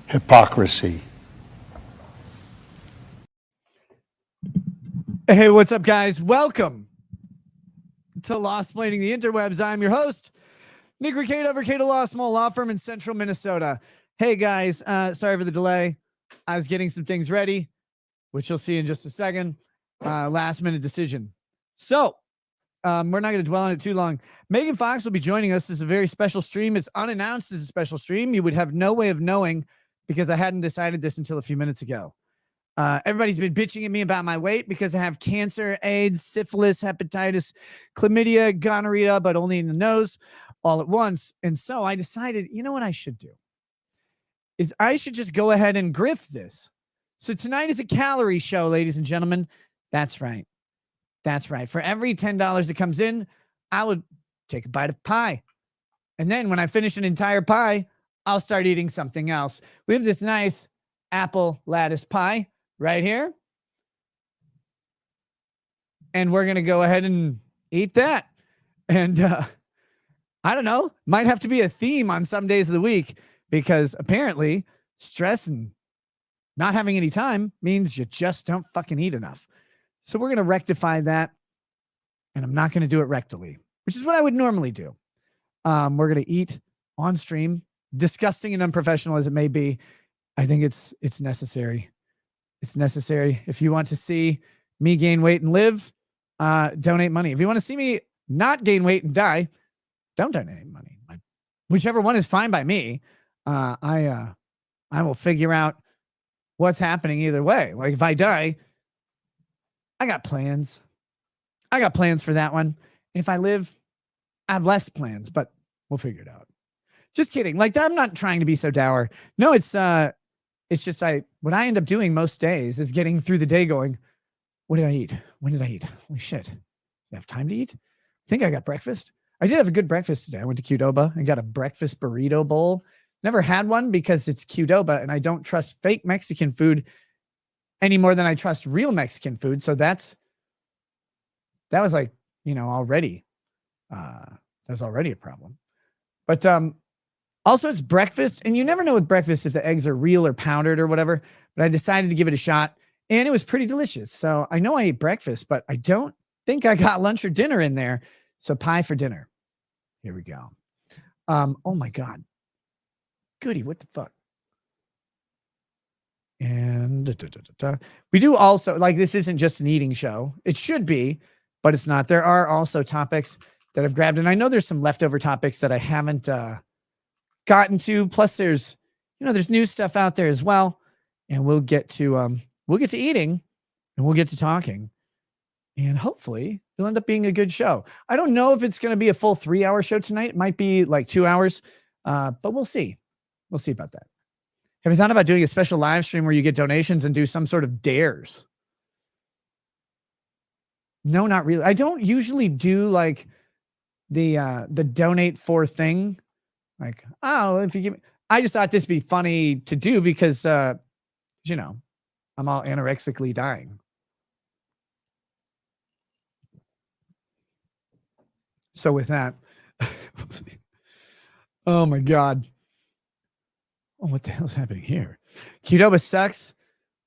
Hypocrisy. Hey, what's up, guys? Welcome to Lost Planning the Interwebs. I'm your host, Nick Ricada of Ricada Law, small law firm in central Minnesota. Hey, guys, sorry for the delay. I was getting some things ready, which you'll see in just a second. Last minute decision. So we're not going to dwell on it too long. Megan Fox will be joining us. This is a very special stream. It's unannounced as a special stream. You would have no way of knowing because I hadn't decided this until a few minutes ago. Everybody's been bitching at me about my weight because I have cancer, AIDS, syphilis, hepatitis, chlamydia, gonorrhea, but only in the nose all at once. And so I decided, you know what I should do? Is I should just go ahead and grift this. So tonight is a calorie show, ladies and gentlemen. That's right. That's right. For every $10 that comes in, I will take a bite of pie. And then when I finish an entire pie, I'll start eating something else. We have this nice apple lattice pie right here. And we're going to go ahead and eat that. And I don't know, might have to be a theme on some days of the week because apparently stress and not having any time means you just don't fucking eat enough. So we're going to rectify that. And I'm not going to do it rectally, which is what I would normally do. We're going to eat on stream, disgusting and unprofessional as it may be. I think it's necessary. It's necessary. If you want to see me gain weight and live, donate money. If you want to see me not gain weight and die, don't donate money. Whichever one is fine by me. I will figure out what's happening either way. Like if I die, I got plans. I got plans for that one. And if I live, I have less plans, but we'll figure it out. Just kidding. Like I'm not trying to be so dour. No, it's just what I end up doing most days is getting through the day going, what did I eat? When did I eat? Holy shit. Did I have time to eat? I think I got breakfast. I did have a good breakfast today. I went to Qdoba and got a breakfast burrito bowl. Never had one because it's Qdoba and I don't trust fake Mexican food any more than I trust real Mexican food. So that was like, already, that's already a problem. But also it's breakfast and you never know with breakfast if the eggs are real or powdered or whatever, but I decided to give it a shot and it was pretty delicious. So I know I ate breakfast, but I don't think I got lunch or dinner in there. So pie for dinner. Here we go. Oh my God. Goody. What the fuck? And we do also like, this isn't just an eating show. It should be, but it's not. There are also topics that I've grabbed. And I know there's some leftover topics that I haven't gotten to. Plus there's new stuff out there as well. And we'll get to eating and we'll get to talking. And hopefully it'll end up being a good show. I don't know if it's going to be a full 3-hour show tonight. It might be like 2 hours, but we'll see. We'll see about that. Have you thought about doing a special live stream where you get donations and do some sort of dares? No, not really. I don't usually do like the donate for thing. Like, oh, if you give me, I just thought this would be funny to do because, I'm all anorexically dying. So with that, oh my God. Oh, what the hell's happening here? Qdoba sucks.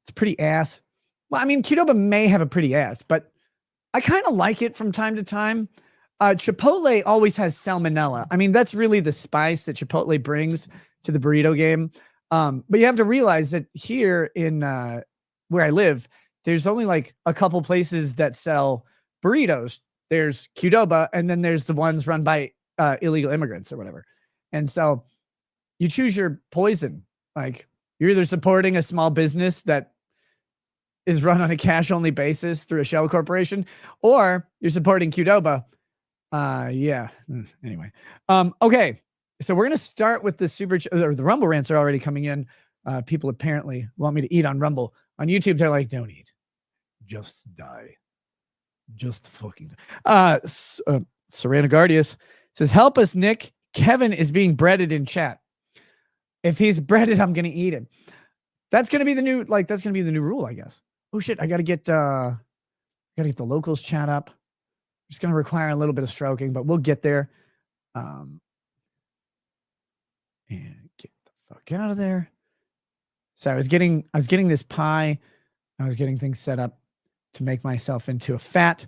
It's pretty ass. Well, I mean, Qdoba may have a pretty ass, but I kind of like it from time to time. Chipotle always has salmonella. I mean, that's really the spice that Chipotle brings to the burrito game. But you have to realize that here in where I live, there's only like a couple places that sell burritos. There's Qdoba, and then there's the ones run by illegal immigrants or whatever. And so you choose your poison. Like you're either supporting a small business that is run on a cash-only basis through a shell corporation, or you're supporting Qdoba. Yeah. Anyway. Okay. So we're going to start with the Rumble rants are already coming in. People apparently want me to eat on Rumble. On YouTube, they're like, don't eat. Just die. Just fucking. Serena Guardius says, help us, Nick. Kevin is being breaded in chat. If he's breaded, I'm going to eat him. That's going to be the new rule, I guess. Oh shit. I got to get the locals chat up. It's going to require a little bit of stroking, but we'll get there. And get the fuck out of there. So I was getting this pie. I was getting things set up to make myself into a fat,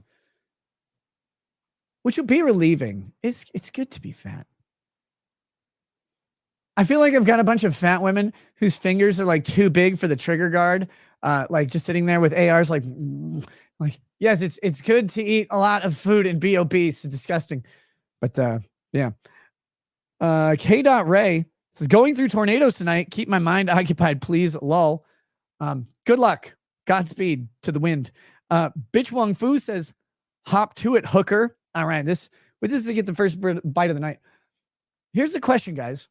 which will be relieving. It's good to be fat. I feel like I've got a bunch of fat women whose fingers are like too big for the trigger guard. Like just sitting there with ARs like yes, it's good to eat a lot of food and be obese. It's disgusting. But yeah. K. Ray says, going through tornadoes tonight. Keep my mind occupied, please. Lol. Good luck. Godspeed to the wind. Bitch Wong Fu says, hop to it, hooker. All right, this is to get the first bite of the night. Here's the question, guys.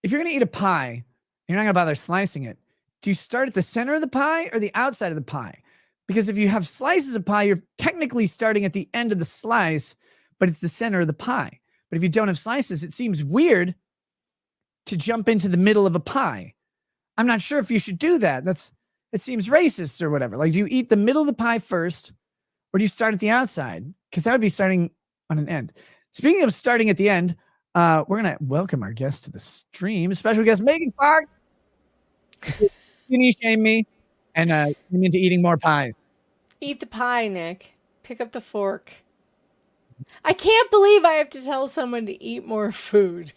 If you're going to eat a pie, you're not going to bother slicing it. Do you start at the center of the pie or the outside of the pie? Because if you have slices of pie, you're technically starting at the end of the slice, but it's the center of the pie. But if you don't have slices, it seems weird to jump into the middle of a pie. I'm not sure if you should do that. It seems racist or whatever. Like, do you eat the middle of the pie first, or do you start at the outside? Because that would be starting on an end. Speaking of starting at the end, we're going to welcome our guest to the stream. Special guest, Megan Fox. Skinny shame me and I'm into eating more pies. Eat the pie, Nick. Pick up the fork. I can't believe I have to tell someone to eat more food.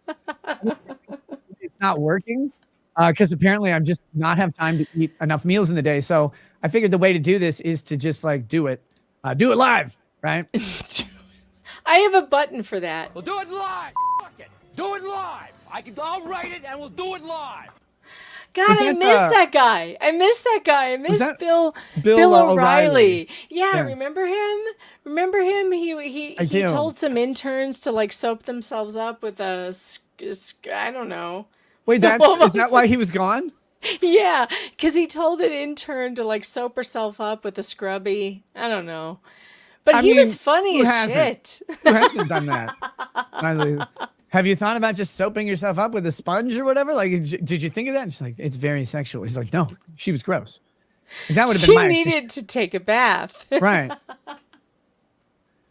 It's not working because apparently I'm just not have time to eat enough meals in the day. So I figured the way to do this is to just like do it live, right? I have a button for that. We'll do it live. Fuck it. Do it live. I'll write it and we'll do it live. God, I miss that guy. I miss Bill O'Reilly. Yeah, remember him? He told some interns to like soap themselves up with a, I don't know. Wait, is that why he was gone? Yeah, because he told an intern to like soap herself up with a scrubby. I don't know. But he was funny as shit. Who hasn't done that? Have you thought about just soaping yourself up with a sponge or whatever? Like, did you think of that? And she's like, it's very sexual. He's like, no, she was gross. That would have been She needed to take a bath. Right.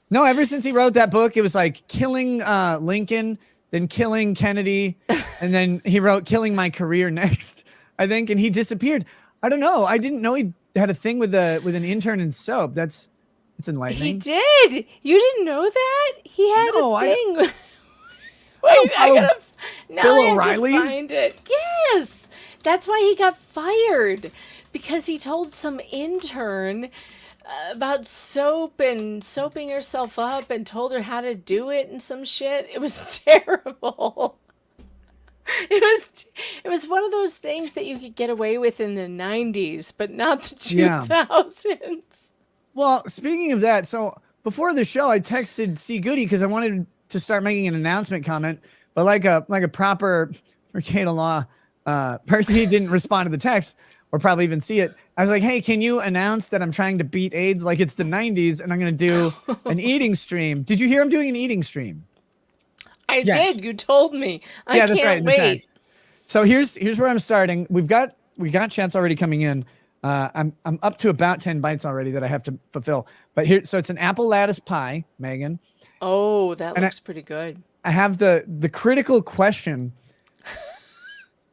No, ever since he wrote that book, it was like killing Lincoln, then killing Kennedy, and then he wrote killing my career next, I think, and he disappeared. I don't know. I didn't know he had a thing with an intern in soap. It's enlightening. He did. You didn't know that? He had a thing. Wait, Bill O'Reilly? To find it. Yes, that's why he got fired, because he told some intern about soap and soaping herself up and told her how to do it and some shit. It was terrible. It was one of those things that you could get away with in the 90s, but not the 2000s. Yeah. Well, speaking of that, so before the show, I texted C. Goody because I wanted to start making an announcement comment, but like a proper Mercado Law person, he didn't respond to the text or probably even see it. I was like, hey, can you announce that I'm trying to beat AIDS like it's the 90s and I'm going to do an eating stream? Did you hear I'm doing an eating stream? I did. You told me. I can't wait. So here's where I'm starting. We got chats already coming in. I'm up to about 10 bites already that I have to fulfill. But here, so it's an apple lattice pie, Megan. Oh, that looks pretty good. I have the critical question.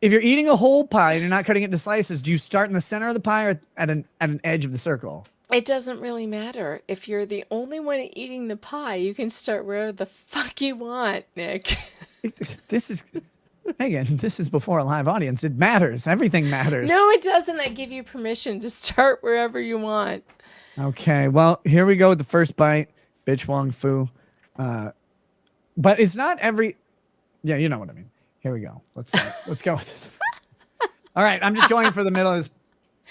If you're eating a whole pie and you're not cutting it into slices, do you start in the center of the pie or at an edge of the circle? It doesn't really matter. If you're the only one eating the pie, you can start wherever the fuck you want, Nick. This is before a live audience. It matters. Everything matters. No, it doesn't. I give you permission to start wherever you want. Okay. Well, here we go with the first bite. Bitch Wong Fu. But it's not every... Yeah, you know what I mean. Here we go. Let's go with this. All right. I'm just going for the middle of this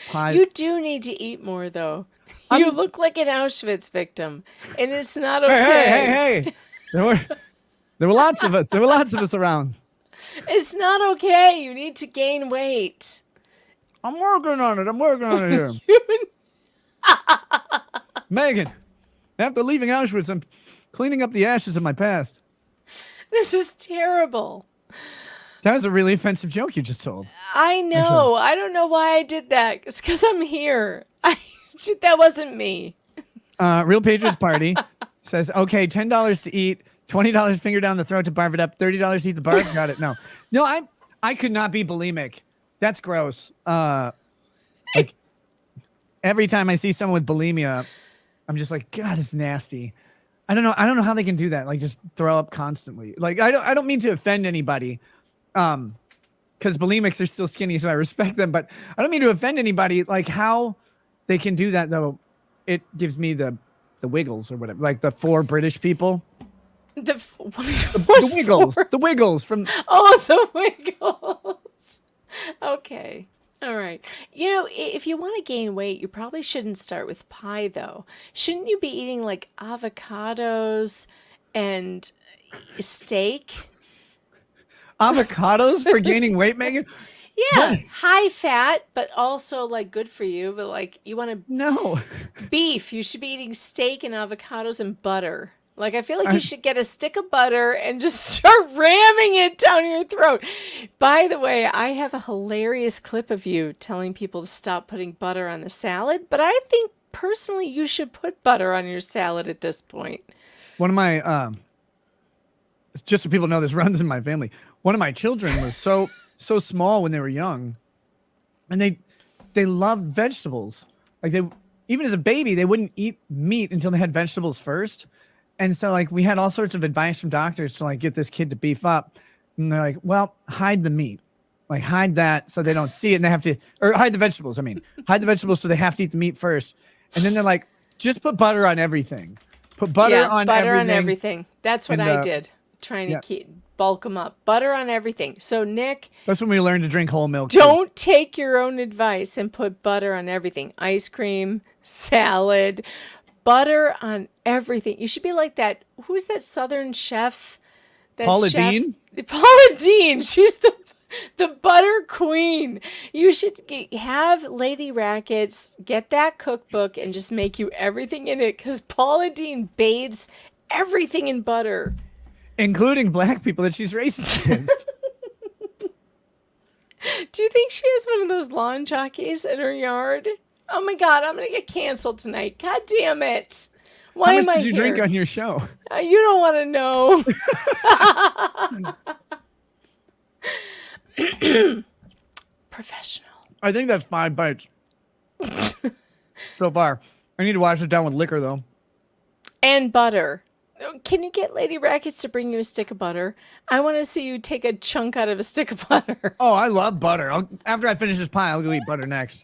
pie. You do need to eat more, though. You look like an Auschwitz victim, and it's not okay. Hey. There were lots of us. There were lots of us around. It's not okay. You need to gain weight. I'm working on it here. Megan, after leaving Auschwitz, I'm cleaning up the ashes of my past. This is terrible. That was a really offensive joke you just told. I know. I don't know why I did that. It's because I'm here. That wasn't me. Real Patriots Party says, okay, $10 to eat, $20 finger down the throat to barf it up, $30 to eat the barf. Got it. No, I could not be bulimic. That's gross. Like every time I see someone with bulimia, I'm just like, God, it's nasty. I don't know how they can do that. Like just throw up constantly. Like I don't mean to offend anybody. Because bulimics are still skinny, so I respect them, but I don't mean to offend anybody. Like how they can do that though, it gives me the wiggles or whatever. Like the 4 British people. The Wiggles. The Wiggles from Oh, the Wiggles. Okay. All right. You know, if you want to gain weight, you probably shouldn't start with pie, though. Shouldn't you be eating like avocados and steak? avocados for gaining weight, Megan? Yeah, high fat, but also like good for you. But like you want to No. beef, you should be eating steak and avocados and butter. Like, I feel like you should get a stick of butter and just start ramming it down your throat. By the way, I have a hilarious clip of you telling people to stop putting butter on the salad, but I think personally you should put butter on your salad at this point. One of my just so people know, this runs in my family. One of my children was so small when they were young, and they loved vegetables. Like they, even as a baby, they wouldn't eat meat until they had vegetables first. And so like we had all sorts of advice from doctors to like get this kid to beef up. And they're like, well, hide the meat. Like hide that so they don't see it and they have to, or hide the vegetables. I mean, hide the vegetables so they have to eat the meat first. And then they're like, just put butter on everything. Put butter on everything. That's what I did. Trying to bulk them up. Butter on everything. So Nick, that's when we learned to drink whole milk. Don't take your own advice and put butter on everything. Ice cream, salad, butter on everything. You should be like that. Who's that Southern chef? Paula Deen? Paula Deen. She's the butter queen. You should have Lady Rackets get that cookbook and just make you everything in it, because Paula Deen bathes everything in butter. Including black people that she's racist against. Do you think she has one of those lawn jockeys in her yard? Oh my God, I'm going to get canceled tonight. God damn it. Why am I here? How much did you drink on your show? You don't want to know. Professional. I think that's 5 bites so far. I need to wash it down with liquor, though. And butter. Can you get Lady Rackets to bring you a stick of butter? I want to see you take a chunk out of a stick of butter. Oh, I love butter. After I finish this pie, I'll go eat butter next.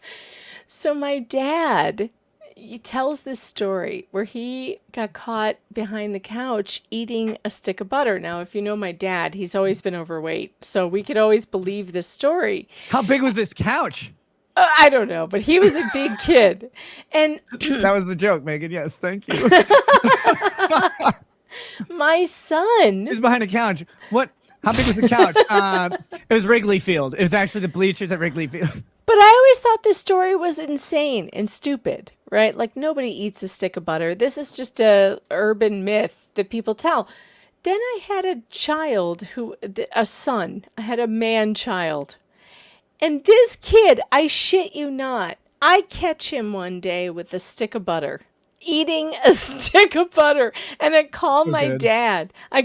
So my dad, he tells this story where he got caught behind the couch eating a stick of butter. Now, if you know my dad, he's always been overweight, so we could always believe this story. How big was this couch? I don't know, but he was a big kid. And that was the joke, Megan. Yes, thank you. My son. He's behind a couch. What? How big was the couch? It was Wrigley Field. It was actually the bleachers at Wrigley Field. But I always thought this story was insane and stupid, right? Like nobody eats a stick of butter. This is just a urban myth that people tell. Then I had a son. I had a man child. And this kid, I shit you not, I catch him one day with a stick of butter. Eating a stick of butter. And I call my dad. I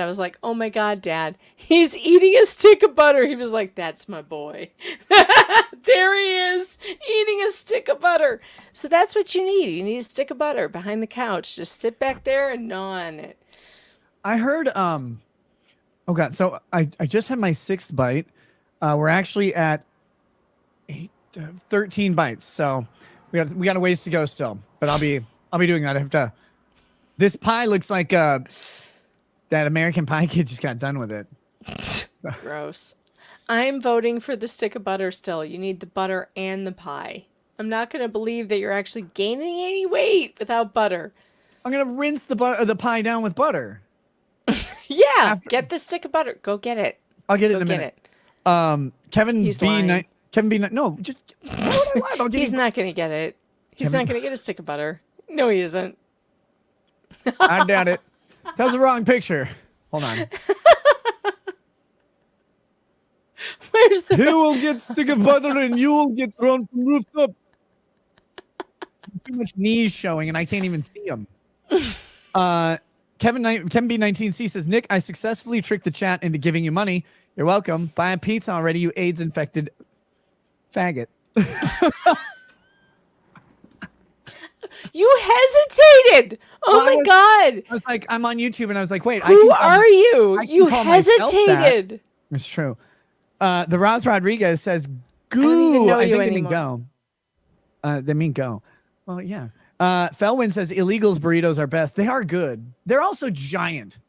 was like, oh my God, Dad, he's eating a stick of butter. He was like, that's my boy. There he is, eating a stick of butter. So that's what you need. You need a stick of butter behind the couch. Just sit back there and gnaw on it. I heard, oh God, so I just had my 6th bite. We're actually at 13 bites. So we got a ways to go still, but I'll be doing that. I have to. This pie looks like that American Pie kid just got done with it. Gross. I'm voting for the stick of butter still. You need the butter and the pie. I'm not going to believe that you're actually gaining any weight without butter. I'm going to rinse the pie down with butter. Yeah, get the stick of butter. Go get it. I'll get it in a minute. Kevin He's B. lying. Kevin B. No, just why would I lie? I'll give He's not going to get it. He's not going to get a stick of butter. No, he isn't. I doubt it. That was the wrong picture. Hold on. Where's the? He will get stick of butter and you will get thrown from rooftop. too much knees showing, and I can't even see them. Kevin B19C says, Nick, I successfully tricked the chat into giving you money. You're welcome. Buy a pizza already, you AIDS-infected faggot. You hesitated. Oh Well, my God. I was like, I'm on YouTube, and I was like, wait, Who are you? I can You call myself that. hesitated. It's true. The Roz Rodriguez says, "Goo." I don't even know I you think anymore. they mean go. They mean go. Well, yeah. Felwyn says illegals burritos are best. They are good. They're also giant.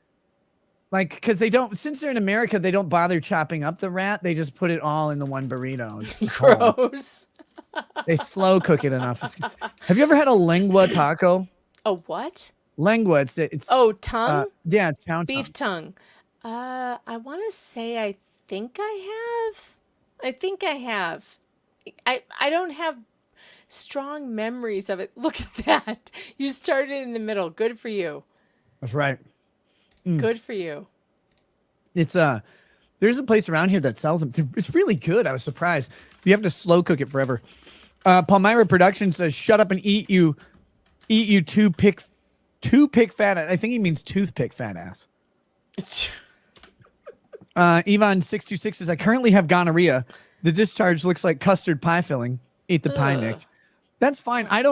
Like, because they don't, since they're in America, they don't bother chopping up the rat. They just put it all in the one burrito. It's just whole. Gross. They slow cook it enough. Have you ever had a lengua taco? A what? Lengua. It's Oh, tongue? yeah, it's pound Beef tongue. I want to say I think I have. I don't have strong memories of it. Look at that. You started in the middle. Good for you. That's right. Good for you. It's there's a place around here that sells them. It's really good. I was surprised. You have to slow cook it forever. Palmyra Productions says, "Shut up and eat you toothpick fat ass." I think he means toothpick fat ass. Yvonne626 says, "I currently have gonorrhea. The discharge looks like custard pie filling. Eat the pie, Nick." That's fine. I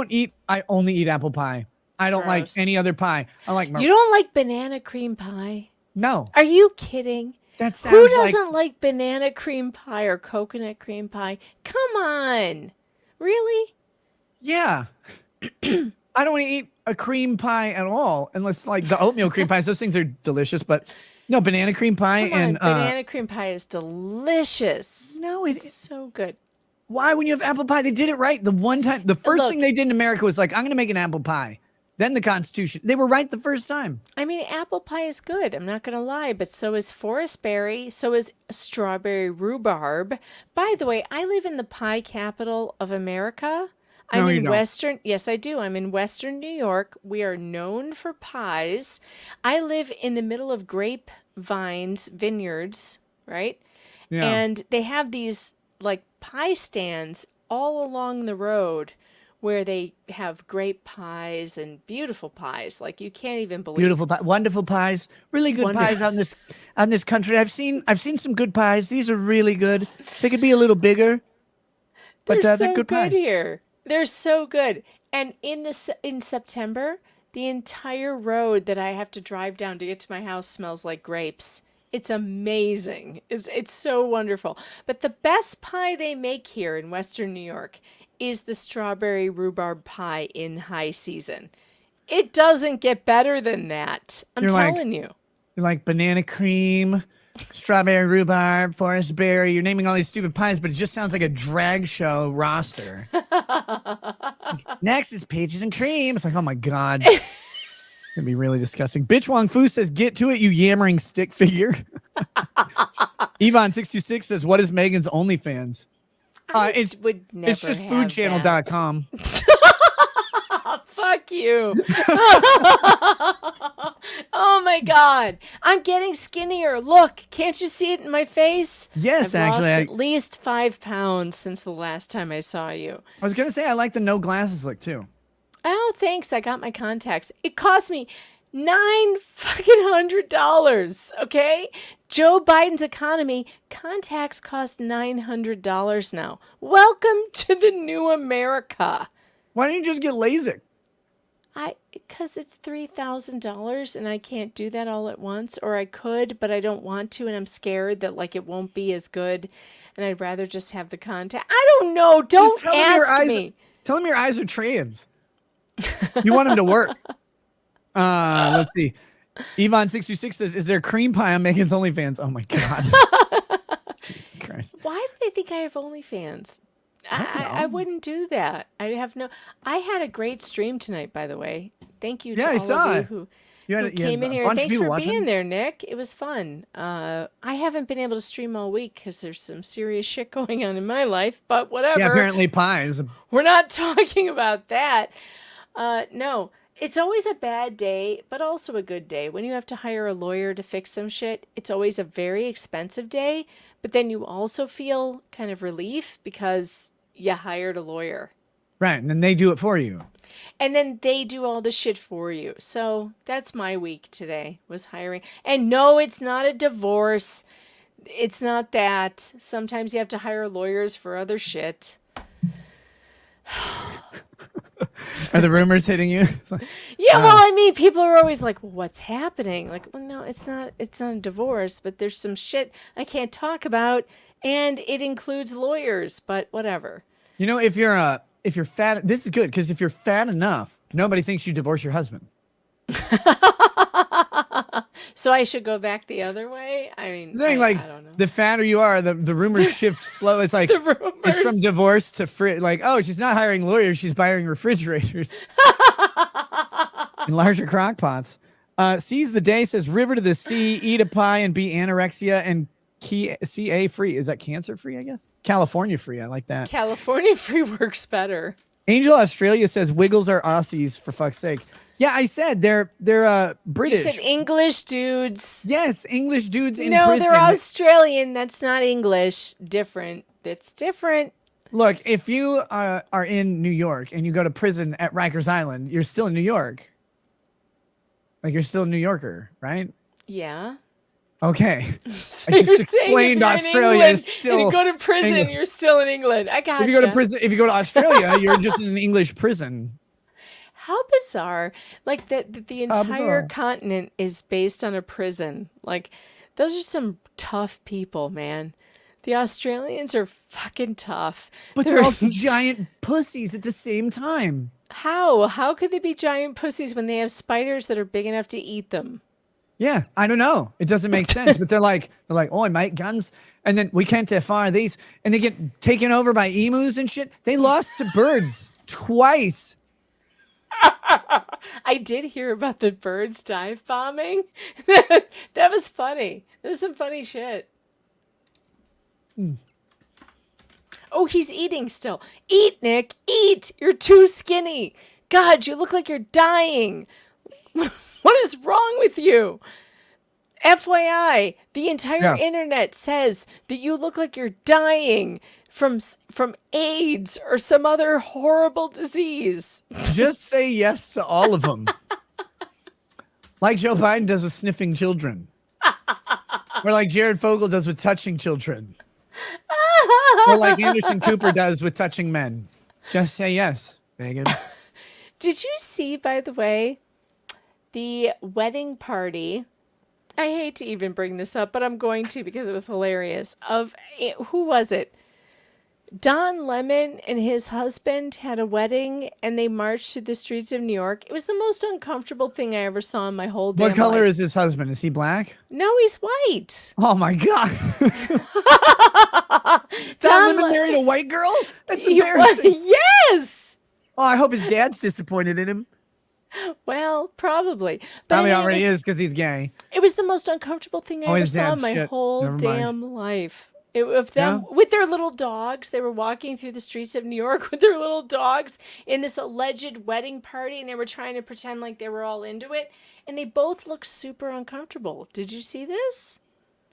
only eat apple pie. I don't like Gross. any other pie. I like You don't like banana cream pie? no. Are you kidding? That sounds Who like doesn't like banana cream pie or coconut cream pie? Come on. Really? yeah. I don't want to eat a cream pie at all, unless like the oatmeal cream pies. Those things are delicious, but no banana cream pie Come on, and banana cream pie is delicious. no, It's so good. why when you have apple pie they did it right the one time. The first Look. thing they did in America was like, I'm going to make an apple pie. Then the Constitution. They were right the first time. I mean, apple pie is good. I'm not going to lie, but so is forest berry. So is strawberry rhubarb. By the way, I live in the pie capital of America. I'm No, you in don't. Western. Yes, I do. I'm in Western New York. We are known for pies. I live in the middle of grapevines, vineyards, right? Yeah. And they have these like pie stands all along the road where they have great pies and beautiful pies. Like you can't even believe. Beautiful pie, wonderful pies, really good pies on this country. I've seen some good pies. These are really good. They could be a little bigger, but They're they're so good good pies. here. They're so good. And in September, the entire road that I have to drive down to get to my house smells like grapes. It's amazing. It's so wonderful. But the best pie they make here in Western New York is the strawberry rhubarb pie in high season. It doesn't get better than that. I'm You're like- telling you. You're like banana cream, strawberry rhubarb, forest berry. You're naming all these stupid pies, but it just sounds like a drag show roster. Next is peaches and cream. It's like, oh my God. It'd be really disgusting. Bitch Wong Fu says, "Get to it, you yammering stick figure." Yvonne626 says, "What is Megan's OnlyFans?" It's Would never it's just have foodchannel.com. that. Fuck you. Oh my God. I'm getting skinnier. Look, can't you see it in my face? Yes, I've actually, lost at least 5 pounds since the last time I saw you. I was gonna say I like the no glasses look too. Oh, thanks. I got my contacts. It cost me $900. Okay, Joe Biden's economy. Contacts cost $900 now. Welcome to the new America. Why don't you just get LASIK? Because it's $3,000 and I can't do that all at once, or I could, but I don't want to, and I'm scared that like it won't be as good, and I'd rather just have the contact. I don't know. Don't Just tell him your ask eyes. me. Tell him your eyes are trans. You want him to work. Let's see. Yvonne626 says, "Is there cream pie on Megan's OnlyFans?" Oh my God. Jesus Christ. Why do they think I have OnlyFans? don't know. I wouldn't do that. I had a great stream tonight, by the way. Thank you to Yeah, I all saw of you it. who You had came in a here. bunch of Thanks people for watching? being there, Nick. It was fun. I haven't been able to stream all week because there's some serious shit going on in my life, but whatever. Yeah, apparently pies. We're not talking about that. No, it's always a bad day, but also a good day. When you have to hire a lawyer to fix some shit, it's always a very expensive day, but then you also feel kind of relief because you hired a lawyer. Right, and then they do it for you. And then they do all the shit for you. So that's my week today, was hiring. And no, it's not a divorce. It's not that. Sometimes you have to hire lawyers for other shit. Are the rumors hitting you? Yeah, well, I mean, people are always like, what's happening? Like, well, no, it's not a divorce, but there's some shit I can't talk about, and it includes lawyers, but whatever. You know, if you're fat, this is good because if you're fat enough, nobody thinks you divorce your husband. So I should go back the other way? I mean, Saying I like don't know. the fatter you are, the rumors shift slow. It's like The rumors. it's from divorce to like, oh, she's not hiring lawyers, she's buying refrigerators and larger crock pots. Seize the day says river to the sea, eat a pie and be anorexia and CA free. Is that cancer free? I guess California free. I like that. California free works better. Angel Australia says Wiggles are Aussies for fuck's sake. Yeah, I said they're British. You said English dudes. Yes, English dudes in No, prison. they're Australian. That's not English. Different. It's different. Look, if you are in New York and you go to prison at Rikers Island, you're still in New York. Like you're still a New Yorker, right? Yeah. Okay. So I just you're saying explained if you're in Australia England is still and you go to prison, English. you're still in England. I got If you go to prison, if you go to Australia, you're just in an English prison. How bizarre! Like that the How entire bizarre. continent is based on a prison. Like those are some tough people, man. The Australians are fucking tough. But they're also giant pussies at the same time. How? How could they be giant pussies when they have spiders that are big enough to eat them? Yeah, I don't know. It doesn't make sense. But they're like, oh, mate, guns. And then we can't fire these. And they get taken over by emus and shit. They lost to birds twice. I did hear about the birds dive bombing. That was funny. There's some funny shit. Oh, he's eating still. Eat, Nick. Eat. You're too skinny. God, you look like you're dying. What is wrong with you? FYI, the entire internet says that you look like you're dying from AIDS or some other horrible disease. Just say yes to all of them. Like Joe Biden does with sniffing children. Or like Jared Fogle does with touching children. Or like Anderson Cooper does with touching men. Just say yes, Megan. Did you see, by the way, the wedding party? I hate to even bring this up, but I'm going to because it was hilarious. Who was it? Don Lemon and his husband had a wedding and they marched through the streets of New York. It was the most uncomfortable thing I ever saw in my whole damn What color life. is his husband? Is he black? No, he's white. Oh my God. Don Lemon married a white girl? That's embarrassing. Yes. Oh, I hope his dad's disappointed in him. Well, probably. But Probably I mean, already is because he's gay. It was the most uncomfortable thing I ever his saw dad, in my shit. whole Never mind. damn life. Of them with their little dogs. They were walking through the streets of New York with their little dogs in this alleged wedding party, and they were trying to pretend like they were all into it. And they both looked super uncomfortable. Did you see this?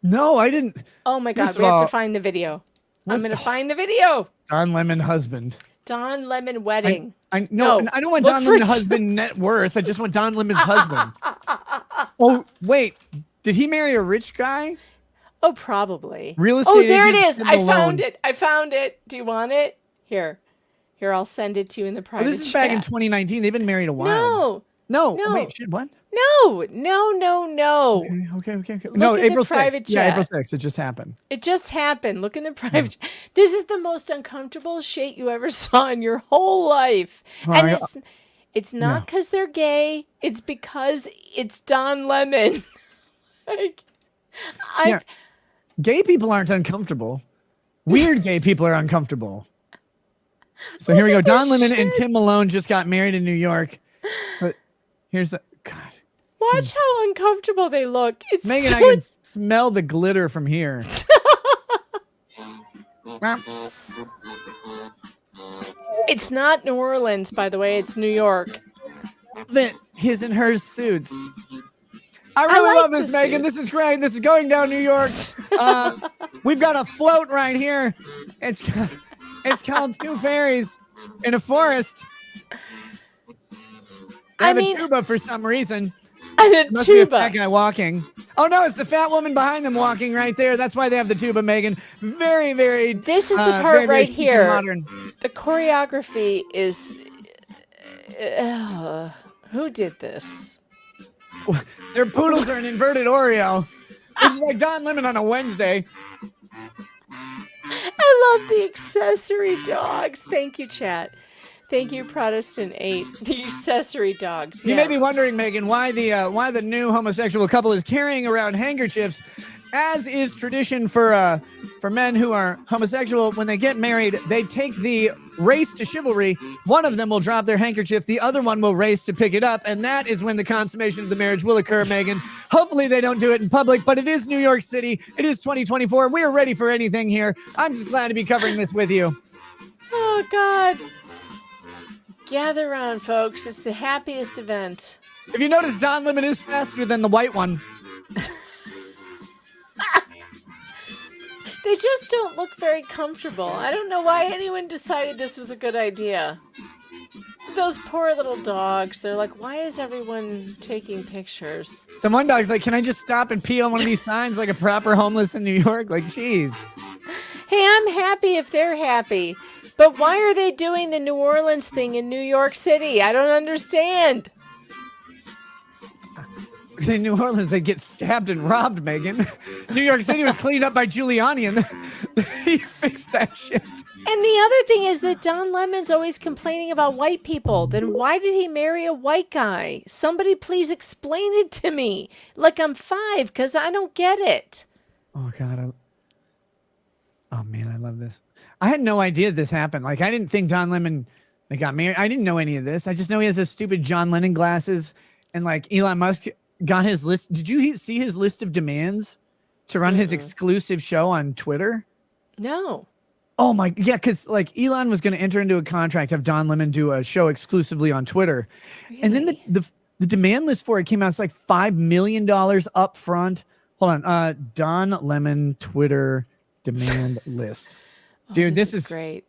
No, I didn't. Oh my God, First we of have all- to find the video. I'm going to find the video. Don Lemon husband. Don Lemon wedding. No, No, I don't want look Don for Lemon husband net worth. I just want Don Lemon's husband. Oh, wait. Did he marry a rich guy? Oh, probably. Real estate Oh, there it agent is. Tim I Malone. found it. I found it. Do you want it? Here, I'll send it to you in the Oh, private this is back in chat. 2019. They've been married a while. No, No. Wait, shit, what? no. Okay. Look No, in the April 6th. private Yeah, April chat. 6th. It just happened. It just happened. Look in the private chat. This is the most uncomfortable shit you ever saw in your whole life. Oh, And I- it's not because they're gay. It's because it's Don Lemon. Like, Yeah. Gay people aren't uncomfortable. Weird gay people are uncomfortable. So here we go. at this Don Lemon and shit. Tim Malone just got married in New York. But here's the God. Watch how uncomfortable they look. It's Megan, so I can smell the glitter from here. It's not New Orleans, by the way. It's New York. His and her suits. I really like love this, the Megan. suits. This is great. This is going down New York. We've got a float right here. It's called Two Fairies in a Forest. They I have mean, a tuba for some reason. and a Must be a tuba. fat guy walking. Oh no, it's the fat woman behind them walking right there. That's why they have the tuba, Megan. Very, very. This is the part very, very right chic and here. modern. The choreography is. Who did this? Their poodles are an inverted Oreo. It's like Don Lemon on a Wednesday. I love the accessory dogs. Thank you, chat. Thank you, Protestant 8. The accessory dogs. You may yes. be wondering, Megan, why the new homosexual couple is carrying around handkerchiefs, as is tradition for men who are homosexual. When they get married, they take the race to chivalry. One of them will drop their handkerchief, the other one will race to pick it up, and that is when the consummation of the marriage will occur, Megan. Hopefully they don't do it in public, but it is New York City. It is 2024. We are ready for anything here. I'm just glad to be covering this with you. Oh, God. Gather around, folks. It's the happiest event. If you notice, Don Lemon is faster than the white one. They just don't look very comfortable. I don't know why anyone decided this was a good idea. Those poor little dogs. They're like, why is everyone taking pictures? The one dog's like, can I just stop and pee on one of these signs like a proper homeless in New York? Like, jeez. Hey, I'm happy if they're happy. But why are they doing the New Orleans thing in New York City? I don't understand. In New Orleans, they get stabbed and robbed, Megan. New York City was cleaned up by Giuliani, and he fixed that shit. And the other thing is that Don Lemon's always complaining about white people. Then why did he marry a white guy? Somebody please explain it to me. Like I'm 5, because I don't get it. Oh, God. Oh, man, I love this. I had no idea this happened. Like, I didn't think Don Lemon they got married. I didn't know any of this. I just know he has this stupid John Lennon glasses, and, like, Elon Musk got his list. Did you see his list of demands to run his exclusive show on Twitter? No. Oh my, yeah, because like Elon was going to enter into a contract, have Don Lemon do a show exclusively on Twitter, and then the demand list for it came out. It's like $5 million up front. Hold on, Don Lemon Twitter demand list, dude. This is great.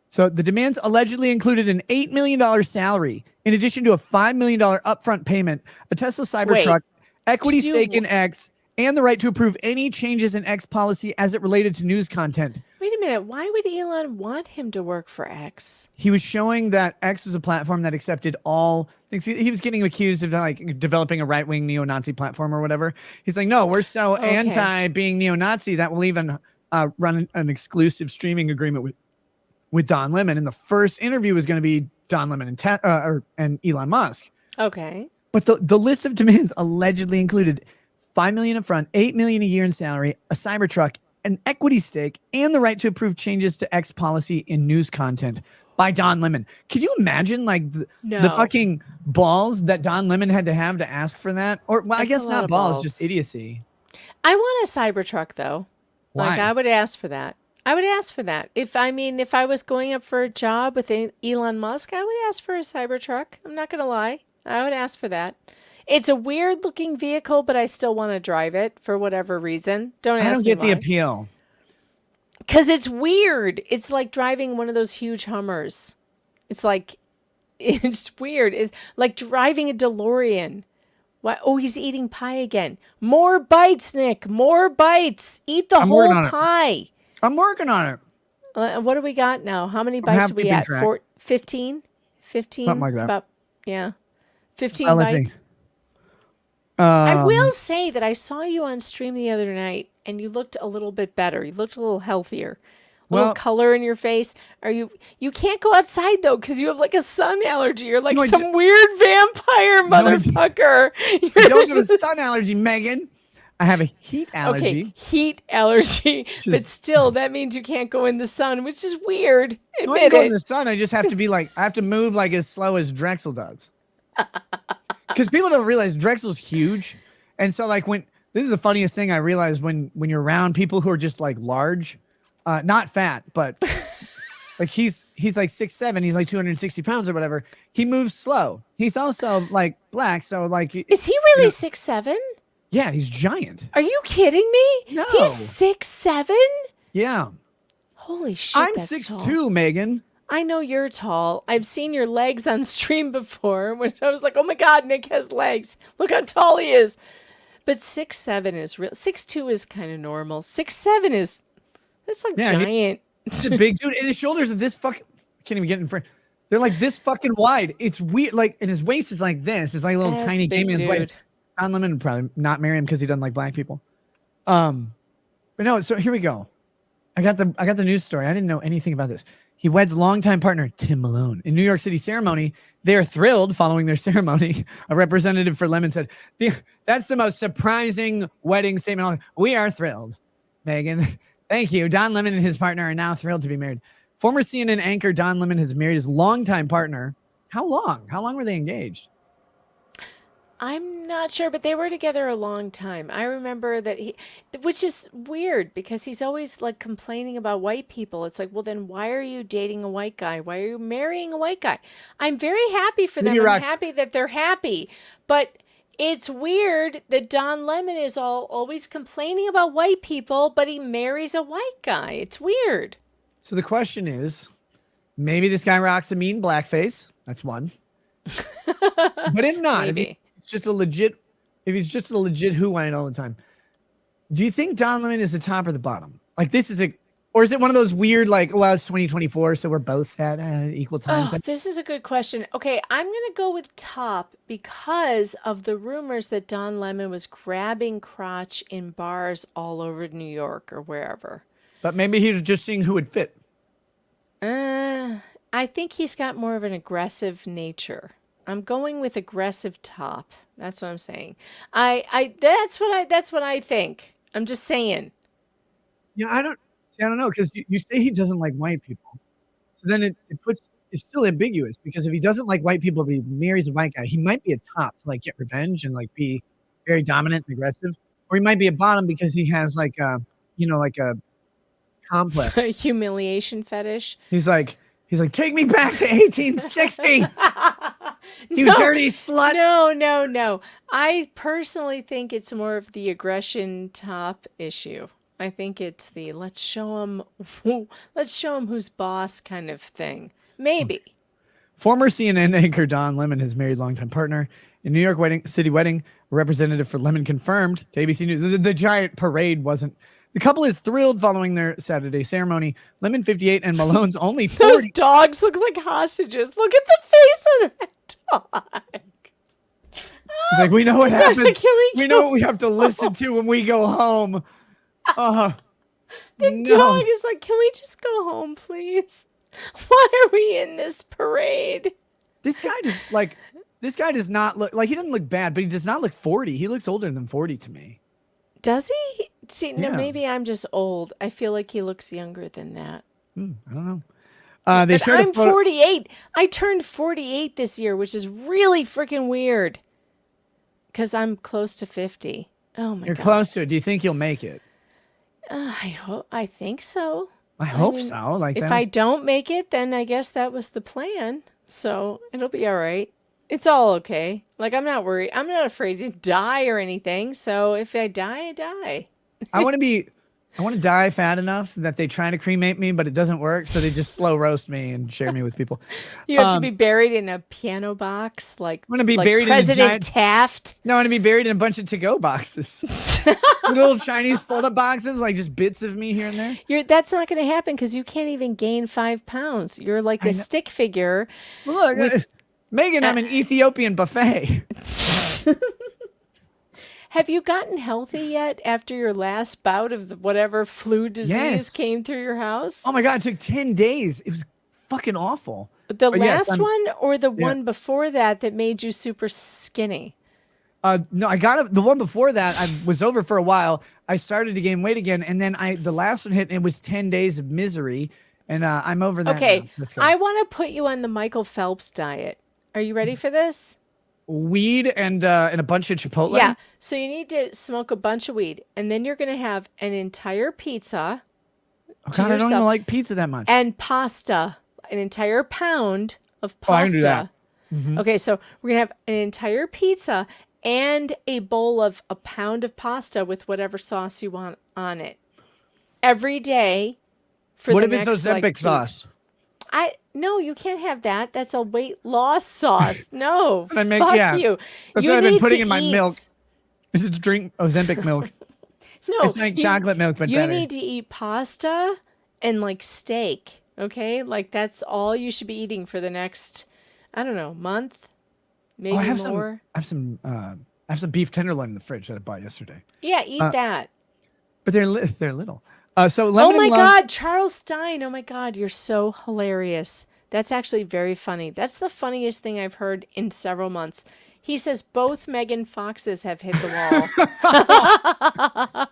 So the demands allegedly included an $8 million salary, in addition to a $5 million upfront payment, a Tesla Cybertruck, equity stake in X, and the right to approve any changes in X policy as it related to news content. Wait a minute. Why would Elon want him to work for X? He was showing that X was a platform that accepted all things. He was getting accused of like developing a right-wing neo-Nazi platform or whatever. He's like, no, we're so anti being neo-Nazi that we'll even run an exclusive streaming agreement with Don Lemon. And the first interview was going to be Don Lemon and Elon Musk. Okay. But the list of demands allegedly included $5 million up front, $8 million a year in salary, a Cybertruck, an equity stake, and the right to approve changes to X policy in news content by Don Lemon. Could you imagine like the fucking balls that Don Lemon had to have to ask for that? Or well, I guess not balls, just idiocy. I want a Cybertruck though. Why? Like I would ask for that. I would ask for that. If I was going up for a job with Elon Musk, I would ask for a Cybertruck. I'm not going to lie. I would ask for that. It's a weird looking vehicle, but I still want to drive it for whatever reason. Don't ask me I don't get why. the appeal. Because it's weird. It's like driving one of those huge Hummers. It's like, it's weird. It's like driving a DeLorean. What? Oh, he's eating pie again. More bites, Nick. More bites. Eat the whole pie. I'm working on it. What do we got now? How many bites are we at? 15? 15? Something like that. About, yeah. 15 Let's bites. see. I will say that I saw you on stream the other night and you looked a little bit better. You looked a little healthier. A little color in your face. You can't go outside though because you have like a sun allergy. You're like some weird vampire motherfucker. I don't have a sun allergy, Megan. I have a heat allergy. Okay, heat allergy. But still, that means you can't go in the sun, which is weird. When I go in the sun, I just have to be like, I have to move like as slow as Drexel does. Because people don't realize Drexel's huge. And so like this is the funniest thing I realized when you're around people who are just like large, not fat, but like he's like 6'7", he's like 260 pounds or whatever. He moves slow. He's also like black. So like, is he really 6'7"? Yeah, he's giant. Are you kidding me? No. He's 6'7"? Yeah. Holy shit. I'm 6'2", Megan. I know you're tall. I've seen your legs on stream before when I was like, oh my God, Nick has legs. Look how tall he is. But 6'7" is real. 6'2" is kind of normal. 6'7" is, that's like Yeah, giant. he's a big dude. And his shoulders are this fucking, I can't even get in front. They're like this fucking wide. It's weird. Like, and his waist is like this. It's like a little That's tiny big gay man's waist. dude. Don Lemon would probably not marry him because he doesn't like black people. But no, so here we go. I got the news story. I didn't know anything about this. He weds longtime partner Tim Malone in New York City ceremony. They are thrilled following their ceremony. A representative for Lemon said, "That's the most surprising wedding statement. We are thrilled, Megan. Thank you. Don Lemon and his partner are now thrilled to be married." Former CNN anchor Don Lemon has married his longtime partner. How long? How long were they engaged? I'm not sure, but they were together a long time. I remember that which is weird because he's always like complaining about white people. It's like, well, then why are you dating a white guy? Why are you marrying a white guy? I'm very happy for them. I'm happy that they're happy, but it's weird that Don Lemon is always complaining about white people, but he marries a white guy. It's weird. So the question is, maybe this guy rocks a mean blackface. That's one. But if not, if he's just a legit Hawaiian all the time, do you think Don Lemon is the top or the bottom? Like this is or is it one of those weird like, well, it's 2024, so we're both at equal times? Oh, this is a good question. Okay, I'm going to go with top because of the rumors that Don Lemon was grabbing crotch in bars all over New York or wherever. But maybe he was just seeing who would fit. I think he's got more of an aggressive nature. I'm going with aggressive top. That's what I'm saying. That's what I think. I'm just saying. Yeah, I don't know because you say he doesn't like white people, so then it's still ambiguous because if he doesn't like white people, but he marries a white guy, he might be a top to like get revenge and like be very dominant and aggressive, or he might be a bottom because he has like a complex, a humiliation fetish. He's like, take me back to 1860. You dirty slut. No. I personally think it's more of the aggression top issue. I think it's the let's show him who's boss kind of thing. Maybe. Former CNN anchor Don Lemon, his married longtime partner in New York City wedding, a representative for Lemon confirmed to ABC News. The giant parade wasn't. The couple is thrilled following their Saturday ceremony. Lemon 58 and Malone's only 40. Those dogs look like hostages. Look at the face of that dog. He's like, we know what happens. We know what we have to listen to when we go home. The dog is like, can we just go home, please? Why are we in this parade? This guy does not look like, he doesn't look bad, but he does not look 40. He looks older than 40 to me. Does he? See, Yeah. no, maybe I'm just old. I feel like he looks younger than that. I don't know. But I'm 48. I turned 48 this year, which is really freaking weird. Because I'm close to 50. Oh my God. You're close to it. Do you think you'll make it? I think so. I hope so. Like if I don't make it, then I guess that was the plan. So it'll be all right. It's all okay. Like, I'm not worried. I'm not afraid to die or anything. So if I die, I die. I want to die fat enough that they try to cremate me, but it doesn't work. So they just slow roast me and share me with people. You have to be buried in a piano box, like I'm gonna be like buried President in a giant Taft. No, I'm gonna be buried in a bunch of to-go boxes, little Chinese fold-up boxes, like just bits of me here and there. That's not going to happen because you can't even gain 5 pounds. You're like a stick figure. Look, Megan, I'm an Ethiopian buffet. Have you gotten healthy yet after your last bout of whatever flu disease came through your house? Oh my God, it took 10 days. It was fucking awful. The last one or the one before that made you super skinny? No, I got the one before that. I was over for a while. I started to gain weight again, and then the last one hit, and it was 10 days of misery, and I'm over that. Okay, now. Let's go. I want to put you on the Michael Phelps diet. Are you ready for this? Weed and a bunch of Chipotle. Yeah. So you need to smoke a bunch of weed, and then you're going to have an entire pizza. Oh God, I don't even like pizza that much. And pasta, an entire pound of pasta. I can do that. Mm-hmm. Okay, so we're going to have an entire pizza and a bowl of a pound of pasta with whatever sauce you want on it every day. For what the if it's next, Ozempic sauce? No, you can't have that. That's a weight loss sauce. No, what I make- fuck yeah. you. That's You what I've been need putting to in my eat. milk. I just drink Ozempic milk. No, It's like chocolate milk, but you better. need to eat pasta and like steak. Okay, like that's all you should be eating for the next, I don't know, month, maybe Oh, I have more. I have some beef tenderloin in the fridge that I bought yesterday. Yeah, eat that. But they're little. So Oh lemon my and lime. God, Charles Stein. Oh my God, you're so hilarious. That's actually very funny. That's the funniest thing I've heard in several months. He says both Megan Foxes have hit the wall.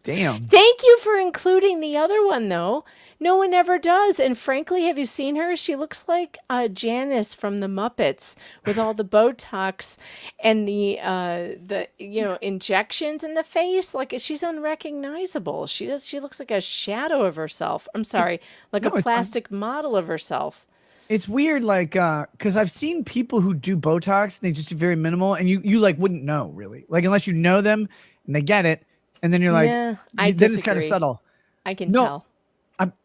Damn. Thank you for including the other one, though. No one ever does. And frankly, have you seen her? She looks like Janice from the Muppets with all the Botox and the injections in the face. Like she's unrecognizable. She looks like a shadow of herself. I'm sorry, like no, a it's fine. plastic model of herself. It's weird, like, because I've seen people who do Botox and they just do very minimal, and you like wouldn't know really, like unless you know them and they get it, and then you're like, Yeah, I then it's kind of disagree. subtle. I can No, tell.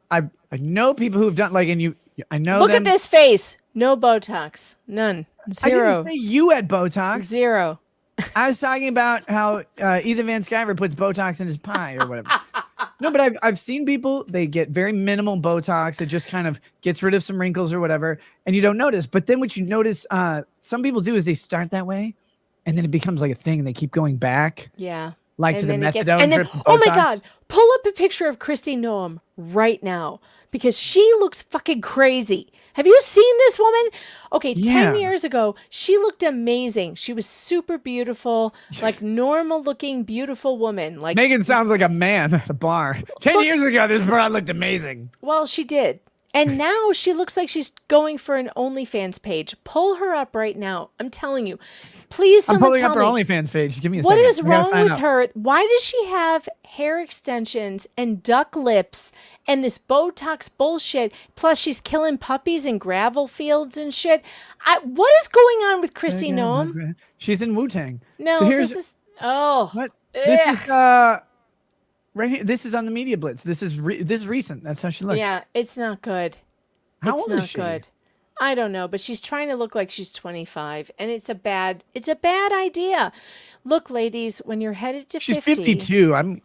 I know people who've done like, and I know Look them. at this face. No Botox. None. I Zero. didn't say you had Botox. Zero. I was talking about how Ethan Van Sciver puts Botox in his pie or whatever. No, but I've seen people, they get very minimal Botox. It just kind of gets rid of some wrinkles or whatever, and you don't notice. But then what you notice, some people do is they start that way, and then it becomes like a thing, and they keep going back. Yeah. Like And to the then it gets- methadone and then, drip. oh my Botox. God, pull up a picture of Christy Noam right now because she looks fucking crazy. Have you seen this woman? Okay, Yeah. 10 years ago, she looked amazing. She was super beautiful, like normal looking, beautiful woman. Like, Megan sounds like a man at the bar. 10 years ago, this broad looked amazing. well, she did. And now she looks like she's going for an OnlyFans page. Pull her up right now. I'm telling you. Please, I'm someone pulling tell up her me. OnlyFans page. Give me a What second. is I gotta wrong sign with up. her? Why does she have hair extensions and duck lips and this Botox bullshit? Plus, she's killing puppies in gravel fields and shit. What is going on with Chrissy Noam? She's in Wu-Tang. No, so here's, this is what? This is right here. This is on the Media Blitz. This is recent. That's how she looks. yeah, it's not good. How It's old not is she? good. I don't know, but she's trying to look like she's 25, and it's a bad idea. Look, ladies, when you're headed to She's 50, 52.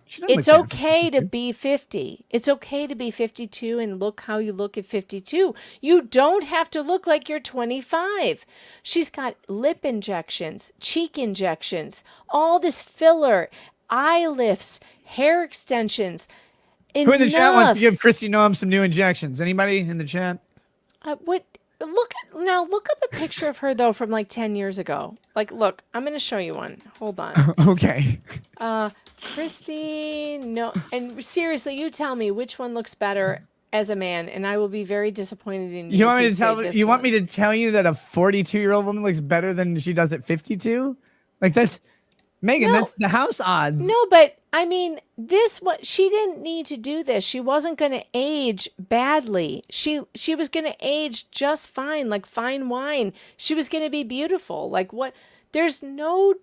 She doesn't it's look bad for okay to 52. be 50. It's okay to be 52 and look how you look at 52. You don't have to look like you're 25. She's got lip injections, cheek injections, all this filler, eye lifts, hair extensions. Who in the chat wants to Enough. give Christy Noam some new injections? Anybody in the chat? What? Look up a picture of her though from like 10 years ago. Like, look, I'm gonna show you one. Hold on. Okay. Christy, no, and seriously, you tell me which one looks better as a man, and I will be very disappointed in you. You want if me to say tell? this You want one. me to tell you that a 42-year-old woman looks better than she does at 52? Like that's Megan. No. That's the house odds. No, but I mean, she didn't need to do this. She wasn't going to age badly. She was going to age just fine, like fine wine. She was going to be beautiful. Like what? There's no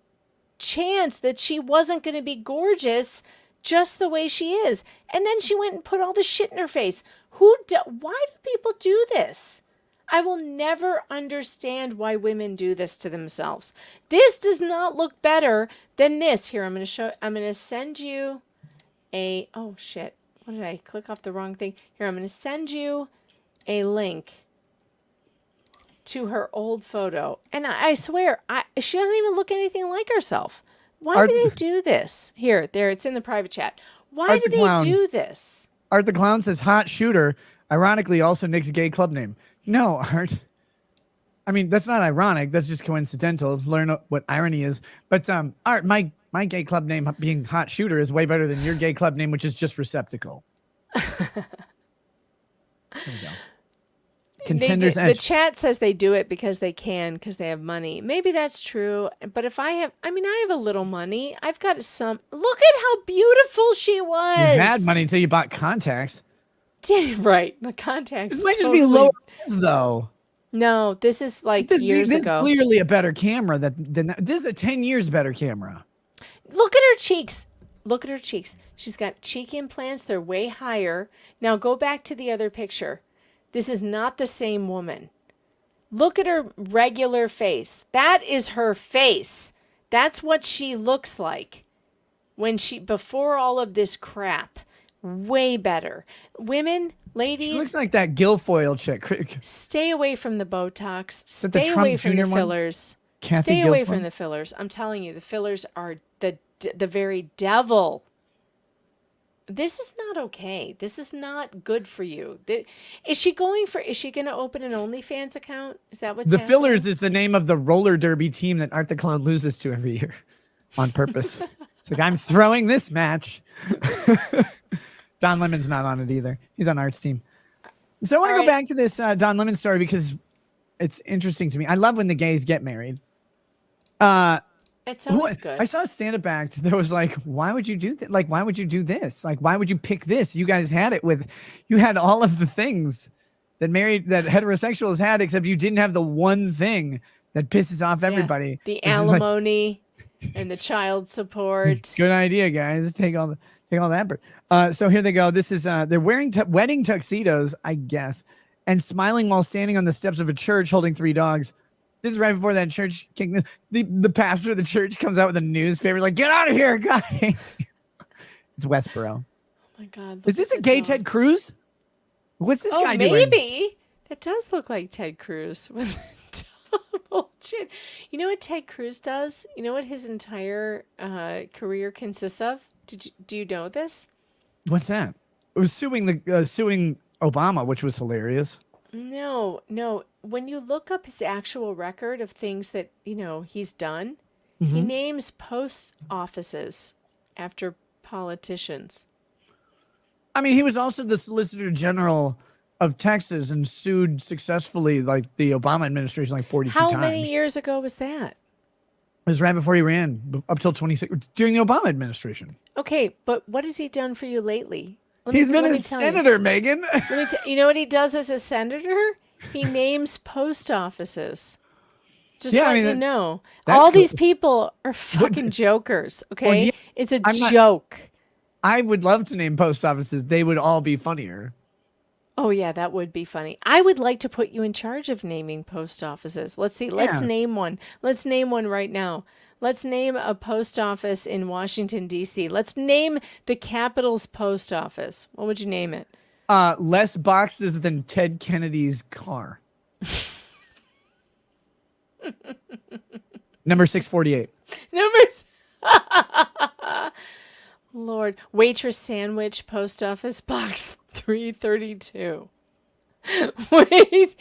chance that she wasn't going to be gorgeous just the way she is. And then she went and put all the shit in her face. Why do people do this? I will never understand why women do this to themselves. This does not look better than this. Here, I'm going to send you oh shit. What did I click off the wrong thing? Here, I'm going to send you a link to her old photo. And I swear, she doesn't even look anything like herself. Why do they do this? Here, there, it's in the private chat. Why Art do the they Clown. do this? Art the Clown says hot shooter. Ironically, also Nick's gay club name. No, Art. I mean, that's not ironic. That's just coincidental. Learn what irony is. But Art, my gay club name being hot shooter is way better than your gay club name, which is just receptacle. There you go. Contenders The Edge. chat says they do it because they can, because they have money. Maybe that's true. But if I have a little money. I've got some. Look at how beautiful she was. You had money until you bought contacts. Right. The contacts. This might just be low though. No, this is like This years is ago. clearly a better camera than that. This is a 10 years better camera. Look at her cheeks. Look at her cheeks. She's got cheek implants. They're way higher. Now go back to the other picture. This is not the same woman. Look at her regular face. That is her face. That's what she looks like before all of this crap. Way better. Women, ladies, She looks like that Guilfoyle chick. stay away from the Botox. that the Stay Trump away from the Jr. one? fillers. Kathy Stay away Guilfoyle? from the fillers. I'm telling you, the fillers are the very devil. This is not okay. This is not good for you. Is she going to open an OnlyFans account? Is that what's The happening? Fillers is the name of the roller derby team that Art the Clown loses to every year on purpose. It's like, I'm throwing this match. Don Lemon's not on it either. He's on Art's team. So I want to go back to this Don Lemon story because it's interesting to me. I love when the gays get married. It's always good. I saw a stand-up act that was like, why would you do that? Like, why would you do this? Like, why would you pick this? You guys you had all of the things that heterosexuals had, except you didn't have the one thing that pisses off everybody. The alimony and the child support. Good idea, guys. Take all that. So here they go. This is they're wearing wedding tuxedos, I guess, and smiling while standing on the steps of a church holding 3 dogs. This is right before that church king. The pastor of the church comes out with a newspaper like, "Get out of here, God hates you." It's Westboro. Oh my God! Is this a gay Ted Cruz? What's this guy doing? Maybe that does look like Ted Cruz with a double chin. You know what Ted Cruz does? You know what his entire career consists of? Do you know this? What's that? It was suing Obama, which was hilarious. No. When you look up his actual record of things that, he's done, he names post offices after politicians. I mean, he was also the Solicitor General of Texas and sued successfully like the Obama administration like 42 times. How many years ago was that? It was right before he ran, up till 26 during the Obama administration. Okay, but what has he done for you lately? He's been a senator, Megan. You know what he does as a senator? He names post offices. Just you know. All these people are fucking jokers, okay? Well, yeah, it's a joke. I would love to name post offices. They would all be funnier. Oh, yeah, that would be funny. I would like to put you in charge of naming post offices. Let's see. Let's name one. Let's name one right now. Let's name a post office in Washington, D.C. Let's name the Capitol's post office. What would you name it? Less boxes than Ted Kennedy's car. Number 648. Lord. Waitress sandwich, post office box 332. Wait.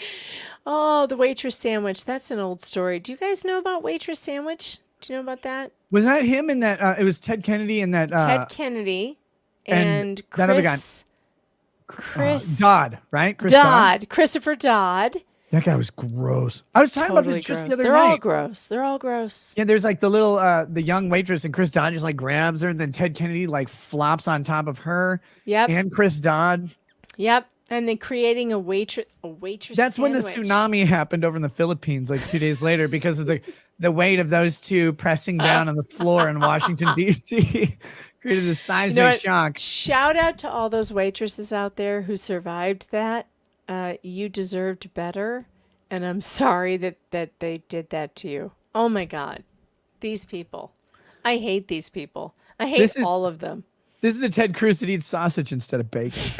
Oh, the waitress sandwich. That's an old story. Do you guys know about waitress sandwich? Do you know about that? Was that him in that? It was Ted Kennedy and that. Ted Kennedy and Chris, that other guy. Chris Dodd, right? Christopher Dodd. That guy was gross. I was talking about this just the other night. They're all gross. They're all gross. Yeah, there's like the little, the young waitress, and Chris Dodd just like grabs her, and then Ted Kennedy like flops on top of her. Yep. And Chris Dodd. Yep. And then creating a waitress. That's sandwich. When the tsunami happened over in the Philippines, like 2 days later, because of the weight of those two pressing down on the floor in Washington D.C. created this seismic shock. Shout out to all those waitresses out there who survived that. You deserved better, and I'm sorry that they did that to you. Oh my God, these people! I hate these people. I hate all of them. This is a Ted Cruz that eats sausage instead of bacon.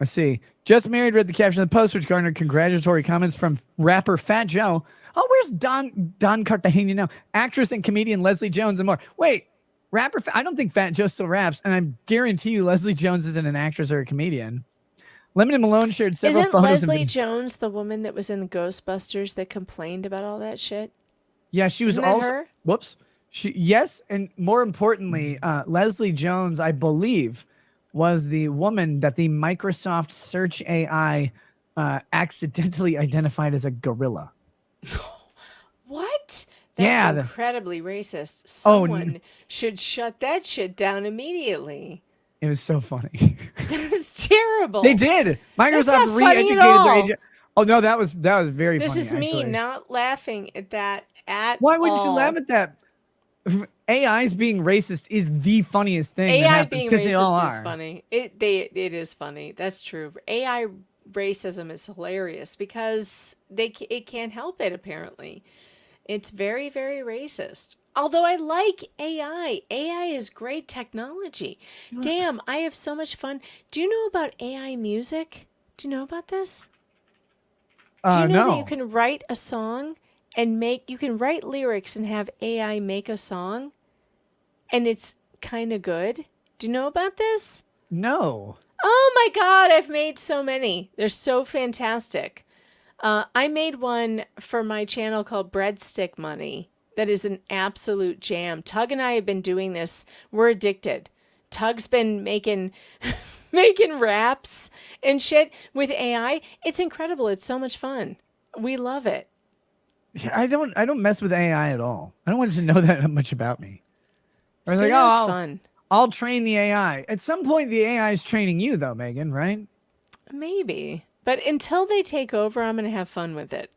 Let's see. Just married, read the caption of the post, which garnered congratulatory comments from rapper Fat Joe. Oh, where's Don Cartagena now? Actress and comedian Leslie Jones and more. Wait, rapper? I don't think Fat Joe still raps, and I guarantee you Leslie Jones isn't an actress or a comedian. Lemon and Malone shared several photos. Isn't Leslie Jones the woman that was in the Ghostbusters that complained about all that shit? Yeah, she was Isn't also. that her? Whoops. Yes, and more importantly, Leslie Jones, I believe, was the woman that the Microsoft Search AI accidentally identified as a gorilla. What? That's incredibly racist. Someone should shut that shit down immediately. It was so funny. That was terrible. They did. Microsoft re-educated their agent. Oh no, that was very funny. This is me not laughing at that at Why wouldn't all. you laugh at that? AI's being racist is the funniest thing that AI happens being because they all racist is are. funny. It is funny. That's true. AI racism is hilarious because it can't help it. Apparently, it's very very racist. Although I like AI. AI is great technology. Damn, I have so much fun. Do you know about AI music? Do you know about this? Do you know that you No, can write a song and you can write lyrics and have AI make a song and it's kind of good? Do you know about this? no. Oh my God, I've made so many. They're so fantastic. I made one for my channel called Breadstick Money that is an absolute jam. Tug and I have been doing this. We're addicted. Tug's been making making raps and shit with AI. It's incredible. It's so much fun. We love it. Yeah, I don't mess with AI at all. I don't want it to know that much about me. I was like, oh, Suno's fun. I'll train the AI. At some point, the AI is training you, though, Megan, right? Maybe. But until they take over, I'm going to have fun with it.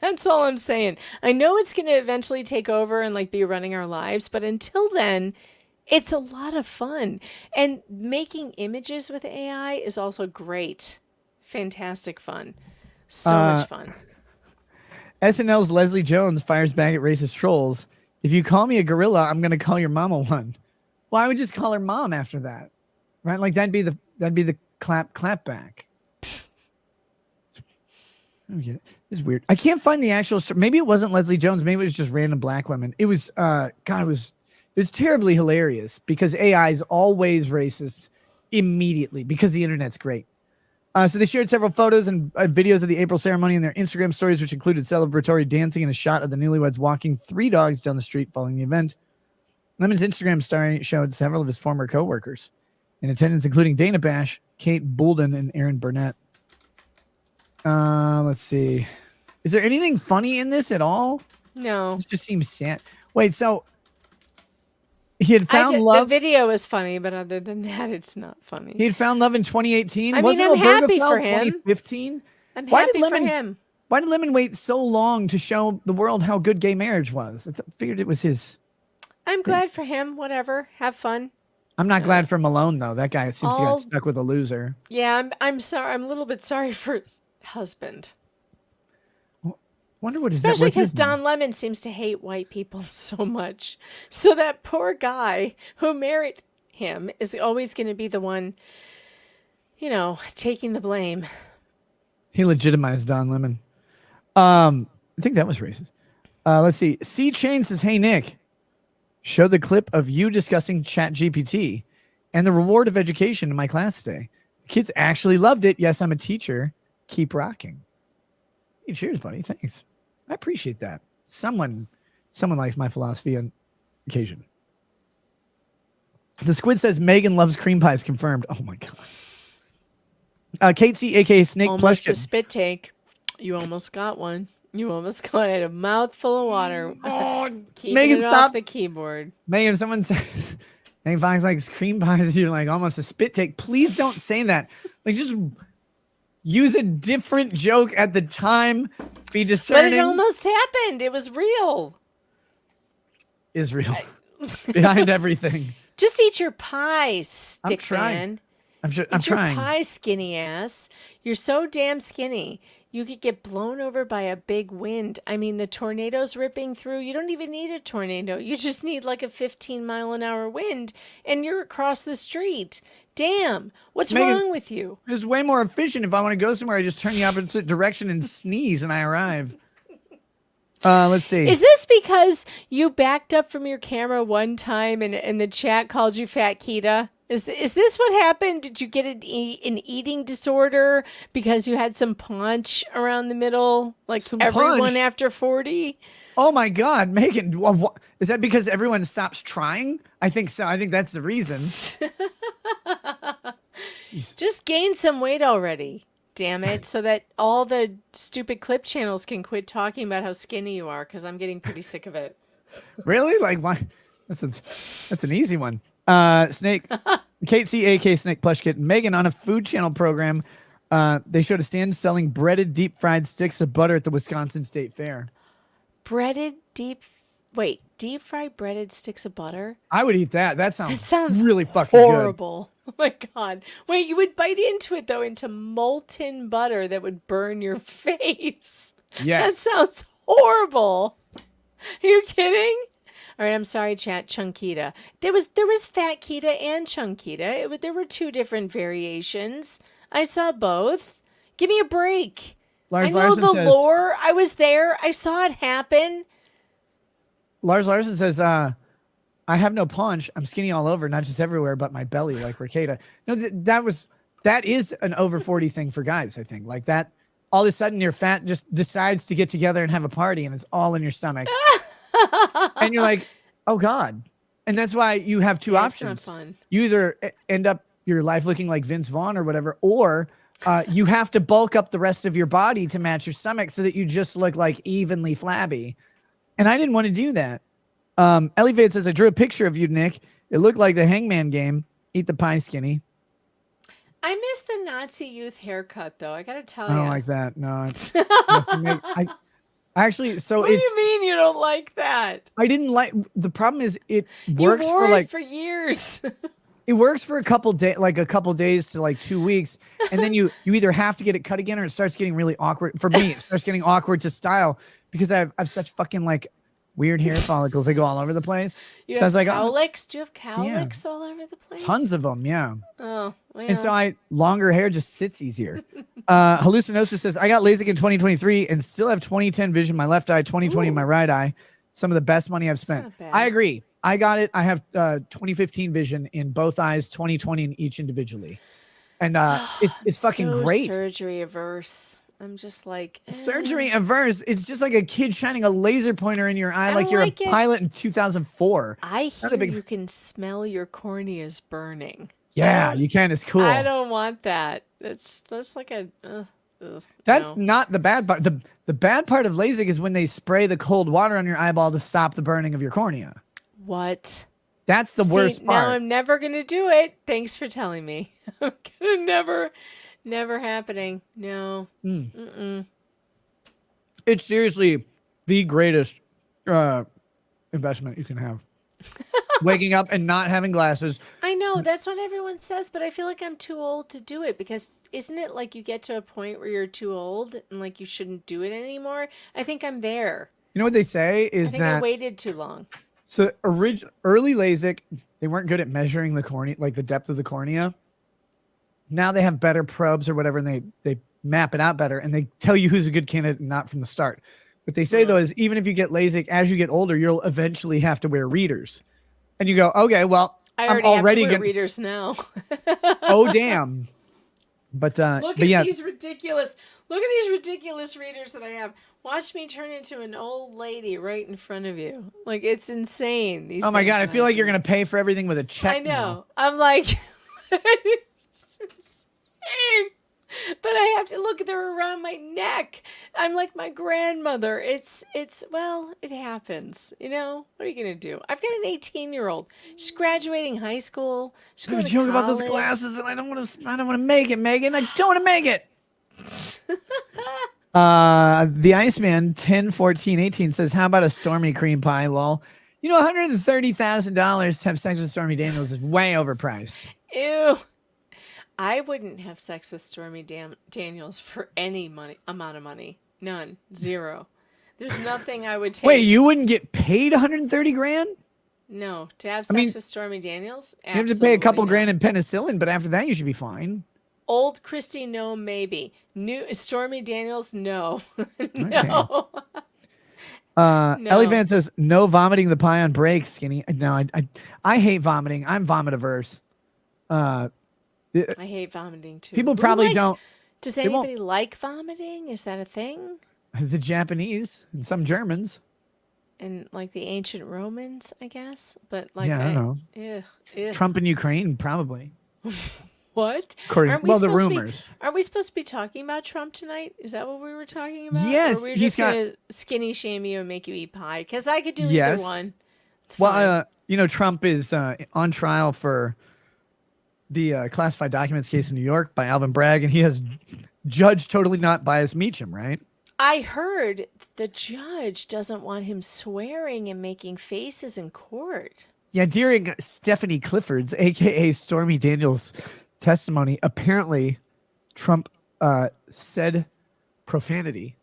That's all I'm saying. I know it's going to eventually take over and like be running our lives, but until then, it's a lot of fun. And making images with AI is also great. Fantastic fun. So much fun. SNL's Leslie Jones fires back at racist trolls. If you call me a gorilla, I'm going to call your mama one. Well, I would just call her mom after that, right? Like that'd be the clap back. I don't get it. It's weird. I can't find the actual story. Maybe it wasn't Leslie Jones. Maybe it was just random black women. It was it was terribly hilarious because AI is always racist immediately because the internet's great. So they shared several photos and videos of the April ceremony in their Instagram stories, which included celebratory dancing and a shot of the newlyweds walking 3 dogs down the street following the event. Lemon's Instagram story showed several of his former co-workers in attendance, including Dana Bash, Kate Boulden, and Aaron Burnett. Let's see. Is there anything funny in this at all? No. This just seems sad. Wait, so he had found love. The video is funny, but other than that, it's not funny. He had found love in 2018. I mean, Wasn't I'm happy Obergefell for him. 2015? I'm happy for him. Why did Lemon wait so long to show the world how good gay marriage was? I figured it was his. I'm glad for him. Whatever. Have fun. I'm not glad for Malone though. That guy seems to get stuck with a loser. Yeah, I'm sorry. I'm a little bit sorry for his husband. Wonder what is Especially that? because Don Lemon seems to hate white people so much. So that poor guy who married him is always going to be the one, taking the blame. He legitimized Don Lemon. I think that was racist. Let's see. C Chain says, "Hey Nick, show the clip of you discussing ChatGPT and the reward of education in my class today. The kids actually loved it. Yes, I'm a teacher. Keep rocking." Hey, cheers, buddy. Thanks. I appreciate that. Someone likes my philosophy on occasion. The Squid says Megan loves cream pies. Confirmed. Oh my god. Kate C, aka Snake Almost Plushkin. a spit take. You almost got one. You almost got it. A mouthful of water. Keeping Megan, it stop off the keyboard. Megan, if someone says Megan Fox likes cream pies, you're like almost a spit take. Please don't say that. Like, just use a different joke at the time. Be discerning. But it almost happened. It was real. Is real. Behind everything. Just eat your pie, stick trying. man. I'm Eat trying. your pie, skinny ass. You're so damn skinny. You could get blown over by a big wind. I mean, the tornado's ripping through. You don't even need a tornado. You just need like a 15-mile-an-hour wind, and you're across the street. Damn. What's wrong with you? It's way more efficient. If I want to go somewhere, I just turn the opposite direction and sneeze, and I arrive. Let's see. Is this because you backed up from your camera one time and the chat called you Fat Kita? Is this what happened? Did you get an eating disorder because you had some punch around the middle, like Some everyone punch? after 40? Oh my God, Megan! Is that because everyone stops trying? I think so. I think that's the reason. Just gain some weight already, damn it, so that all the stupid clip channels can quit talking about how skinny you are, because I'm getting pretty sick of it. Really? Like, why? That's an easy one. Snake, Kate C, AK Snake Plush Kit, Megan on a food channel program. They showed a stand selling breaded deep fried sticks of butter at the Wisconsin State Fair. Breaded deep. Wait, deep fried breaded sticks of butter? I would eat that. That That sounds sounds really fucking good. horrible. Oh my god. Wait, you would bite into it though, into molten butter that would burn your face. That Yes. sounds horrible. Are you kidding? All right, I'm sorry, chat. Chunkita. There was fat kita and chunkita. There were two different variations. I saw both. Give me a break. Lars I know Larson the says, lore. I was there. I saw it happen. Lars Larson says, I have no punch. I'm skinny all over, not just everywhere, but my belly, like Ricada. No, that is an over 40 thing for guys, I think. Like that, all of a sudden your fat just decides to get together and have a party and it's all in your stomach. And you're like, oh God. And that's why you have two Yeah, options. it's not fun. You either end up your life looking like Vince Vaughn or whatever, or you have to bulk up the rest of your body to match your stomach so that you just look like evenly flabby. And I didn't want to do that. Ellie Vade says, I drew a picture of you, Nick. It looked like the Hangman game. Eat the pie, skinny. I miss the Nazi youth haircut, though. I gotta tell I you. don't like that. No. I actually, so What do it's, you mean you don't like that? I didn't like, the problem is it You works wore for it like, for years. it works for a couple days to like 2 weeks. And then you either have to get it cut again or it starts getting really awkward. For me, it starts getting awkward to style because I have such fucking like weird hair follicles. They go all over the place. You So I have was like, cowlicks? Do you have cowlicks all over the place? tons of them. Yeah. Oh, well. And so longer hair just sits easier. Hallucinosis says, I got LASIK in 2023 and still have 20/10 vision in my left eye, 20/20 in my right eye. Some of the best money I've spent. not bad. I agree. I got it. I have 20/15 vision in both eyes, 20/20 in each individually. And it's fucking so great. surgery averse. I'm just like Surgery averse. It's just like a kid shining a laser pointer in your eye I like you're like a it. pilot in 2004. I Not a hear big- you can smell your corneas burning. Yeah, you can. It's cool. I don't want that. That's like a. That's no. not the bad part. The bad part of LASIK is when they spray the cold water on your eyeball to stop the burning of your cornea. What? That's the worst Now part. I'm never gonna do it. Thanks for telling me. I'm gonna never happening. No. It's seriously the greatest investment you can have. Waking up and not having glasses. I know that's what everyone says, but I feel like I'm too old to do it because isn't it like you get to a point where you're too old and like you shouldn't do it anymore? I think I'm there. You know what they say I is think I that waited too long. so early LASIK, they weren't good at measuring the cornea, like the depth of the cornea. Now they have better probes or whatever, and they map it out better, and they tell you who's a good candidate and not from the start. What they say though is even if you get LASIK, as you get older, you'll eventually have to wear readers. And you go, okay, well, I I'm already already have to wear gonna. readers now. Oh damn! But Look but at yeah, these ridiculous. Look at these ridiculous readers that I have. Watch me turn into an old lady right in front of you. Like it's insane. These oh my things god, I that feel like do. you're gonna pay for everything with a check. I know. now. I'm like, it's insane. But I have to look. They're around my neck. I'm like my grandmother. It's well, it happens. You know what are you gonna do? I've got an 18-year-old. She's graduating high school. She's I going was to joking about those college. glasses, and I don't want to make it, Megan. I don't want to make it. The Iceman 101418 says, "How about a Stormy cream pie, lol?" You know, $130,000 to have sex with Stormy Daniels is way overpriced. Ew. I wouldn't have sex with Stormy Daniels for any amount of money. None. Zero. There's nothing I would take. Wait, you wouldn't get paid 130 grand? No, to have sex mean, with Stormy Daniels? You have to pay a couple Absolutely grand not. in penicillin, but after that, you should be fine. Old Christy, no, maybe. New Stormy Daniels, no. No. No. Ellie Van says, "No vomiting the pie on break, skinny." No, I hate vomiting. I'm vomit averse. I hate vomiting too. People Who probably likes- don't. Does they won't- anybody like vomiting? Is that a thing? The Japanese and some Germans. And like the ancient Romans, I guess. But like, Yeah, I don't know. Ugh. Trump in Ukraine, probably. What? According- Aren't we well, the supposed to be- rumors. Are we supposed to be talking about Trump tonight? Is that what we were talking about? Yes, Or we're he's just got- gonna skinny shame you and make you eat pie? Because I could do Yes. either one. It's fine. Well, you know, Trump is on trial for the classified documents case in New York by Alvin Bragg, and he has Judge totally not biased Mecham, right? I heard the judge doesn't want him swearing and making faces in court. Yeah, during Stephanie Clifford's, aka Stormy Daniels' testimony, apparently Trump said profanity.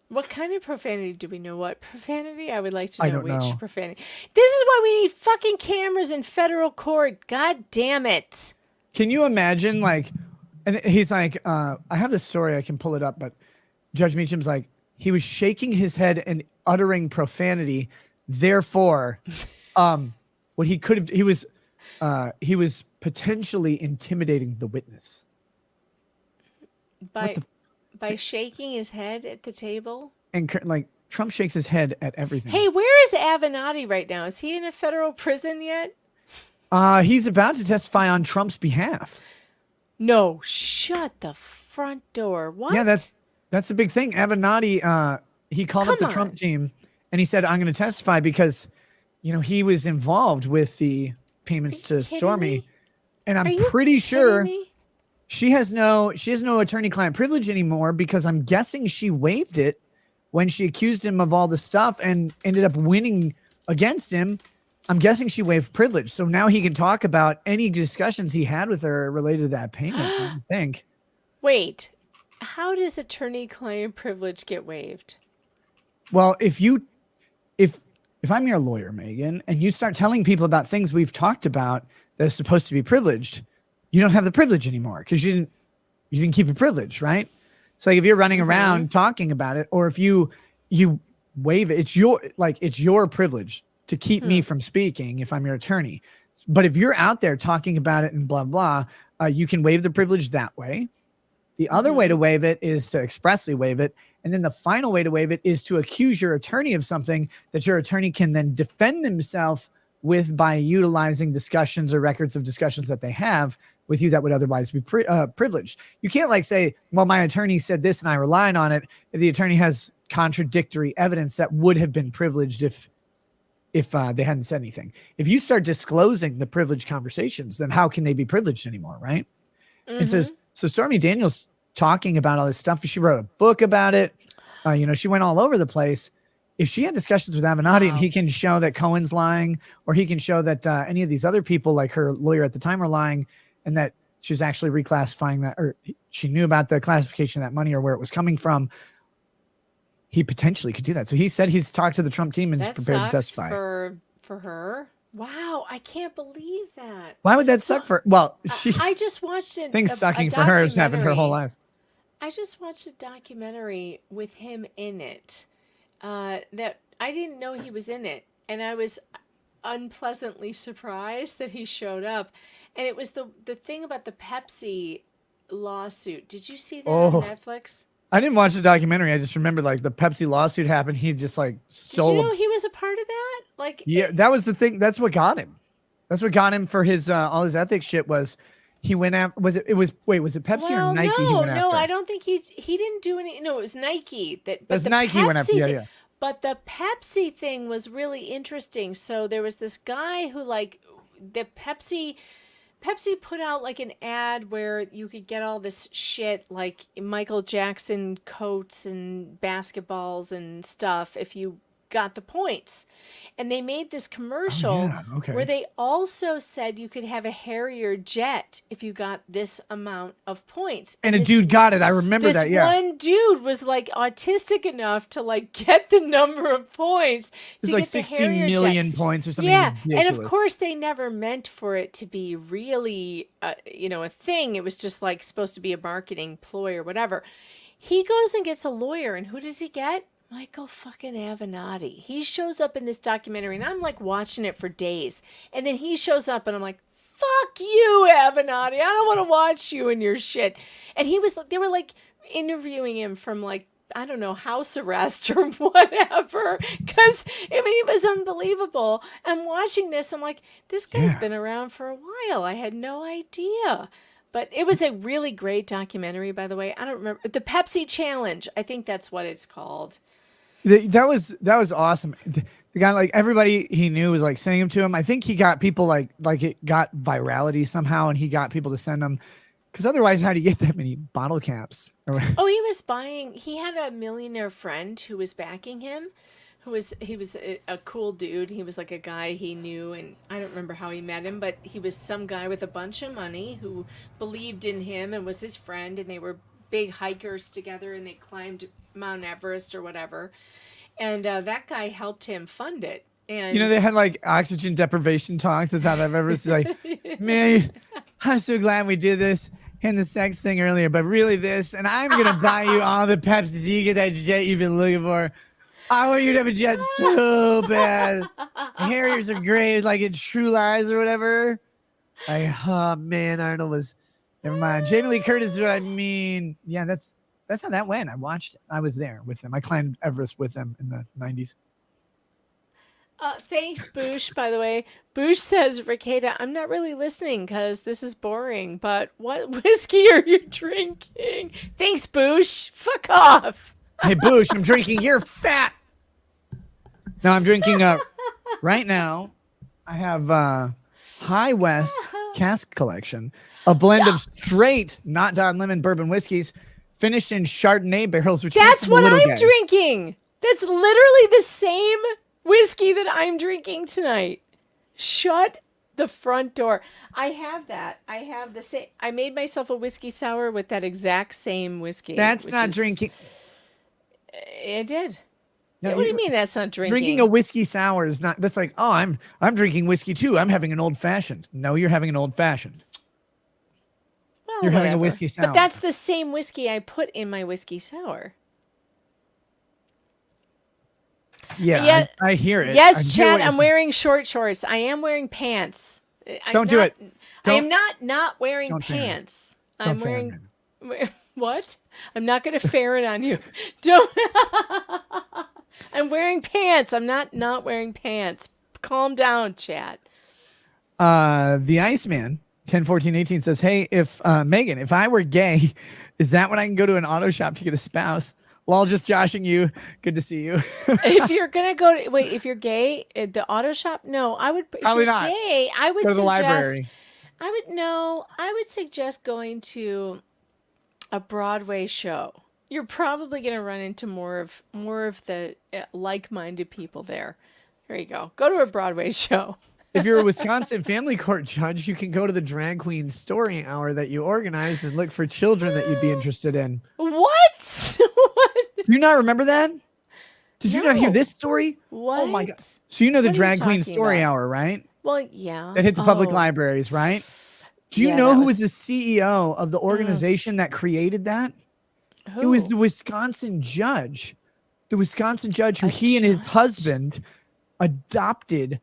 What kind of profanity? Do we know what profanity? I would like to I know don't which know. profanity. This is why we need fucking cameras in federal court. God damn it. Can you imagine, like, and he's like, I have this story, I can pull it up, but Judge Mecham's like, he was shaking his head and uttering profanity. Therefore, what he could have, he was potentially intimidating the witness. By shaking his head at the table? And like, Trump shakes his head at everything. Hey, where is Avenatti right now? Is he in a federal prison yet? He's about to testify on Trump's behalf. No, shut the front door. What? Yeah, that's the big thing. Avenatti, he called up the Come Trump on. team and he said, I'm going to testify because, you know, he was involved with the payments to kidding Stormy. me? And Are I'm you pretty sure kidding me? she has no attorney-client privilege anymore because I'm guessing she waived it when she accused him of all the stuff and ended up winning against him. I'm guessing she waived privilege. So now he can talk about any discussions he had with her related to that payment, I think. Wait, how does attorney-client privilege get waived? Well, if I'm your lawyer, Megan, and you start telling people about things we've talked about that's supposed to be privileged, you don't have the privilege anymore because you didn't keep a privilege, right? So like if you're running around talking about it, or if you waive it, it's your privilege to keep me from speaking if I'm your attorney. But if you're out there talking about it and blah blah, you can waive the privilege that way. The other way to waive it is to expressly waive it. And then the final way to waive it is to accuse your attorney of something that your attorney can then defend themselves with by utilizing discussions or records of discussions that they have with you that would otherwise be privileged. You can't like say, well, my attorney said this and I relied on it, if the attorney has contradictory evidence that would have been privileged if they hadn't said anything. If you start disclosing the privileged conversations, then how can they be privileged anymore, right? And so Stormy Daniels talking about all this stuff, she wrote a book about it. She went all over the place. If she had discussions with Avenatti and he can show that Cohen's lying, or he can show that any of these other people, like her lawyer at the time, are lying, and that she's actually reclassifying that, or she knew about the classification of that money or where it was coming from, he potentially could do that. So he said he's talked to the Trump team and is prepared to testify. For her. Wow, I can't believe that. Why would that suck for? Well, I just watched it. Things sucking for her has happened her whole life. I just watched a documentary with him in it. That I didn't know he was in it, and I was unpleasantly surprised that he showed up. And it was the thing about the Pepsi lawsuit. Did you see that on Netflix? I didn't watch the documentary. I just remember like the Pepsi lawsuit happened. He just like stole. Did you know he was a part of that? Like, yeah, that was the thing. That's what got him. That's what got him for his all his ethics shit. Was he went after? Was it Pepsi or Nike? He went after? No, I don't think he didn't do any. No, it was Nike That's Nike Pepsi went after. Yeah. But the Pepsi thing was really interesting. So there was this guy who the Pepsi put out like an ad where you could get all this shit like Michael Jackson coats and basketballs and stuff if you got the points. And they made this commercial where they also said you could have a Harrier jet if you got this amount of points. And a dude got it. I remember that. Yeah. One dude was like autistic enough to like get the number of points. It's like 16 million points or something. Yeah. Ridiculous. And of course they never meant for it to be really, a thing. It was just like supposed to be a marketing ploy or whatever. He goes and gets a lawyer, and who does he get? Michael fucking Avenatti. He shows up in this documentary, and I'm like watching it for days. And then he shows up, and I'm like, fuck you, Avenatti. I don't want to watch you and your shit. And they were like interviewing him from like, I don't know, house arrest or whatever. Because, it was unbelievable. I'm watching this. I'm like, this guy's been around for a while. I had no idea. But it was a really great documentary, by the way. I don't remember. The Pepsi Challenge. I think that's what it's called. That was awesome. The guy, like everybody he knew was like sending him to him. I think he got people like it got virality somehow, and he got people to send him. Because otherwise, how do you get that many bottle caps? Oh, he had a millionaire friend who was backing him, he was a cool dude. He was like a guy he knew, and I don't remember how he met him, but he was some guy with a bunch of money who believed in him and was his friend, and they were big hikers together, and they climbed Mount Everest or whatever. And that guy helped him fund it. And You know, they had like oxygen deprivation talks. That's how I've ever like, man, I'm so glad we did this and the sex thing earlier, but really this, and I'm gonna buy you all the Pepsi so you get that jet you've been looking for. I want you to have a jet so bad. Harriers are great, like in True Lies or whatever. Like, oh man, Arnold was. Never mind. Jamie Lee Curtis is what I mean. Yeah, that's how that went. I watched. I was there with them. I climbed Everest with them in the 90s. Thanks, Boosh, by the way. Boosh says, Ricada, I'm not really listening because this is boring, but what whiskey are you drinking? Thanks, Boosh. Fuck off. Hey, Boosh, I'm drinking. You're fat. No, I'm drinking. Right now, I have High West Cask Collection, a blend of straight, not Don Lemon bourbon whiskeys, finished in Chardonnay barrels. Which That's what I'm gay. drinking. That's literally the same whiskey that I'm drinking tonight. Shut the front door. I have that. I have the same. I made myself a whiskey sour with that exact same whiskey. That's not drinking. I did. No, What do you mean that's not drinking? Drinking a whiskey sour is not. That's like, oh, I'm drinking whiskey too. I'm having an old fashioned. No, you're having an old fashioned. Well, You're having a whatever. whiskey sour. But that's the same whiskey I put in my whiskey sour. Yeah, I hear it. Yes, I hear Chad, what you're I'm saying. wearing short shorts. I am wearing pants. Don't do it. I am not wearing Don't fan it. pants. Don't I'm fan wearing what? I'm not going to fair it on you. Don't. I'm wearing pants. I'm not wearing pants. Calm down, Chad. The Iceman 101418 says, "Hey, if Megan, if I were gay, is that when I can go to an auto shop to get a spouse?" Lol, just joshing you. Good to see you. If you're gonna if you're gay at the auto shop, no, I would. If Probably you're not. Gay, I would Go to the suggest. library. I would suggest going to a Broadway show. You're probably gonna run into more of the like-minded people there. There you go. Go to a Broadway show. If you're a Wisconsin family court judge, you can go to the drag queen story hour that you organized and look for children that you'd be interested in. What? What? Do you not remember that? Did you not hear No. this story? What? Oh my god! So you know the What are you drag queen talking story about? hour, right? Well, yeah. That hit the public Oh, libraries, right? Do you yeah, know that who was the CEO of the organization that created that? Who? It was the Wisconsin judge. The Wisconsin judge who A he and his judge? husband adopted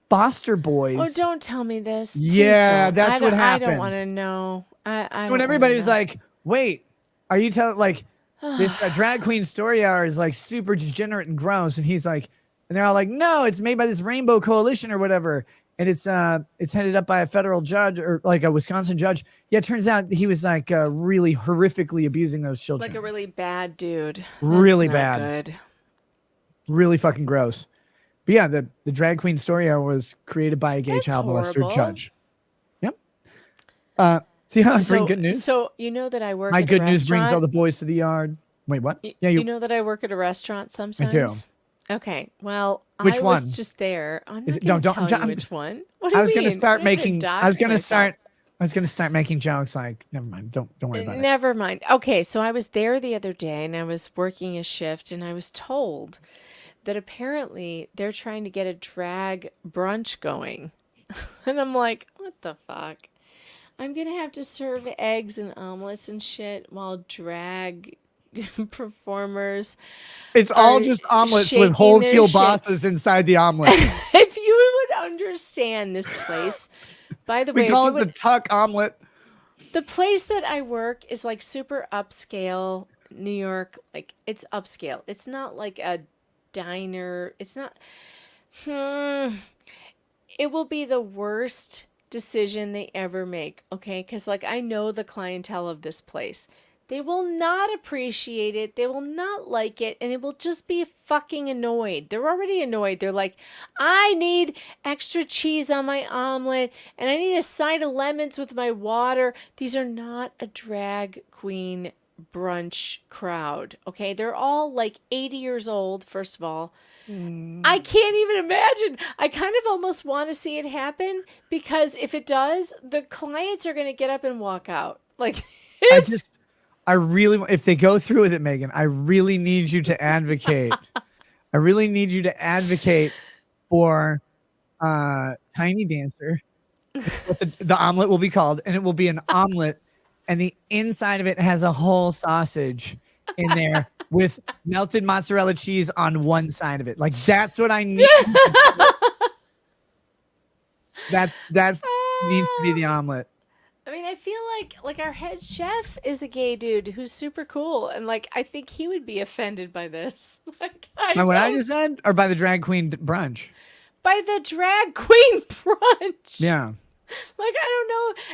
foster boys. Oh, don't tell me this. Please Yeah, don't. that's what I happened. don't want to know. I When don't everybody wanna was know. like, wait, are you telling, like, this drag queen story hour is like super degenerate and gross. And he's like, and they're all like, no, it's made by this Rainbow Coalition or whatever. And it's headed up by a federal judge or like a Wisconsin judge. Yeah, it turns out he was like really horrifically abusing those children. Like a really bad dude. That's Really not bad. Good. Really fucking gross. But yeah, the drag queen story hour was created by a gay That's child molester horrible. judge. Yep. See how I bring good news? So you know that I work My at good a news brings all the restaurant? boys to the yard. Wait, what? You, Yeah, you know that I work at a restaurant sometimes? Okay. Well, Which I one? was just there. I'm Is not it- no, going to don't- tell you I'm- which one. What do you I was gonna mean? start I'm not gonna making. dox I was gonna myself. start. I was gonna start making jokes. Like, never mind. Don't worry about it. Never mind. Okay, so I was there the other day and I was working a shift and I was told that apparently they're trying to get a drag brunch going. And I'm like, what the fuck? I'm going to have to serve eggs and omelets and shit while drag performers. It's all are just omelets shaking with whole their kielbasa's inside the omelet. If you would understand this place, by the way, We if call you it the would- tuck omelet. the place that I work is like super upscale New York. Like it's upscale. It's not like a diner. It's not. It will be the worst decision they ever make. Okay, because like I know the clientele of this place. They will not appreciate it. They will not like it. And they will just be fucking annoyed. They're already annoyed. They're like, I need extra cheese on my omelet. And I need a side of lemons with my water. These are not a drag queen brunch crowd. Okay. They're all like 80 years old, first of all. I can't even imagine. I kind of almost want to see it happen because if it does, the clients are going to get up and walk out. Like, I really, if they go through with it, Megan, I really need you to advocate. I really need you to advocate for Tiny Dancer. What the omelet will be called, and it will be an omelet, and the inside of it has a whole sausage in there with melted mozzarella cheese on one side of it. Like that's what I need. That's needs to be the omelet. I mean, I feel like our head chef is a gay dude who's super cool, and like I think he would be offended by this. Like, By what I just said, or by the drag queen brunch? by the drag queen brunch. Yeah. Like, I don't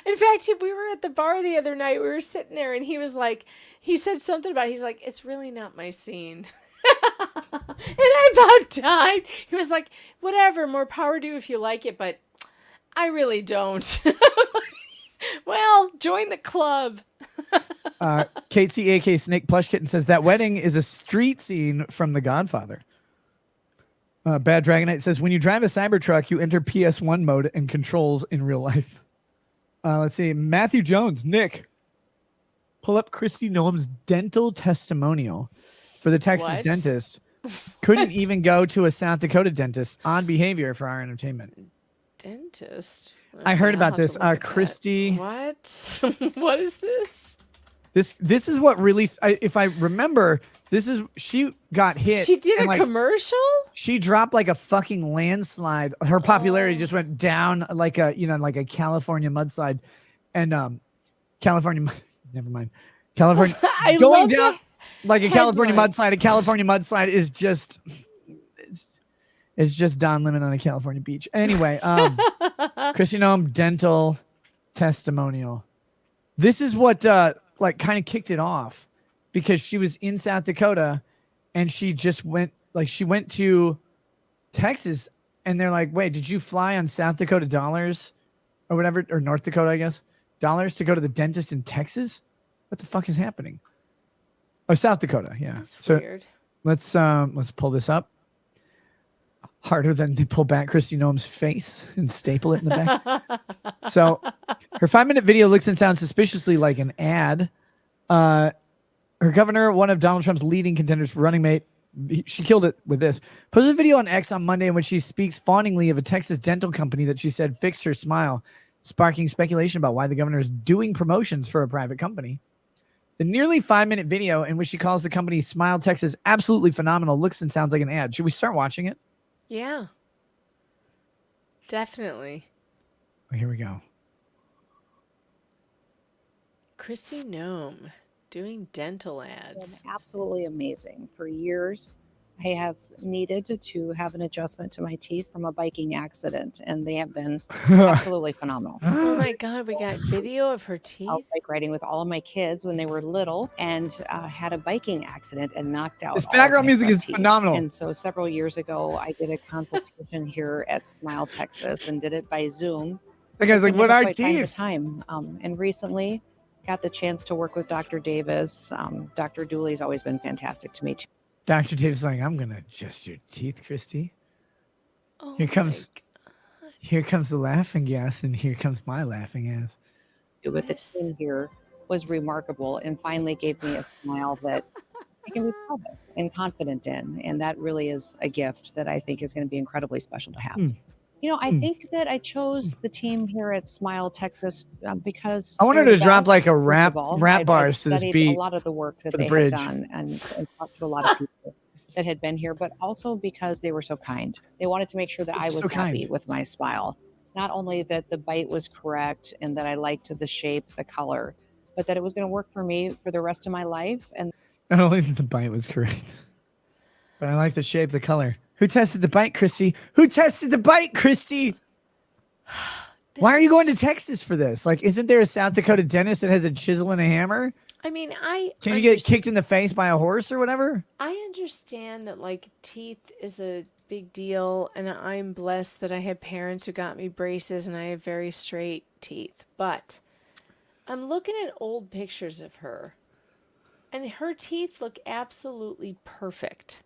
know. In fact, we were at the bar the other night. We were sitting there, and he was like, he said something about, he's like, it's really not my scene. And I about died. He was like, whatever, more power to you if you like it, but I really don't. Well, join the club. Kate C. A.K. Snake Plush Kitten says that wedding is a street scene from The Godfather. Bad Dragonite says when you drive a Cybertruck, you enter PS1 mode and controls in real life. Let's see. Matthew Jones, Nick, pull up Christy Noam's dental testimonial for the Texas What? dentist. Couldn't even go to a South Dakota dentist. On behavior for our entertainment. Dentist. I heard Okay, about I'll have to this. look at that. Christy. What? What is this? This is what really. If I remember, she got hit. She did and, a commercial? She dropped like a fucking landslide. Her popularity just went down like a California mudslide, and California. Never mind. California I going love down the like a California headline. mudslide. A California mudslide is just. It's just Don Lemon on a California beach. Anyway, Christy Noam dental testimonial. This is what like kind of kicked it off because she was in South Dakota and she just went to Texas and they're like, wait, did you fly on South Dakota dollars or whatever, or North Dakota, I guess, dollars to go to the dentist in Texas? What the fuck is happening? Oh, South Dakota. Yeah. That's weird. Let's pull this up. Harder than to pull back Christy Noam's face and staple it in the back. So her 5-minute video looks and sounds suspiciously like an ad. Her governor, one of Donald Trump's leading contenders for running mate, she killed it with this. Posted a video on X on Monday in which she speaks fawningly of a Texas dental company that she said fixed her smile, sparking speculation about why the governor is doing promotions for a private company. The nearly 5-minute video in which she calls the company Smile Texas absolutely phenomenal looks and sounds like an ad. Should we start watching it? Yeah. Definitely. Oh, here we go. Christy Noam doing dental ads. Been absolutely amazing. For years, I have needed to have an adjustment to my teeth from a biking accident, and they have been absolutely phenomenal. Oh my God, we got video of her teeth. Out bike riding with all of my kids when they were little, and had a biking accident and knocked out. This all of background my music front is teeth. phenomenal. And so several years ago, I did a consultation here at Smile Texas and did it by Zoom. That guy's like, Didn't what have are quite find the teeth? time. And recently got the chance to work with Dr. Davis. Dr. Dooley's always been fantastic to me too. Dr. Davis like, I'm going to adjust your teeth, Christy. Oh Here my comes- God. Here comes the laughing gas, and here comes my laughing ass. But the Yes. team here was remarkable and finally gave me a smile that I can be proud of and confident in. And that really is a gift that I think is going to be incredibly special to have. Mm. You know, I Mm. think that I chose the team here at Smile Texas because I want her they're to the drop best, like a first rap of all. rap I've bars to this studied beat. a lot of the work that for the they bridge. have done and talked to a lot of people that had been here, but also because they were so kind. They wanted to make sure that I It's was so happy kind. with my smile. Not only that the bite was correct and that I liked the shape, the color, but that it was going to work for me for the rest of my life. And Not only that the bite was correct, but I like the shape, the color. Who tested the bite, Christy? Who tested the bite, Christy? Why are you going to Texas for this? Like, isn't there a South Dakota dentist that has a chisel and a hammer? I mean, I Can you get kicked in the face by a horse or whatever? I understand that like teeth is a big deal, and I'm blessed that I had parents who got me braces and I have very straight teeth. But I'm looking at old pictures of her, and her teeth look absolutely perfect.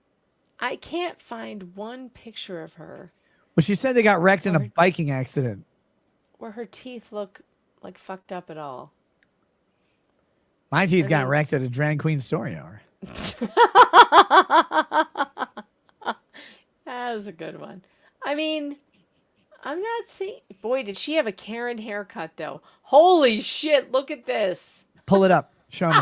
I can't find one picture of her Well, she said they got wrecked in a Or- biking accident. where her teeth look like fucked up at all. My teeth I got mean- wrecked at a drag queen story hour. That was a good one. I mean, I'm not seeing. Boy, did she have a Karen haircut though? Holy shit! Look at this. Pull it up. Show me.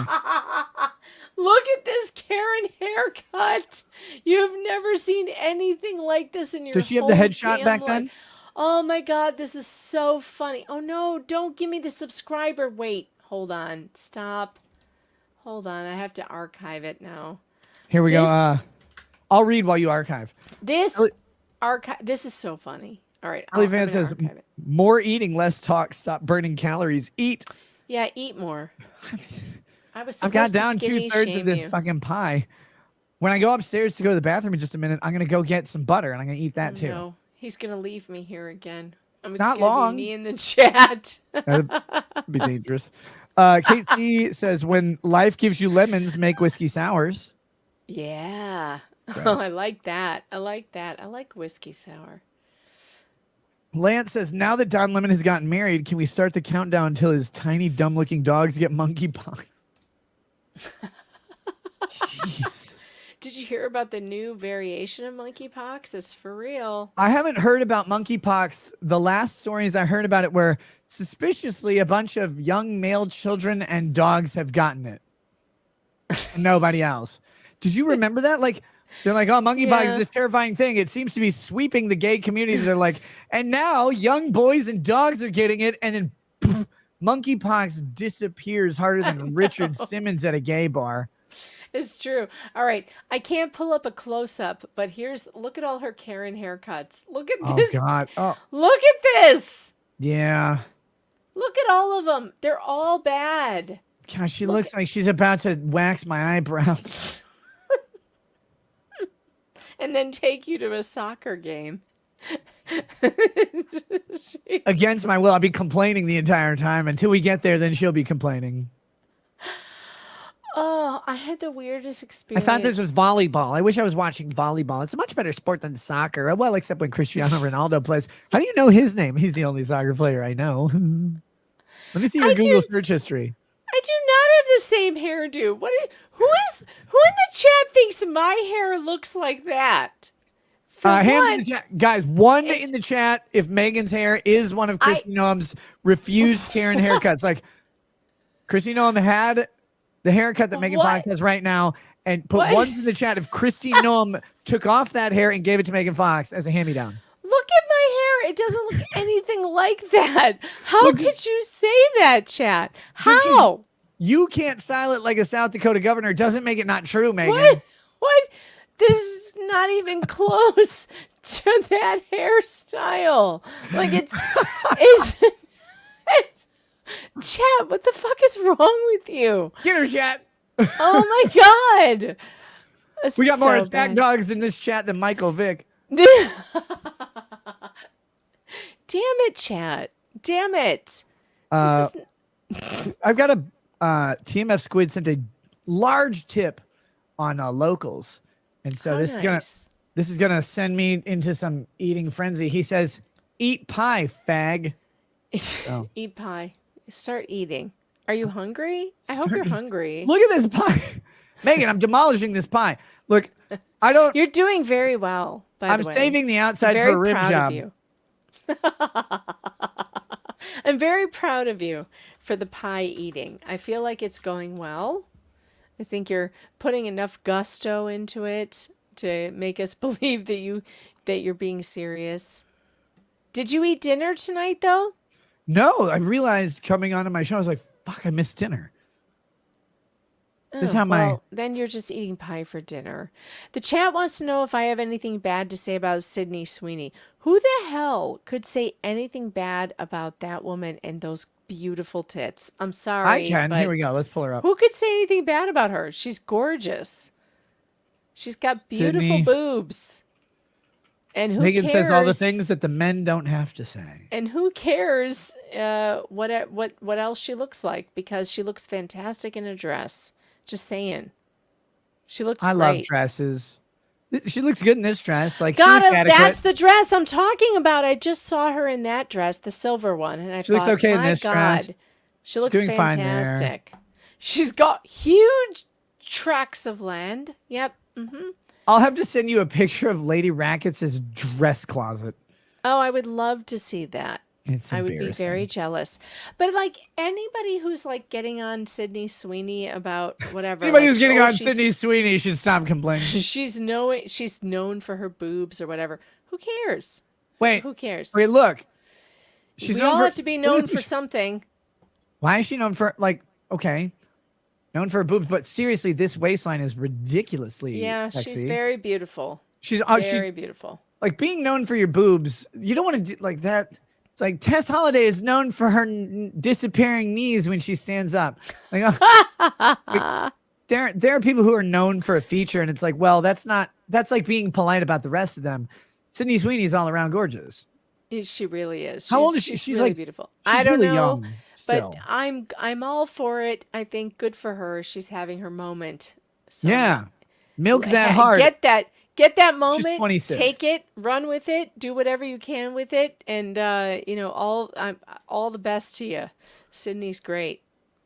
Look at this Karen haircut. You've never seen anything like this in your. Does she have the whole headshot damn back life. then? Oh my god, this is so funny. Oh no! Don't give me the subscriber. Wait, hold on. Stop. Hold on. I have to archive it now. Here we go. This- I'll read while you archive. This Ellie- archive. This is so funny. All right. Ellie I'm Van gonna says, archive it. more eating, less talk, stop burning calories. Eat. Yeah, eat more. I was. I've got supposed to down skinny 2/3 of shame this you. fucking pie. When I go upstairs to go to the bathroom in just a minute, I'm going to go get some butter and I'm going to eat that too. No, he's gonna leave me here again. It's Not gonna long. Be me in the chat. That'd be dangerous. Kate C says, when life gives you lemons, make whiskey sours. Yeah. Gross. Oh, I like that. I like that. I like whiskey sour. Lance says, now that Don Lemon has gotten married, can we start the countdown until his tiny, dumb-looking dogs get monkeypox? Jeez. Did you hear about the new variation of monkeypox? It's for real. I haven't heard about monkeypox. The last stories I heard about it were suspiciously a bunch of young male children and dogs have gotten it. Nobody else. Did you remember that? Like, they're like, oh, monkeypox Yeah. is this terrifying thing. It seems to be sweeping the gay community. They're like, and now young boys and dogs are getting it. And then poof, monkeypox disappears harder than Richard Simmons at a gay bar. It's true. All right. I can't pull up a close up, but look at all her Karen haircuts. Look at Oh, this. God. Oh, Look at this. yeah. Look at all of them. They're all bad. Gosh, she looks like she's about to wax my eyebrows. And then take you to a soccer game. Against my will, I'll be complaining the entire time. Until we get there, then she'll be complaining. Oh, I had the weirdest I experience. thought this was volleyball. I wish I was watching volleyball. It's a much better sport than soccer. Well, except when Cristiano Ronaldo plays. How do you know his name? He's the only soccer player I know. Let me see your I Google do- search history. I do not have the same hairdo. Who in the chat thinks my hair looks like that? For Hands one, in the chat. Guys, one it's- in the chat if Megan's hair is one of Chrissy Noam's refused Karen haircuts. Like, Chrissy Noam had the haircut that Megan What? Fox has right now and put What? ones in the chat if Christy Noam took off that hair and gave it to Megan Fox as a hand-me-down. Look at my hair. It doesn't look anything like that. How Look, could you say that, chat? Just 'cause How? You can't style it like a South Dakota governor doesn't make it not true, Megan. What? What? This is not even close to that hairstyle. Like it's chat, what the fuck is wrong with you? Get her, chat. Oh my god. That's We got more so attack bad. dogs in this chat than Michael Vick. Damn it, chat. Damn it. Uh, This is- I've got a TMF Squid sent a large tip on locals, and so Oh, this nice. is gonna send me into some eating frenzy. He says, "Eat pie, fag." Oh. Eat pie. Start eating. Are you hungry? I hope Start you're eating. hungry. Look at this pie, Megan. I'm demolishing this pie. Look, I don't. You're doing very well, by I'm the way. saving the outside very for a rim proud job. of you. I'm very proud of you for the pie eating. I feel like it's going well. I think you're putting enough gusto into it to make us believe that you're being serious. Did you eat dinner tonight though? No, I realized coming onto my show, I was like, "Fuck, I missed dinner." This is how my Well, then you're just eating pie for dinner. The chat wants to know if I have anything bad to say about Sydney Sweeney. Who the hell could say anything bad about that woman and those beautiful tits. I'm I sorry, can. Here but we go. Let's pull her up. who could say anything bad about her? She's gorgeous. She's got beautiful Sydney. boobs. And who Megan says all the cares? things that the men don't have to say. And who cares what else she looks like? Because she looks fantastic in a dress. Just saying, she looks I great. love dresses. She looks good in this dress. Like, she God, looks adequate. that's the dress I'm talking about. I just saw her in that dress, the silver one, and I She thought, looks okay in my this God, dress. she looks doing fine there. fantastic. She's got huge tracts of land. Yep. I'll have to send you a picture of Lady Rackets' dress closet. Oh, I would love to see that. It's I would be embarrassing. very jealous. But like anybody who's like getting on Sydney Sweeney about whatever. Anybody like, who's getting oh, on she's- Sydney Sweeney should stop complaining. she's known for her boobs or whatever. Who cares? Wait, Who cares? wait, look. She's We known all for, have to be what known is for she- something. Why is she known for, like, okay, known for her boobs, but seriously, this waistline is ridiculously Yeah, sexy. she's very beautiful. She's Very beautiful. like, being known for your boobs. You don't want to do like that. It's like Tess Holliday is known for her disappearing knees when she stands up. Like, there are people who are known for a feature, and it's like, well, that's like being polite about the rest of them. Sydney Sweeney's all around gorgeous. She really is. How old is she? She's She's really like beautiful. she's I don't really know, young still. but I'm all for it. I think good for her. She's having her moment. So Yeah, milk that hard. Get that moment. 26. Take it, run with it, do whatever you can with it, and all the best to you. Sydney's great.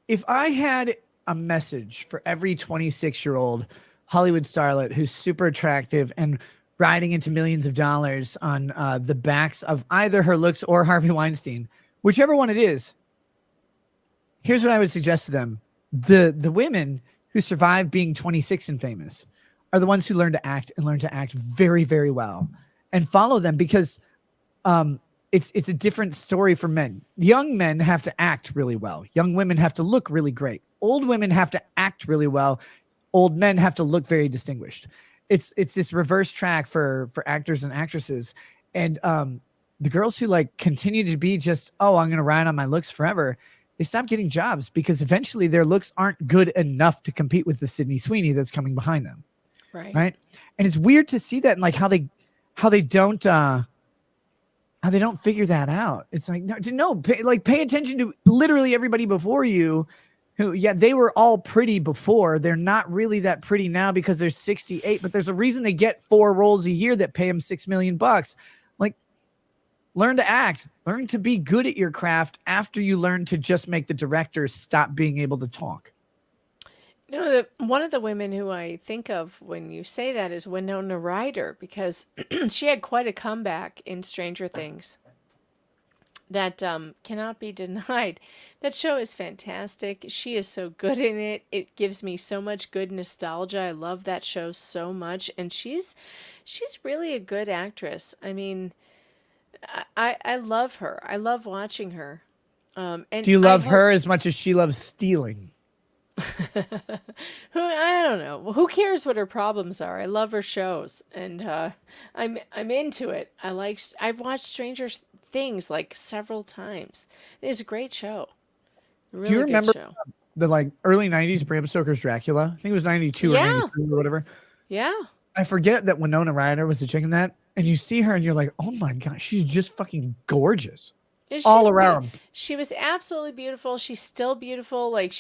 If I had a message for every 26-year-old Hollywood starlet who's super attractive and riding into millions of dollars on the backs of either her looks or Harvey Weinstein, whichever one it is, here's what I would suggest to them. The women who survive being 26 and famous are the ones who learn to act and learn to act very, very well, and follow them, because it's a different story for men. Young men have to act really well. Young women have to look really great. Old women have to act really well. Old men have to look very distinguished. It's this reverse track for actors and actresses. And the girls who like continue to be just, oh, I'm going to ride on my looks forever, they stop getting jobs because eventually their looks aren't good enough to compete with the Sydney Sweeney that's coming behind them. Right. And it's weird to see that, and like how they don't figure that out. It's like, pay attention to literally everybody before you who, yeah, they were all pretty before. They're not really that pretty now because they're 68, but there's a reason they get 4 roles a year that pay them $6 million. Like, learn to act, learn to be good at your craft after you learn to just make the directors stop being able to talk. You know, one of the women who I think of when you say that is Winona Ryder, because she had quite a comeback in Stranger Things that cannot be denied. That show is fantastic. She is so good in it. It gives me so much good nostalgia. I love that show so much, and she's really a good actress. I mean, I love her. I love watching her. And Do you love her as much as she loves stealing? I don't know. Who cares what her problems are? I love her shows, and I'm into it. I've watched Stranger Things like several times. It's a great show. Really Do you remember good show. the like early 90s Bram Stoker's Dracula? I think it was 92 Yeah. or 93 or whatever. Yeah. I forget that Winona Ryder was the chick in that, and you see her and you're like, oh my god, she's just fucking gorgeous. Yeah, All she's around. She was absolutely beautiful. She's still beautiful. Like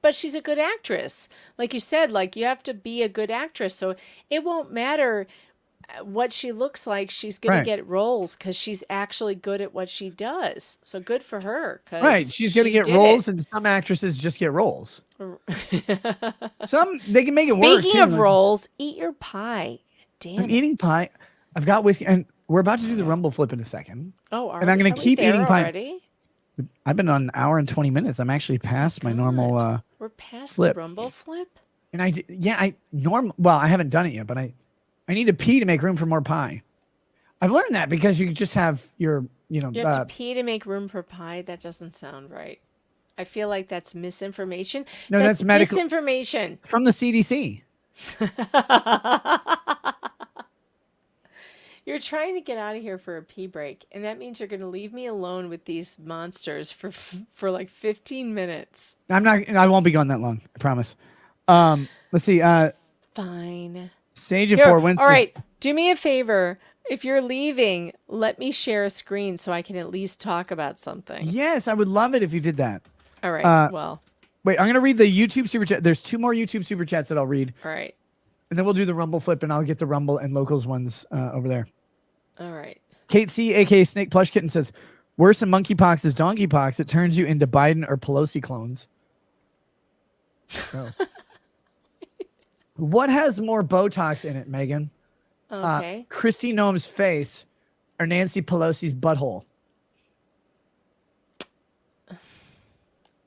but she's a good actress. Like you said, like you have to be a good actress. So it won't matter what she looks like. She's going Right. to get roles because she's actually good at what she does. So good for her. 'Cause Right. She's going to she get did roles, it. and some actresses just get roles. Some, they can make it work. Speaking too. of Like, roles, eat your pie. Damn I'm it. eating pie. I've got whiskey, and we're about to do the rumble flip in a second. Oh, and I'm going to keep eating pie. already? I've been on an hour and 20 minutes. I'm actually past my normal We're past flip. the rumble flip? And well, I haven't done it yet, but I need to pee to make room for more pie. I've learned that because you just have your, You have to pee to make room for pie? That doesn't sound right. I feel like that's misinformation. No, that's medical- disinformation. from the CDC. You're trying to get out of here for a pee break, and that means you're going to leave me alone with these monsters for like 15 minutes. I won't be gone that long. I promise. Let's see. Fine. Sage of Here, Four Winds. all right. Do me a favor. If you're leaving, let me share a screen so I can at least talk about something. Yes, I would love it if you did that. All right. Well. Wait, I'm going to read the YouTube super chat. There's 2 more YouTube super chats that I'll read. All right. And then we'll do the Rumble flip, and I'll get the Rumble and Locals ones over there. All right. Kate C, aka Snake Plush Kitten, says, worse than monkeypox is donkeypox. It turns you into Biden or Pelosi clones. Gross. What has more Botox in it, Megan? Okay. Kristi Noem's face or Nancy Pelosi's butthole?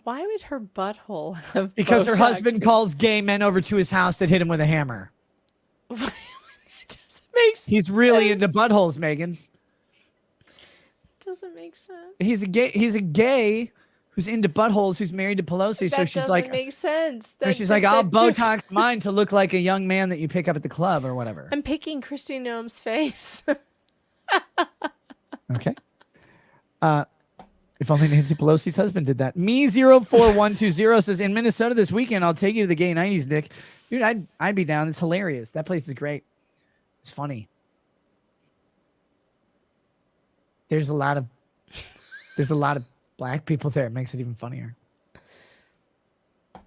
Why would her butthole have Because her Botox husband calls gay men over to his house that hit him with a hammer. That doesn't make sense. He's really into buttholes, Megan. Doesn't make sense. He's a gay who's into buttholes who's married to Pelosi. That So she's doesn't like, make sense. she's like, I'll Botox mine to look like a young man that you pick up at the club or whatever. I'm picking Kristi Noem's face. Okay. If only Nancy Pelosi's husband did that. Me04120 says, in Minnesota this weekend, I'll take you to the gay 90s, Nick. Dude, I'd be down. It's hilarious. That place is great. It's funny. There's a lot of black people there. It makes it even funnier. Have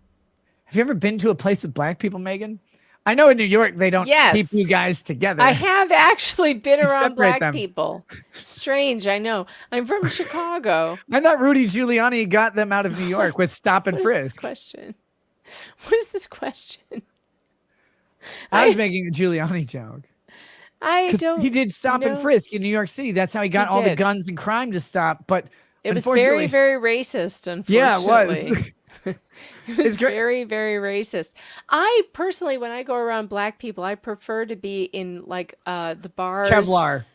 you ever been to a place with black people, Megan? I know in New York they don't keep you guys together. I have actually been around separate black them. people. Strange, I know. I'm from Chicago. I thought Rudy Giuliani got them out of New York with stop and What is this frisk. question? What is this question? I was making a Giuliani joke. I don't. He did stop and frisk in New York City. That's how he got all the guns and crime to stop. But it was very, very racist, unfortunately. Yeah, it was. It was very, very racist. I personally, when I go around black people, I prefer to be in like the bars. Kevlar.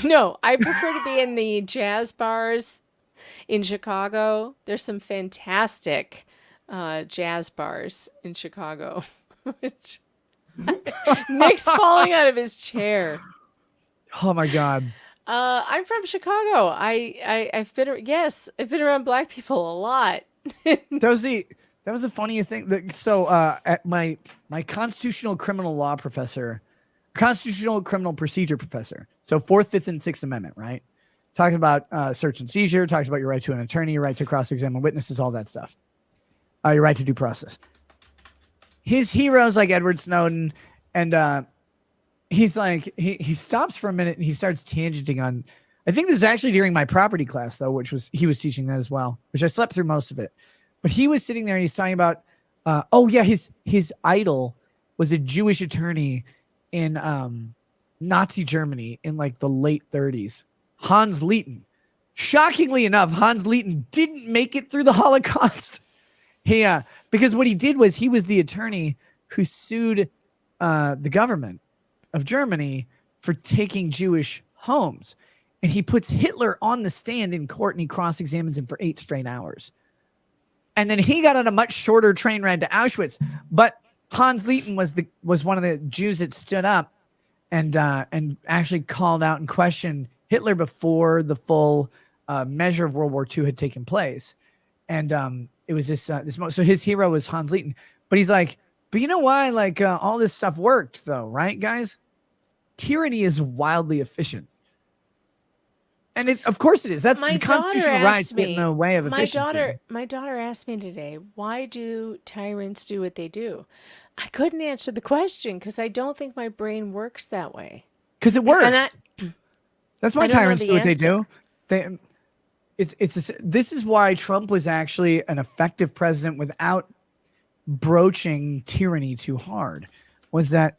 No, I prefer to be in the jazz bars in Chicago. There's some fantastic jazz bars in Chicago. Which Nick's falling out of his chair. Oh my God. I'm from Chicago. I've been around black people a lot. That was the funniest thing. So at my constitutional criminal law professor, constitutional criminal procedure professor, so 4th, 5th, and 6th Amendment, right? Talks about search and seizure, talks about your right to an attorney, your right to cross-examine witnesses, all that stuff. Your right to due process. His heroes like Edward Snowden, and he's like, he stops for a minute and he starts tangenting on, I think this is actually during my property class though, he was teaching that as well, which I slept through most of it. But he was sitting there and he's talking about, his idol was a Jewish attorney in Nazi Germany in like the late 30s, Hans Lieten. Shockingly enough, Hans Lieten didn't make it through the Holocaust. Because what he did was he was the attorney who sued the government of Germany for taking Jewish homes. And he puts Hitler on the stand in court and he cross-examines him for 8 straight hours. And then he got on a much shorter train ride to Auschwitz. But Hans Lieten was one of the Jews that stood up and actually called out and questioned Hitler before the full measure of World War II had taken place. And it was so his hero was Hans Lieten. But he's like, but you know why all this stuff worked though, right, guys? Tyranny is wildly efficient. And of course it is. That's the constitutional rights get in the way of efficiency. My daughter asked me today, why do tyrants do what they do? I couldn't answer the question because I don't think my brain works that way. Because it works. That's why tyrants do what they do. This is why Trump was actually an effective president without broaching tyranny too hard. Was that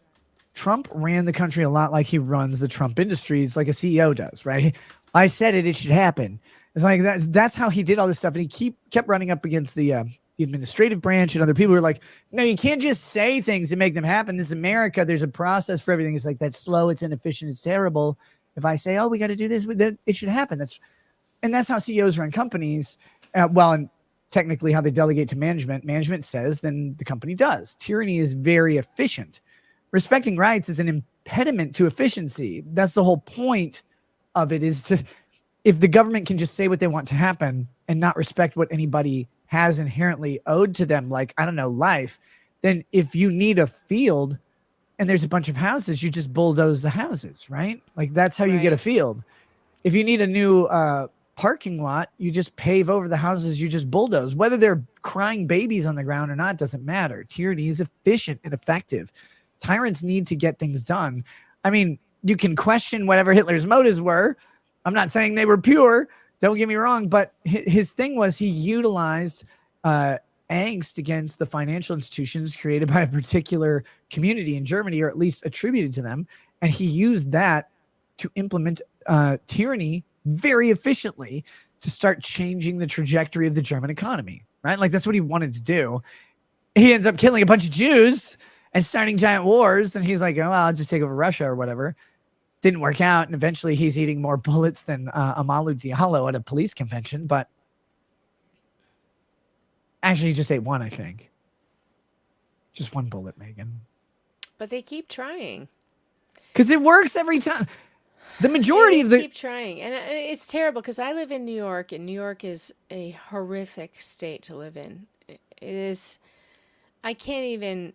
Trump ran the country a lot like he runs the Trump Industries, like a CEO does, right? I said it should happen. It's like that's how he did all this stuff. And he kept running up against the administrative branch and other people who are like, no, you can't just say things and make them happen. This is America. There's a process for everything. It's like, that's slow. It's inefficient. It's terrible. If I say, oh, we got to do this, it should happen. That's how CEOs run companies. And technically how they delegate to management. Management says, then the company does. Tyranny is very efficient. Respecting rights is an impediment to efficiency. That's the whole point of it, is to, if the government can just say what they want to happen and not respect what anybody has inherently owed to them, like, I don't know, life, then if you need a field and there's a bunch of houses, you just bulldoze the houses, right? Like, that's how you get a Right. field. If you need a new parking lot, you just pave over the houses, you just bulldoze. Whether they're crying babies on the ground or not doesn't matter. Tyranny is efficient and effective. Tyrants need to get things done. I mean, you can question whatever Hitler's motives were. I'm not saying they were pure, don't get me wrong, but his thing was he utilized angst against the financial institutions created by a particular community in Germany, or at least attributed to them, and he used that to implement tyranny very efficiently to start changing the trajectory of the German economy, right? Like, that's what he wanted to do. He ends up killing a bunch of Jews and starting giant wars, and he's like, oh, well, I'll just take over Russia or whatever. Didn't work out, and eventually he's eating more bullets than Amalu Diallo at a police convention, but actually he just ate one, I think. Just one bullet, Megan. But they keep trying. Because it works every time. The majority of the... keep trying. And it's terrible because I live in New York, and New York is a horrific state to live in. It is... I can't even...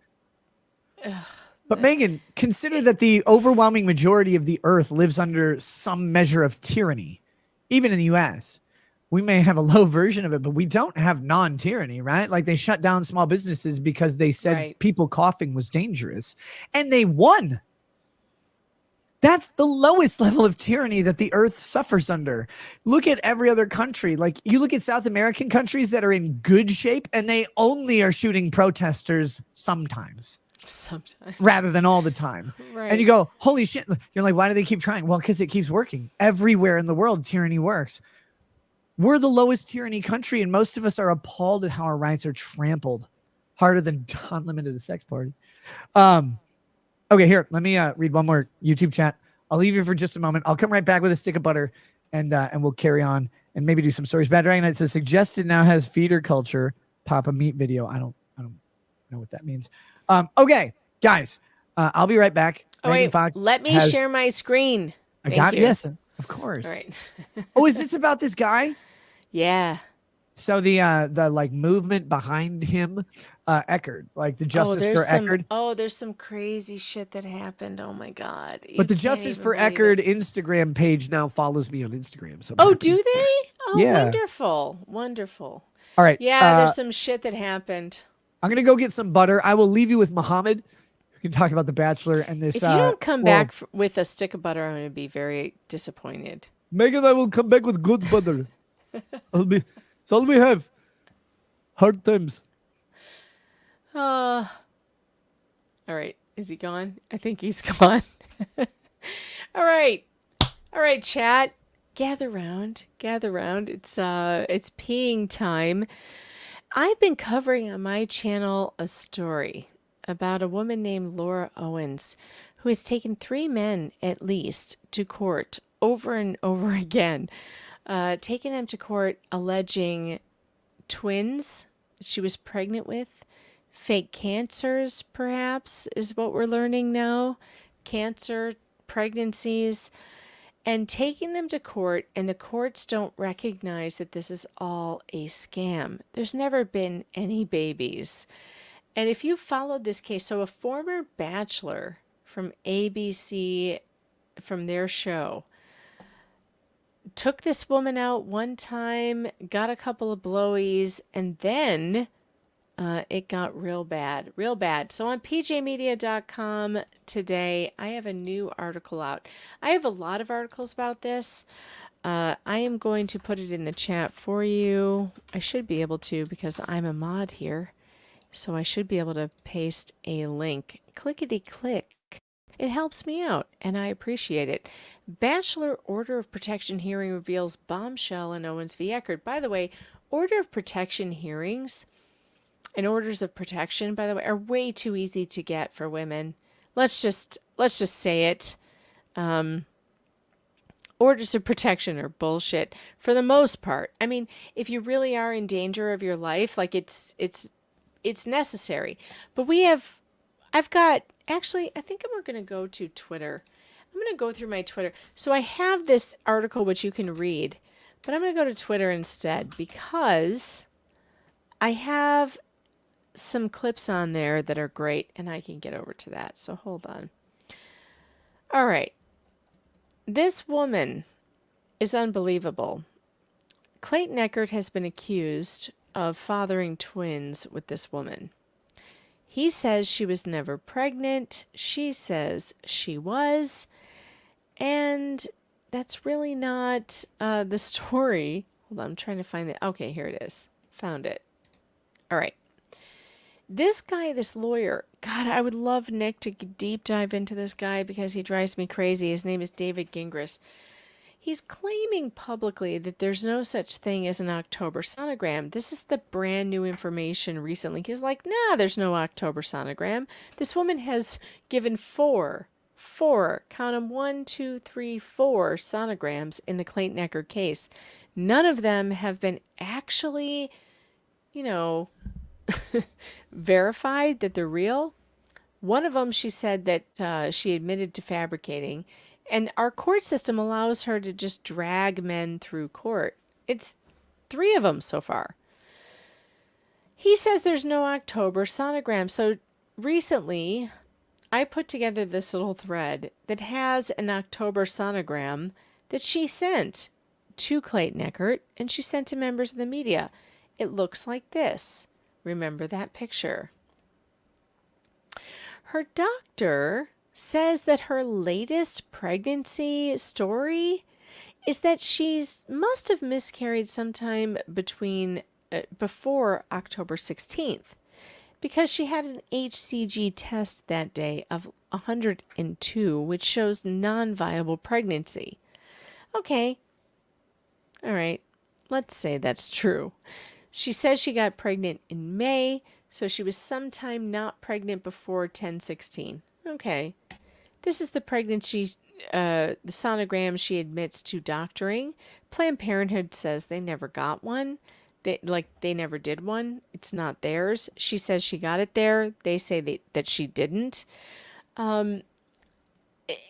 But Megan, consider that the overwhelming majority of the earth lives under some measure of tyranny, even in the US. We may have a low version of it, but we don't have non-tyranny, right? Like, they shut down small businesses because they said people coughing was dangerous, and they won. That's the lowest level of tyranny that the earth suffers under. Look at every other country. Like, you look at South American countries that are in good shape, and they only are shooting protesters sometimes rather than all the time. Right. And you go, holy shit. You're like, why do they keep trying? Well, because it keeps working. Everywhere in the world, tyranny works. We're the lowest tyranny country, and most of us are appalled at how our rights are trampled harder than unlimited sex party. Okay, here, let me read one more YouTube chat. I'll leave you for just a moment. I'll come right back with a stick of butter, and we'll carry on and maybe do some stories. Bad Dragon Knight says, suggested now has feeder culture. Papa Meat video. I don't know what that means. Okay, guys, I'll be right back. Oh, Megan wait, Fox let me share my screen. I Thank got it. you. Yes, of course. All right. Oh, is this about this guy? Yeah. So the like movement behind him, Eckerd, like the Justice for Eckerd. There's some crazy shit that happened. Oh my God. But the Justice for Eckerd Instagram page now follows me on Instagram. So do they? Oh, yeah. Wonderful. Wonderful. All right. Yeah, there's some shit that happened. I'm going to go get some butter. I will leave you with Muhammad. We can talk about The Bachelor and this. If you don't come back with a stick of butter, I'm going to be very disappointed. Megan, I will come back with good butter. It's all we have. Hard times. All right. Is he gone? I think he's gone. All right, chat. Gather round. It's peeing time. I've been covering on my channel a story about a woman named Laura Owens who has taken 3 men at least to court over and over again, taking them to court alleging twins she was pregnant with, fake cancers perhaps is what we're learning now, cancer, pregnancies, and taking them to court, and the courts don't recognize that this is all a scam. There's never been any babies. And if you followed this case, so a former bachelor from ABC, from their show, took this woman out one time, got a couple of blowies, and then it got real bad. So on pjmedia.com today, I have a new article out. I have a lot of articles about this. I am going to put it in the chat for you. I should be able to because I'm a mod here. So I should be able to paste a link. Clickety-click. It helps me out, and I appreciate it. Bachelor Order of Protection hearing reveals bombshell in Owens v. Eckerd. By the way, Order of Protection hearings and orders of protection, by the way, are way too easy to get for women. Let's just say it. Orders of protection are bullshit for the most part. I mean, if you really are in danger of your life, like it's necessary. But I've got Actually, I think I'm going to go to Twitter. I'm going to go through my Twitter. So I have this article which you can read, but I'm going to go to Twitter instead because I have some clips on there that are great and I can get over to that. So hold on. All right. This woman is unbelievable. Clayton Eckert has been accused of fathering twins with this woman. He says she was never pregnant. She says she was. And that's really not the story. Hold on, I'm trying to find it. Okay, here it is. Found it. All right. This guy, this lawyer, God, I would love Nick to deep dive into this guy because he drives me crazy. His name is David Gingras. He's claiming publicly that there's no such thing as an October sonogram. This is the brand new information recently. He's like, nah, there's no October sonogram. This woman has given four, count them, 1, 2, 3, 4 sonograms in the Clayton Eckert case. None of them have been actually, verified that they're real. One of them, she said that she admitted to fabricating. And our court system allows her to just drag men through court. It's 3 of them so far. He says there's no October sonogram. So recently, I put together this little thread that has an October sonogram that she sent to Clayton Eckert, and she sent to members of the media. It looks like this. Remember that picture. Her doctor says that her latest pregnancy story is that she must have miscarried sometime before October 16th because she had an HCG test that day of 102, which shows non-viable pregnancy. Okay. All right. Let's say that's true. She says she got pregnant in May, so she was sometime not pregnant before 10/16. Okay. This is the pregnancy, the sonogram she admits to doctoring. Planned Parenthood says they never got one. They never did one. It's not theirs. She says she got it there. They say that she didn't. And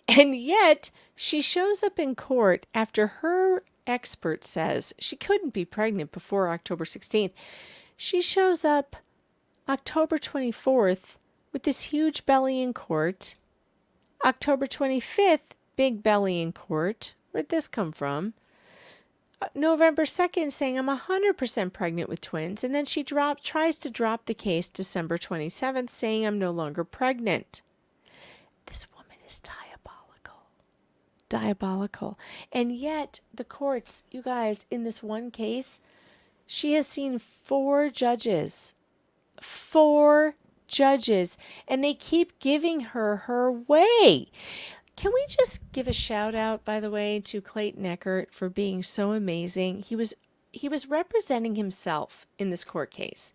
yet, she shows up in court after her expert says she couldn't be pregnant before October 16th. She shows up October 24th with this huge belly in court. October 25th, big belly in court. Where'd this come from? November 2nd, saying I'm 100% pregnant with twins. And then she tries to drop the case December 27th, saying I'm no longer pregnant. This woman is diabolical. Diabolical. And yet, the courts, you guys, in this one case, she has seen 4 judges. 4 judges, and they keep giving her way. Can we just give a shout out, by the way, to Clayton Eckert for being so amazing? He was representing himself in this court case.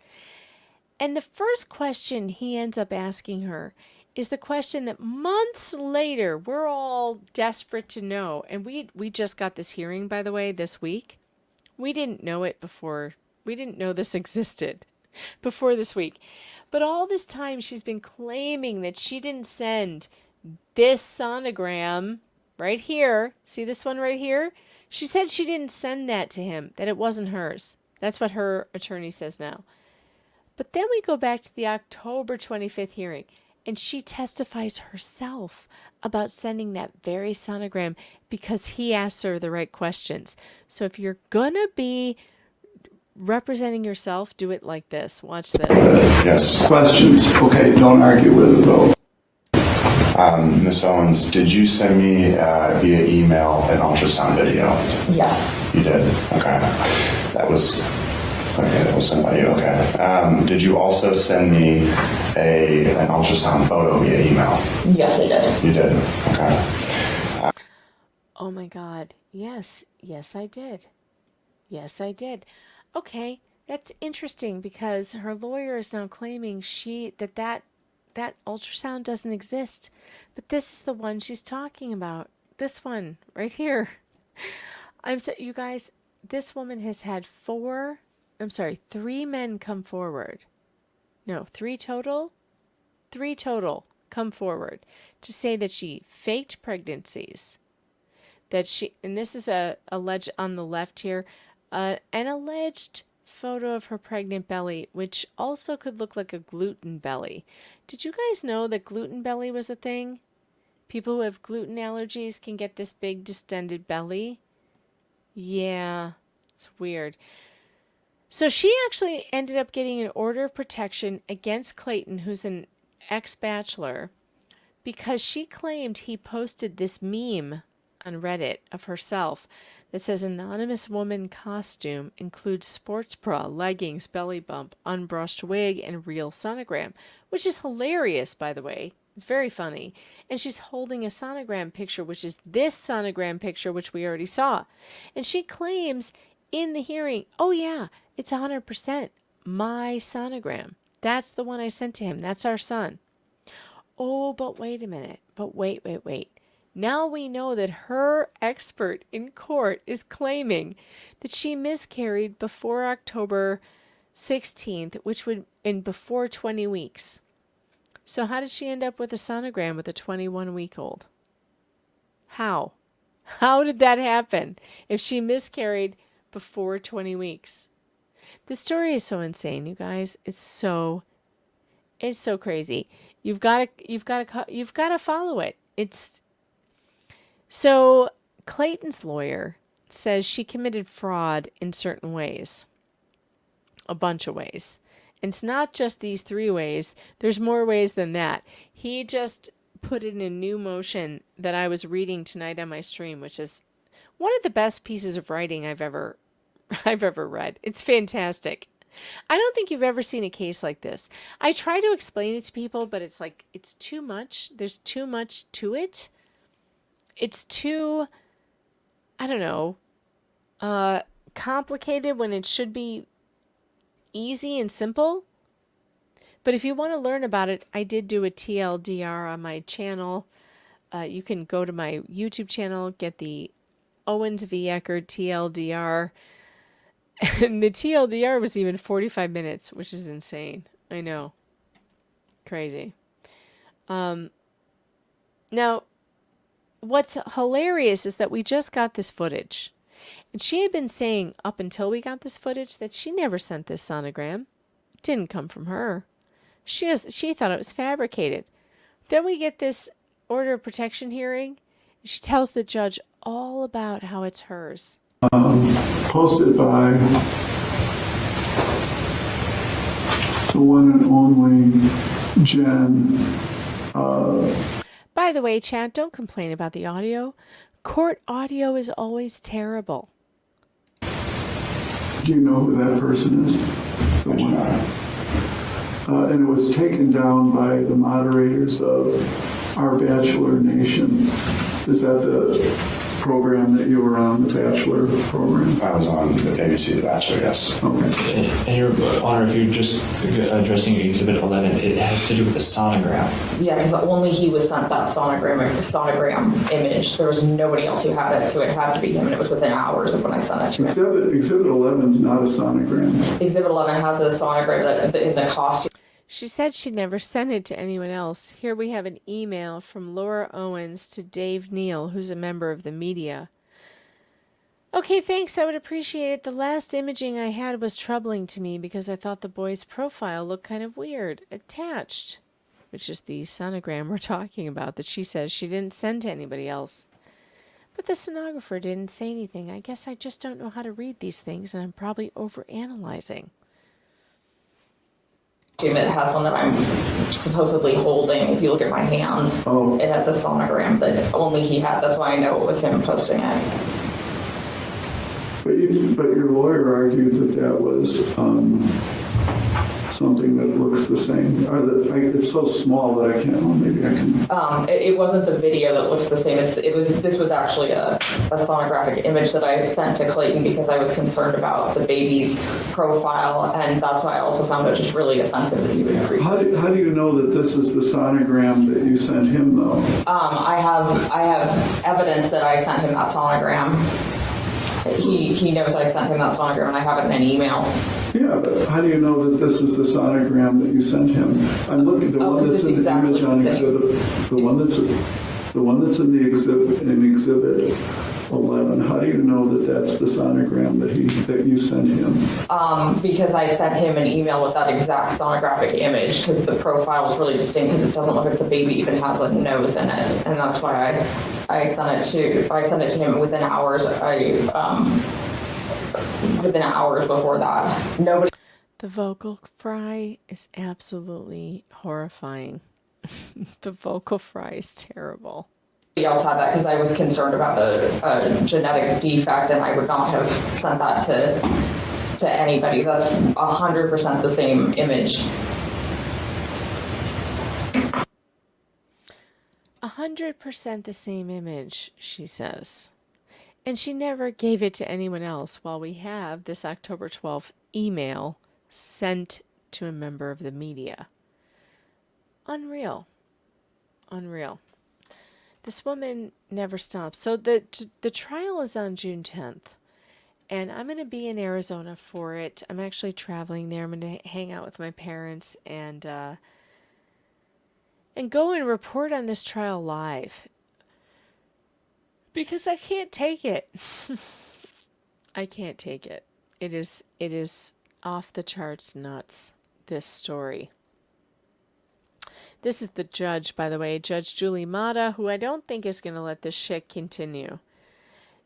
And the first question he ends up asking her is the question that months later we're all desperate to know. And we just got this hearing, by the way, this week. We didn't know it before. We didn't know this existed before this week. But all this time, she's been claiming that she didn't send this sonogram right here. See this one right here? She said she didn't send that to him, that it wasn't hers. That's what her attorney says now. But then we go back to the October 25th hearing, and she testifies herself about sending that very sonogram because he asked her the right questions. So if you're going to be representing yourself, do it like this. Watch this. Yes. Questions. Okay, don't argue with it though. Ms. Owens, did you send me via email an ultrasound video? Yes. You did? Okay. That was sent by you. Okay. Did you also send me an ultrasound photo via email? Yes, I did. You did? Okay. Oh my God. Yes. Yes, I did. Yes, I did. Okay, that's interesting because her lawyer is now claiming that ultrasound doesn't exist. But this is the one she's talking about. This one right here. You guys, this woman has had 3 men come forward. No, 3 total. 3 total come forward to say that she faked pregnancies, that she, and this is a alleged on the left here, an alleged photo of her pregnant belly, which also could look like a gluten belly. Did you guys know that gluten belly was a thing? People who have gluten allergies can get this big distended belly. Yeah, it's weird. So she actually ended up getting an order of protection against Clayton, who's an ex-bachelor, because she claimed he posted this meme on Reddit of herself that says anonymous woman costume includes sports bra, leggings, belly bump, unbrushed wig, and real sonogram, which is hilarious, by the way. It's very funny. And she's holding a sonogram picture, which is this sonogram picture, which we already saw. And she claims in the hearing, oh yeah, it's 100% my sonogram. That's the one I sent to him. That's our son. Oh, but wait a minute. But wait. Now we know that her expert in court is claiming that she miscarried before October 16th, which would in before 20 weeks. So how did she end up with a sonogram with a 21-week-old? How? How did that happen if she miscarried before 20 weeks? This story is so insane, you guys. It's so crazy. You've got to follow it. It's so Clayton's lawyer says she committed fraud in certain ways. A bunch of ways. And it's not just these 3 ways. There's more ways than that. He just put in a new motion that I was reading tonight on my stream, which is one of the best pieces of writing I've ever read. It's fantastic. I don't think you've ever seen a case like this. I try to explain it to people, but it's like, it's too much. There's too much to it. It's too, I don't know, complicated when it should be easy and simple. But if you want to learn about it, I did do a TLDR on my channel. You can go to my YouTube channel, get the Owens v. Eckerd TLDR. And the TLDR was even 45 minutes, which is insane. I know. Crazy. Now, what's hilarious is that we just got this footage. And she had been saying up until we got this footage that she never sent this sonogram. It didn't come from her. She thought it was fabricated. Then we get this order of protection hearing. She tells the judge all about how it's hers. Posted by the one and only Jen. By the way, Chad, don't complain about the audio. Court audio is always terrible. Do you know who that person is? The one. And it was taken down by the moderators of Our Bachelor Nation. Is that the program that you were on, the Bachelor program? I was on the ABC The Bachelor, yes. Okay. And Your Honor, if you're just addressing Exhibit 11, it has to do with the sonogram. Yeah, because only he was sent that sonogram image. There was nobody else who had it, so it had to be him, and it was within hours of when I sent it to him. Exhibit 11 is not a sonogram. Exhibit 11 has a sonogram in the costume. She said she never sent it to anyone else. Here we have an email from Laura Owens to Dave Neal, who's a member of the media. Okay, thanks. I would appreciate it. The last imaging I had was troubling to me because I thought the boy's profile looked kind of weird. Attached, which is the sonogram we're talking about that she says she didn't send to anybody else. But the sonographer didn't say anything. I guess I just don't know how to read these things, and I'm probably overanalyzing. It has one that I'm supposedly holding. If you look at my hands, It has a sonogram that only he had. That's why I know it was him posting it. But your lawyer argued that was something that looks the same. It's so small that I can't. Well, maybe I can. It wasn't the video that looks the same. This was actually a sonographic image that I sent to Clayton because I was concerned about the baby's profile, and that's why I also found it just really offensive that he would agree. How do you know that this is the sonogram that you sent him, though? I have evidence that I sent him that sonogram. He knows I sent him that sonogram and I have it in an email. Yeah, but how do you know that this is the sonogram that you sent him? I'm looking, the one that's in the image on exhibit, the one that's in the exhibit, in exhibit 11. How do you know that that's the sonogram that you sent him? Because I sent him an email with that exact sonographic image because the profile is really distinct because it doesn't look like the baby even has a nose in it, and that's why I sent it to him within hours. Within hours before that, nobody. The vocal fry is absolutely horrifying. The vocal fry is terrible. Else had that because I was concerned about a genetic defect, and I would not have sent that to anybody. That's 100% the same image. 100% the same image, she says. And she never gave it to anyone else, while we have this October 12th email sent to a member of the media. Unreal. Unreal. This woman never stops. So the trial is on June 10th, and I'm going to be in Arizona for it. I'm actually traveling there. I'm going to hang out with my parents and go and report on this trial live, because I can't take it. I can't take it. It is off the charts nuts, this story. This is the judge, by the way, Judge Julie Mata, who I don't think is going to let this shit continue.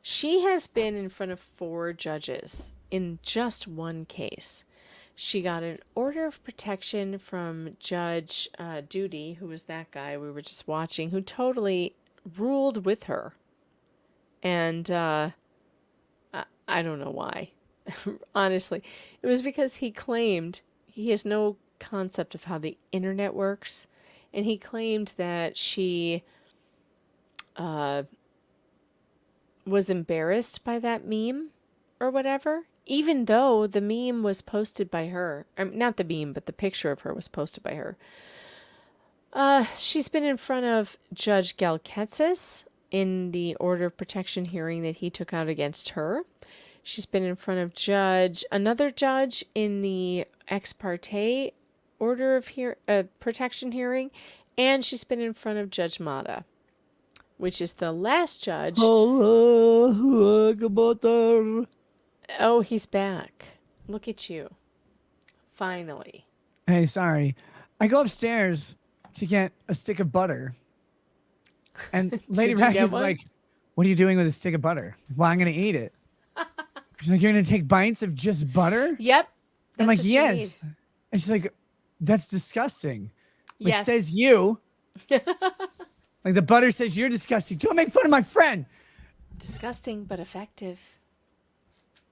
She has been in front of 4 judges in just one case. She got an order of protection from Judge Duty, who was that guy we were just watching, who totally ruled with her. And I don't know why. Honestly, it was because he claimed he has no concept of how the internet works. And he claimed that she was embarrassed by that meme or whatever, even though the meme was posted by her. Not the meme, but the picture of her was posted by her. She's been in front of Judge Galketsis in the order of protection hearing that he took out against her. She's been in front of another judge in the ex parte order of protection hearing, and she's been in front of Judge Mata, which is the last judge. Oh, he's back. Look at you. Finally. Hey, sorry. I go upstairs to get a stick of butter. And Lady Rack is like, what are you doing with a stick of butter? Well, I'm going to eat it. She's like, you're going to take bites of just butter? Yep. I'm like, yes. And she's like, that's disgusting. It says you. Like the butter says you're disgusting. Don't make fun of my friend. Disgusting, but effective.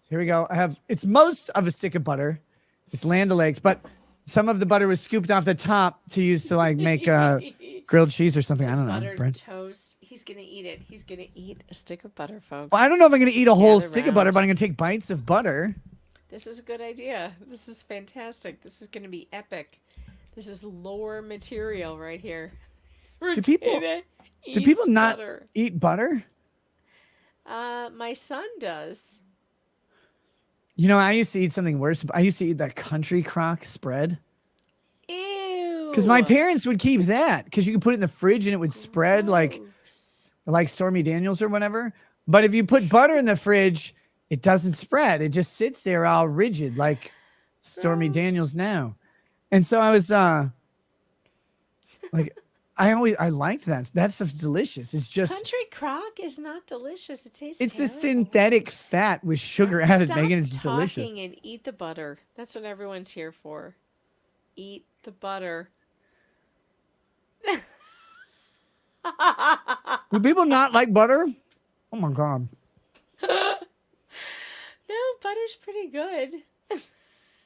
Here we go. It's most of a stick of butter. It's Land O'Lakes, but some of the butter was scooped off the top to use to like make grilled cheese or something. I don't know. Buttered toast. He's going to eat it. He's going to eat a stick of butter, folks. Well, I don't know if I'm going to eat a whole stick of butter, but I'm going to take bites of butter. This is a good idea. This is fantastic. This is going to be epic. This is lore material right here. Do people not eat butter? My son does. You know, I used to eat something worse. I used to eat that country crock spread. Ew. Because my parents would keep that because you could put it in the fridge and it would spread like Stormy Daniels or whatever. But if you put butter in the fridge, it doesn't spread. It just sits there all rigid like Stormy Daniels now. And so I was like, I liked that. That stuff's delicious. It's just country crock is not delicious. It tastes. It's terrible. a synthetic fat with sugar added, making it delicious. And eat the butter. That's what everyone's here for. Eat the butter. Do people not like butter? Oh my god. No, butter's pretty good.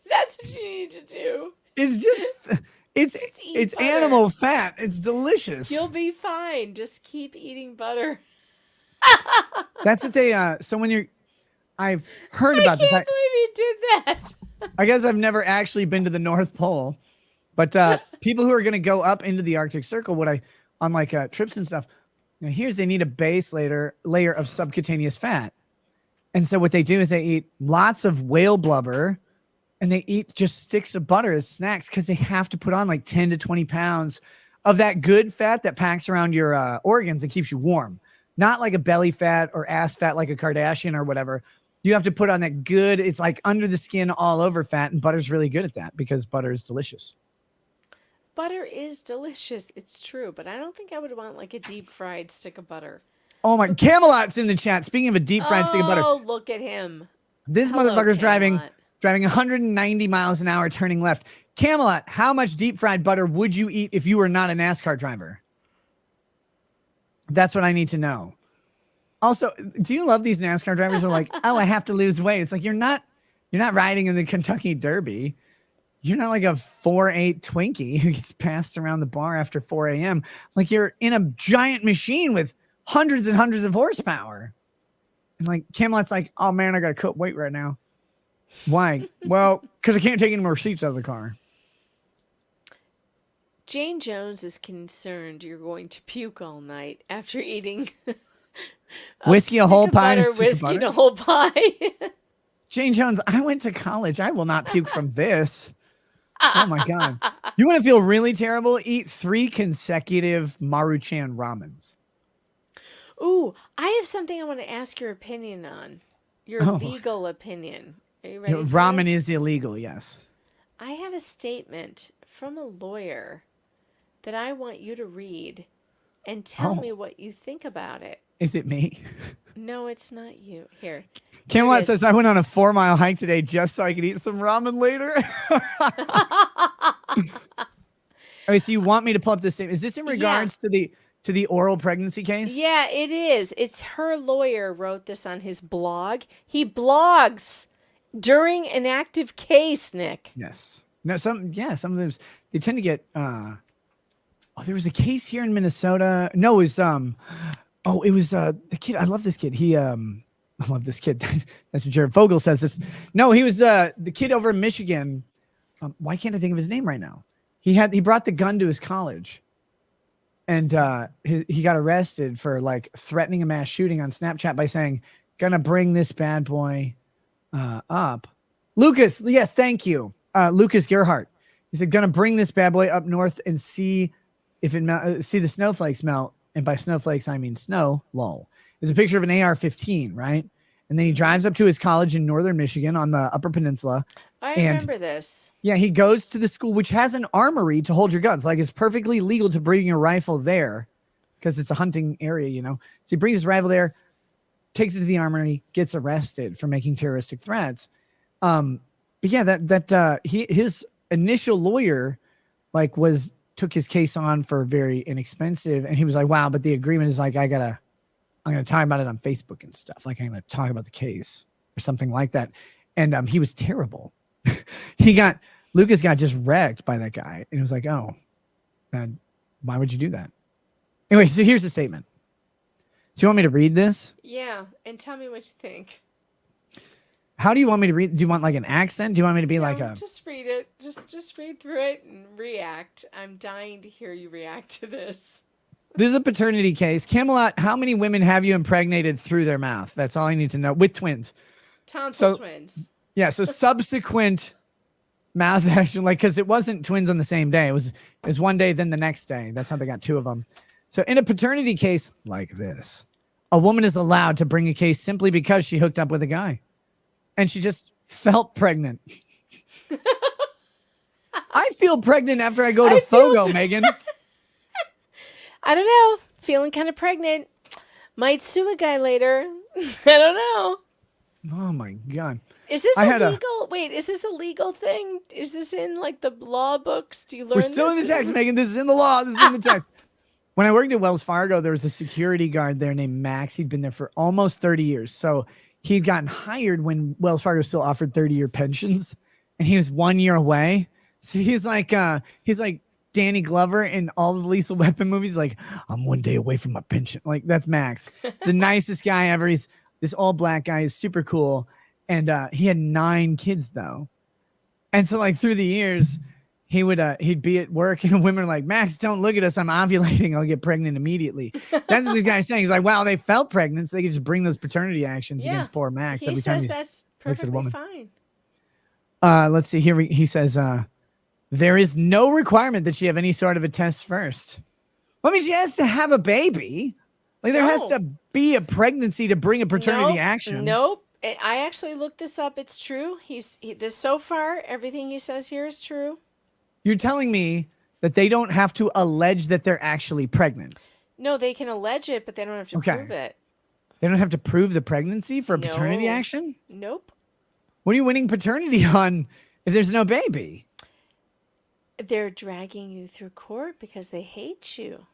That's what you need to do. It's just it's butter. animal fat. It's delicious. You'll be fine. Just keep eating butter. That's what they so when I've heard about this. I can't believe you did that. I guess I've never actually been to the North Pole, but people who are going to go up into the Arctic Circle, on trips and stuff, here's they need a base layer of subcutaneous fat, And so what they do is they eat lots of whale blubber and they eat just sticks of butter as snacks because they have to put on like 10 to 20 pounds of that good fat that packs around your organs and keeps you warm. Not like a belly fat or ass fat like a Kardashian or whatever. You have to put on that good, it's like under the skin, all over fat. And butter's really good at that because butter is delicious. Butter is delicious. It's true. But I don't think I would want like a deep fried stick of butter. Oh my, Camelot's in the chat. Speaking of a deep fried stick of butter. Oh, look at him. This Hello, motherfucker's driving Camelot. 190 miles an hour turning left. Camelot, how much deep fried butter would you eat if you were not a NASCAR driver? That's what I need to know. Also, do you love these NASCAR drivers who are like, oh, I have to lose weight? It's like you're not riding in the Kentucky Derby. You're not like a 4'8" Twinkie who gets passed around the bar after 4 a.m. Like you're in a giant machine with hundreds and hundreds of horsepower. And like Camelot's like, oh man, I gotta cut weight right now. Why? Well, because I can't take any more seats out of the car. Jane Jones is concerned you're going to puke all night after eating Whiskey, a whole pie, butter, whiskey, and a whole pie. Jane Jones, I went to college. I will not puke from this. Oh my God. You want to feel really terrible? Eat 3 consecutive Maruchan ramens. Ooh, I have something I want to ask your opinion on. Your legal opinion. Are you ready? Ramen is illegal, yes. I have a statement from a lawyer that I want you to read and tell me what you think about it. Is it me? No, it's not you. Here. Camelot says, I went on a 4-mile hike today just so I could eat some ramen later. Okay, so you want me to pull up this statement. Is this in regards to the oral pregnancy case? Yeah, it is. It's her lawyer wrote this on his blog. He blogs during an active case, Nick. Yes. No, some of them, they tend to get, there was a case here in Minnesota. No, it was, the kid. I love this kid. I love this kid. That's what Jared Fogle says this. No, he was, the kid over in Michigan. Why can't I think of his name right now? He brought the gun to his college. And he got arrested for like threatening a mass shooting on Snapchat by saying, gonna bring this bad boy up. Lucas, yes, thank you. Lucas Gerhardt. He said, gonna bring this bad boy up north and see if it see the snowflakes melt. And by snowflakes, I mean snow. Lol. There's a picture of an AR-15, right? And then he drives up to his college in northern Michigan on the Upper Peninsula. I remember this. Yeah, he goes to the school, which has an armory to hold your guns. Like, it's perfectly legal to bring your rifle there because it's a hunting area, you know? So he brings his rifle there, takes it to the armory, gets arrested for making terroristic threats. But yeah, his initial lawyer, like, took his case on for very inexpensive. And he was like, wow, but the agreement is like, I'm going to talk about it on Facebook and stuff. Like, I'm going to talk about the case or something like that. And he was terrible. Lucas got just wrecked by that guy. And it was like, oh, why would you do that? Anyway, so here's the statement. So you want me to read this? Yeah, and tell me what you think. How do you want me to read? Do you want like an accent? Do you want me to be like a... Just read it. Just read through it and react. I'm dying to hear you react to this. This is a paternity case. Camelot, how many women have you impregnated through their mouth? That's all I need to know. With twins. Tonsil twins. Yeah, so subsequent mouth action, like, because it wasn't twins on the same day. It was one day, then the next day. That's how they got 2 of them. So in a paternity case like this, a woman is allowed to bring a case simply because she hooked up with a guy. And she just felt pregnant. I feel pregnant after I go to Fogo, Megan. I don't know. Feeling kind of pregnant. Might sue a guy later. I don't know. Oh my God. Is this illegal? Wait, is this a legal thing? Is this in like the law books? Do you learn We're still in the text, Megan. This is in the law. This is in the text. When I worked at Wells Fargo, there was a security guard there named Max. He'd been there for almost 30 years. So he'd gotten hired when Wells Fargo still offered 30-year pensions, and he was 1 year away. So he's like Danny Glover in all the Lethal Weapon movies. Like, I'm 1 day away from my pension. Like, that's Max. He's the nicest guy ever. He's this all black guy. He's super cool. And he had 9 kids though. And so like through the years, he'd be at work and women are like, Max, don't look at us. I'm ovulating. I'll get pregnant immediately. That's what this guy's saying. He's like, wow, they felt pregnant, so they could just bring those paternity actions against poor Max He every time says he that's looks at a perfectly woman. fine. Let's see here. He says, there is no requirement that she have any sort of a test first. Well, I mean, she has to have a baby. Like there has to be a pregnancy to bring a paternity action. Nope. I actually looked this up. It's true. This so far, everything he says here is true. You're telling me that they don't have to allege that they're actually pregnant. No, they can allege it, but they don't have to prove it. They don't have to prove the pregnancy for a paternity action? Nope. What are you winning paternity on if there's no baby? They're dragging you through court because they hate you.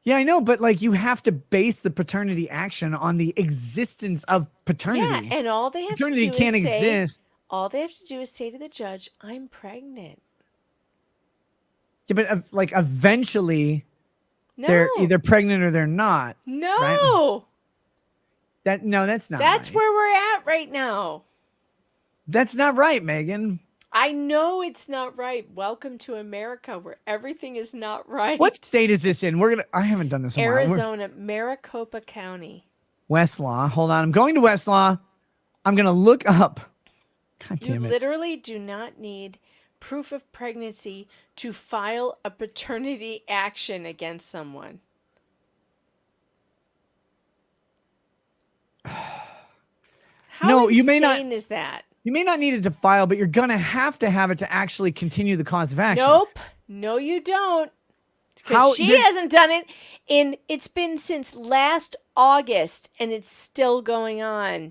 Yeah, I know, but like you have to base the paternity action on the existence of paternity. Yeah, and all they have paternity to do can't is say, exist. all they have to do is say to the judge, "I'm pregnant." Yeah, but like eventually, No. they're either pregnant or they're not. No. Right? That's not. That's right. where we're at right now. That's not right, Megan. I know it's not right. Welcome to America, where everything is not right. What state is this in? I haven't done this in a while. Arizona, Maricopa County. Westlaw. Hold on. I'm going to Westlaw. I'm going to look up. God damn You it. literally do not need proof of pregnancy to file a paternity action against someone. How you may not. insane is that? You may not need it to file, but you're going to have it to actually continue the cause of action. Nope. No, you don't. How- Because she hasn't done it it's been since last August and it's still going on.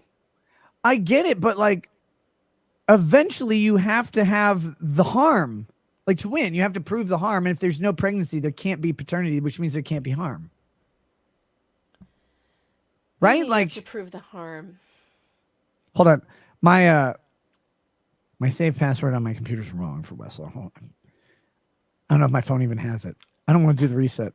I get it, but like eventually you have to have the harm. Like to win, you have to prove the harm. And if there's no pregnancy, there can't be paternity, which means there can't be harm. Right? You Like have to prove the harm. hold on. My save password on my computer's wrong for Westlaw. Hold on. I don't know if my phone even has it. I don't want to do the reset.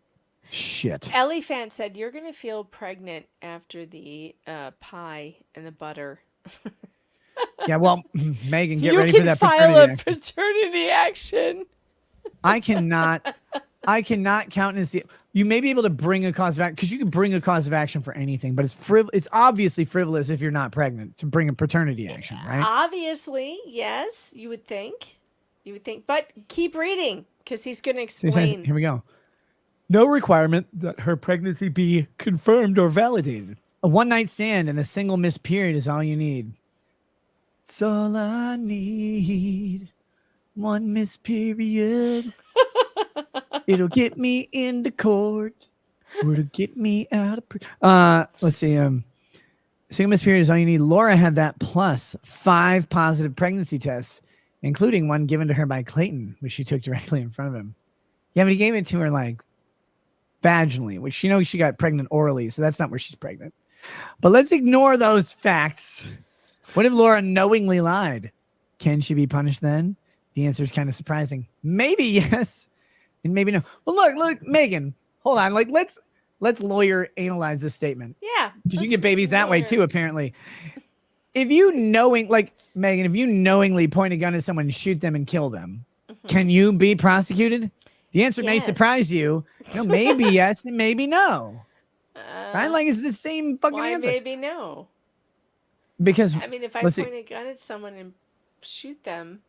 Shit. Elephant said you're going to feel pregnant after the pie and the butter. Yeah, well, Megan, get you ready can for that file paternity a action. paternity action. I cannot countenance the. You may be able to bring a cause of action because you can bring a cause of action for anything, but it's obviously frivolous if you're not pregnant to bring a paternity action, right? Obviously, yes, you would think. But keep reading because he's going to explain. Here we go. No requirement that her pregnancy be confirmed or validated. A one-night stand and a single missed period is all you need. It's all I need. One missed period. It'll get me into court. Or it'll get me out of let's see. Single missed period is all you need. Laura had that plus 5 positive pregnancy tests, including one given to her by Clayton, which she took directly in front of him. Yeah, but he gave it to her like vaginally, which she got pregnant orally, so that's not where she's pregnant. But let's ignore those facts. What if Laura knowingly lied? Can she be punished then? The answer is kind of surprising. Maybe yes, and maybe no. Well, look, Megan, hold on. Like, let's lawyer analyze this statement. Yeah. Because you can get babies that way too, apparently. If you knowingly point a gun at someone and shoot them and kill them, can you be prosecuted? The answer may surprise you. Maybe yes and maybe no. Right? Like it's the same fucking answer. Maybe no. Because I mean, if I point a gun at someone and shoot them,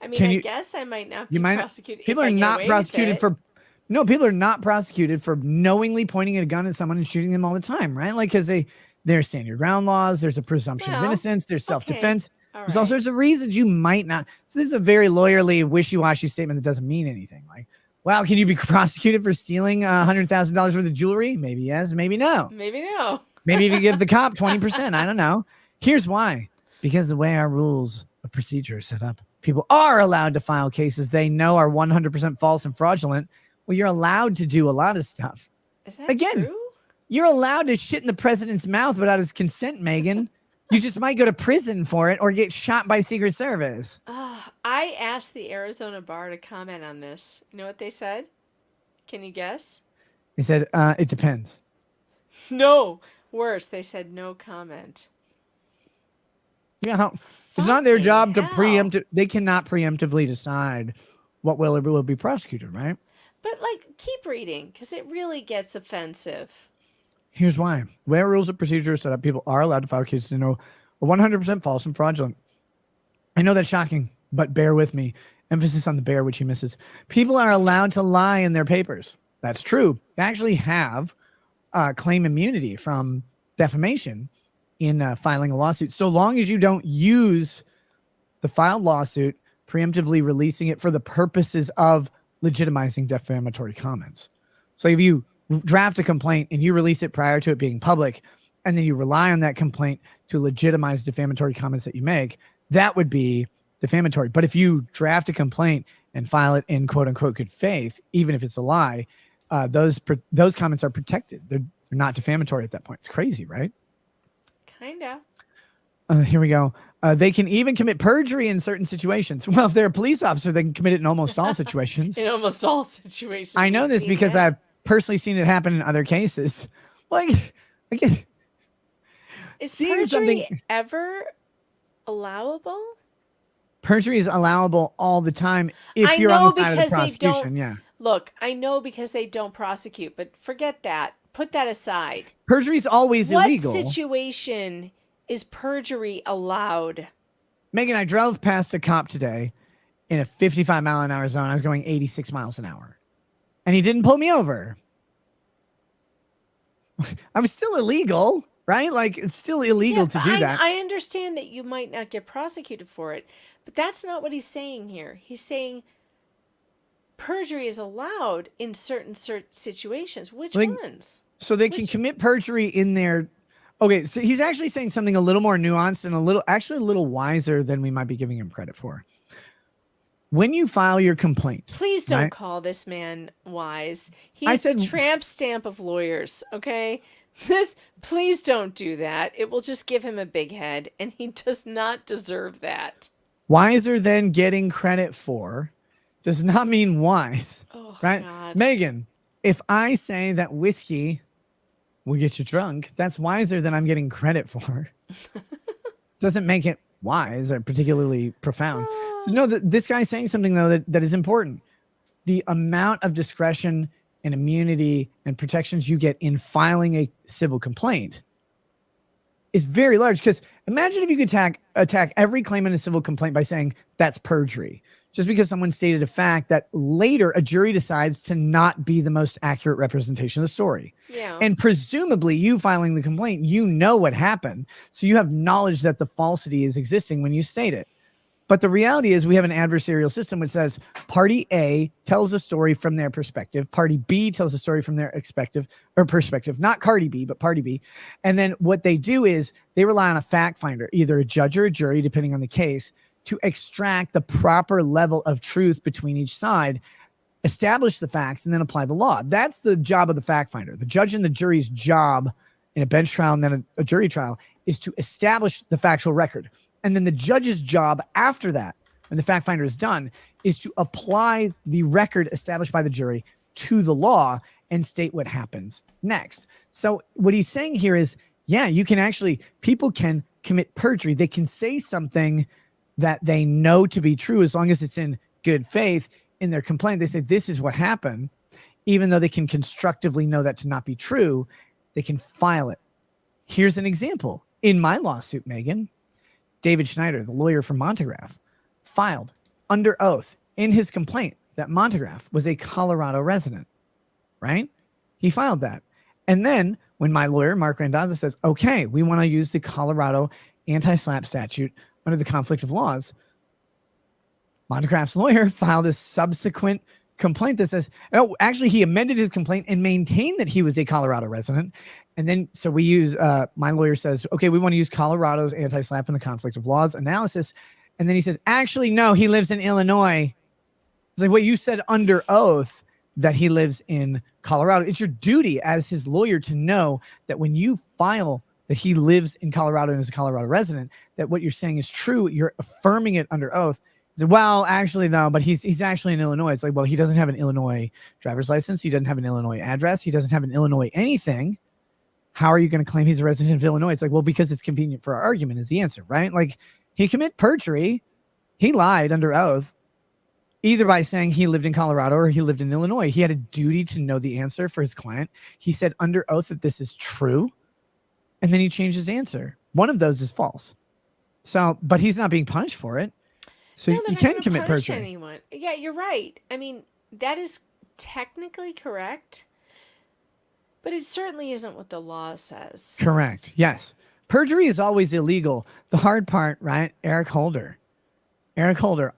I mean, I guess I might not be prosecuted. People are not prosecuted for. No, people are not prosecuted for knowingly pointing a gun at someone and shooting them all the time, right? Like because there's stand your ground laws. There's a presumption of innocence. There's self-defense. There's all sorts of reasons you might not. So this is a very lawyerly, wishy-washy statement that doesn't mean anything. Like, wow, can you be prosecuted for stealing $100,000 worth of jewelry? Maybe yes, maybe no. Maybe no. Maybe if you give the cop 20%, I don't know. Here's why. Because the way our rules of procedure are set up, people are allowed to file cases they know are 100% false and fraudulent. Well, you're allowed to do a lot of stuff. Is that true? You're allowed to shit in the president's mouth without his consent, Megan. You just might go to prison for it or get shot by Secret Service. I asked the Arizona bar to comment on this. You know what they said? Can you guess? They said, it depends. No. Worse, they said no comment. Yeah, it's not their job to preempt. They cannot preemptively decide what will or will be prosecuted, right? But like, keep reading because it really gets offensive. Here's why. Where rules of procedure are set up, people are allowed to file cases to know 100% false and fraudulent. I know that's shocking, but bear with me. Emphasis on the bear, which he misses. People are allowed to lie in their papers. That's true. They actually have claim immunity from defamation in filing a lawsuit, so long as you don't use the filed lawsuit, preemptively releasing it for the purposes of legitimizing defamatory comments. So if you draft a complaint and you release it prior to it being public, and then you rely on that complaint to legitimize defamatory comments that you make, that would be defamatory. But if you draft a complaint and file it in quote unquote good faith, even if it's a lie, those comments are protected. They're not defamatory at that point. It's crazy, right? Kinda. Here we go. They can even commit perjury in certain situations. Well, if they're a police officer, they can commit it in almost all situations. In almost all situations. I know we've this seen because it. I've personally seen it happen in other cases. Like, again, Is seeing perjury something- ever allowable? perjury is allowable all the time if I you're on know the side of the because they prosecution. don't- Yeah. Look, I know because they don't prosecute, but forget that. Put that aside. Perjury is always What illegal. situation is perjury allowed? Megan, I drove past a cop today in a 55-mile-an-hour zone. I was going 86 miles an hour. And he didn't pull me over. I was still illegal, right? Like, it's still illegal Yeah, to but do that. I understand that you might not get prosecuted for it, but that's not what he's saying here. He's saying perjury is allowed in certain situations. Which Like, ones? So they can commit perjury in their... Okay, so he's actually saying something a little more nuanced and a little wiser than we might be giving him credit for. When you file your complaint... Please don't right? call this man wise. I He's said- the tramp stamp of lawyers, okay? Please don't do that. It will just give him a big head, and he does not deserve that. Wiser than getting credit for does not mean wise, Oh, right? God. Megan, if I say that whiskey will get you drunk, that's wiser than I'm getting credit for. Doesn't make it wise or particularly profound. So no, this guy's saying something though that is important. The amount of discretion and immunity and protections you get in filing a civil complaint is very large. Because imagine if you could attack every claim in a civil complaint by saying that's perjury, just because someone stated a fact that later a jury decides to not be the most accurate representation of the story. Yeah. And presumably you filing the complaint, you know what happened. So you have knowledge that the falsity is existing when you state it. But the reality is we have an adversarial system which says party A tells a story from their perspective. Party B tells a story from their perspective, not Cardi B, but party B. And then what they do is they rely on a fact finder, either a judge or a jury, depending on the case, to extract the proper level of truth between each side, establish the facts, and then apply the law. That's the job of the fact finder. The judge and the jury's job in a bench trial and then a jury trial is to establish the factual record. And then the judge's job after that, when the fact finder is done, is to apply the record established by the jury to the law and state what happens next. So what he's saying here is, yeah, people can commit perjury. They can say something that they know to be true as long as it's in good faith. In their complaint, they say this is what happened. Even though they can constructively know that to not be true, they can file it. Here's an example. In my lawsuit, Megan, David Schneider, the lawyer from Montegraph, filed under oath in his complaint that Montegraph was a Colorado resident, right? He filed that. And then when my lawyer, Mark Randazza, says, okay, we want to use the Colorado anti-SLAPP statute under the conflict of laws, Montegraph's lawyer filed a subsequent complaint that says, oh, actually, he amended his complaint and maintained that he was a Colorado resident. And then, so we use, my lawyer says, okay, we want to use Colorado's anti-SLAPP in the conflict of laws analysis. And then he says, actually, no, he lives in Illinois. It's like, well, you said under oath that he lives in Colorado. It's your duty as his lawyer to know that when you file that he lives in Colorado and is a Colorado resident, that what you're saying is true. You're affirming it under oath. He said, well, actually, no, but he's actually in Illinois. It's like, well, he doesn't have an Illinois driver's license. He doesn't have an Illinois address. He doesn't have an Illinois anything. How are you going to claim he's a resident of Illinois? It's like, well, because it's convenient for our argument is the answer, right? Like, he committed perjury. He lied under oath. either by saying he lived in Colorado or he lived in Illinois. He had a duty to know the answer for his client. He said under oath that this is true, and then he changed his answer. One of those is false. So, but he's not being punished for it. So No, they're you not can gonna commit punish perjury. anyone. Yeah, you're right. I mean, that is technically correct, but it certainly isn't what the law says. Correct. Yes. Perjury is always illegal. The hard part, right? Eric Holder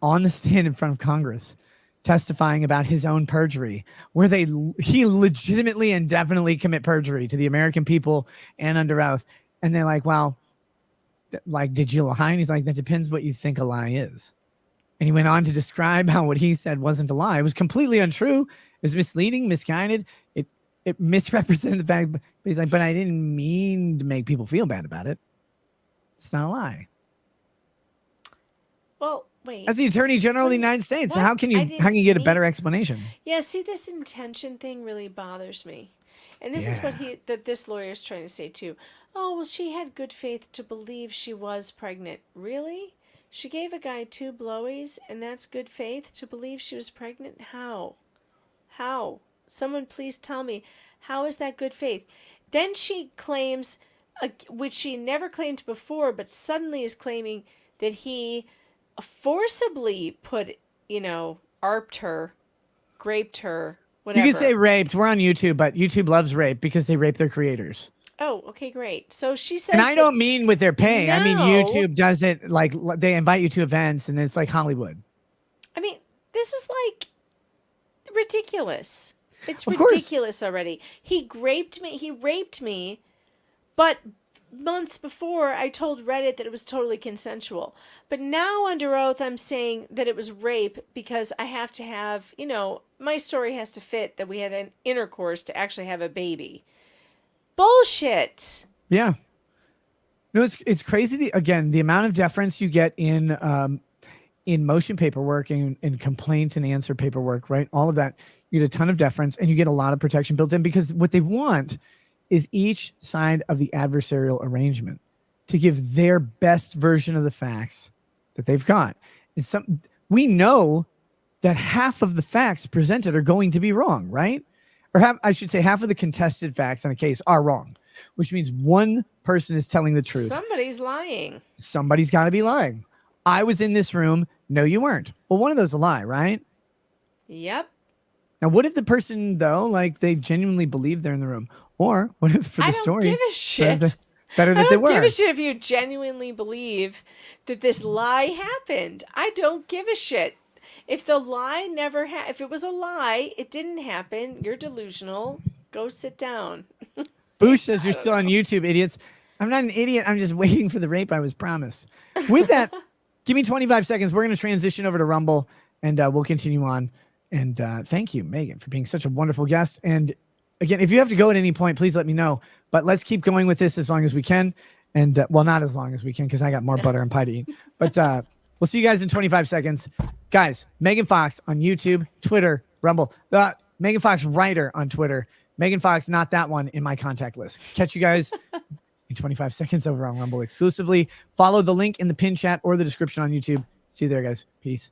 on the stand in front of Congress testifying about his own perjury, where he legitimately and definitely commit perjury to the American people and under oath. And they're like, well, like, did you lie? And he's like, that depends what you think a lie is. And he went on to describe how what he said wasn't a lie. It was completely untrue. It was misleading, misguided. It misrepresented the fact. But he's like, but I didn't mean to make people feel bad about it. It's not a lie. Well, wait. As the Attorney General of the United States, What? how can you get a better explanation? Yeah, see, this intention thing really bothers me. And this is what this lawyer is trying to say too. Oh, well, she had good faith to believe she was pregnant. Really? She gave a guy 2 blowies, and that's good faith to believe she was pregnant? How? Someone please tell me, how is that good faith? Then she claims, which she never claimed before, but suddenly is claiming that he forcibly arped her, raped her, whatever. You can say raped. We're on YouTube, but YouTube loves rape because they rape their creators. Oh, okay, great. So she says, and I don't mean with their pay. I mean, No. YouTube does it like they invite you to events and it's like Hollywood. I mean, this is like ridiculous. It's Of course. ridiculous already. He raped me, but months before I told Reddit that it was totally consensual. But now under oath I'm saying that it was rape because I have to have, my story has to fit that we had an intercourse to actually have a baby. Bullshit. Yeah. No, it's crazy. The amount of deference you get in motion paperwork and complaint and answer paperwork, right? All of that, you get a ton of deference and you get a lot of protection built in because what they want is each side of the adversarial arrangement to give their best version of the facts that they've got. And we know that half of the facts presented are going to be wrong, right? Or half of the contested facts in a case are wrong, which means one person is telling the truth. Somebody's lying. Somebody's got to be lying. I was in this room. No, you weren't. Well, one of those is a lie, right? Yep. Now, what if the person, though, like they genuinely believe they're in the room? Or what if for the story? I don't give a shit. Better that they were. I don't give a shit if you genuinely believe that this lie happened. I don't give a shit. If the lie if it was a lie, it didn't happen. You're delusional. Go sit down. Boosh says you're still on YouTube, idiots. I'm not an idiot. I'm just waiting for the rape I was promised. With that, give me 25 seconds. We're going to transition over to Rumble, and we'll continue on. And thank you, Megan, for being such a wonderful guest. And again, if you have to go at any point, please let me know. But let's keep going with this as long as we can. And well, not as long as we can because I got more butter and pie to eat. But we'll see you guys in 25 seconds. Guys, Megan Fox on YouTube, Twitter, Rumble. Megan Fox Writer on Twitter. Megan Fox, not that one, in my contact list. Catch you guys in 25 seconds over on Rumble exclusively. Follow the link in the pin chat or the description on YouTube. See you there, guys. Peace.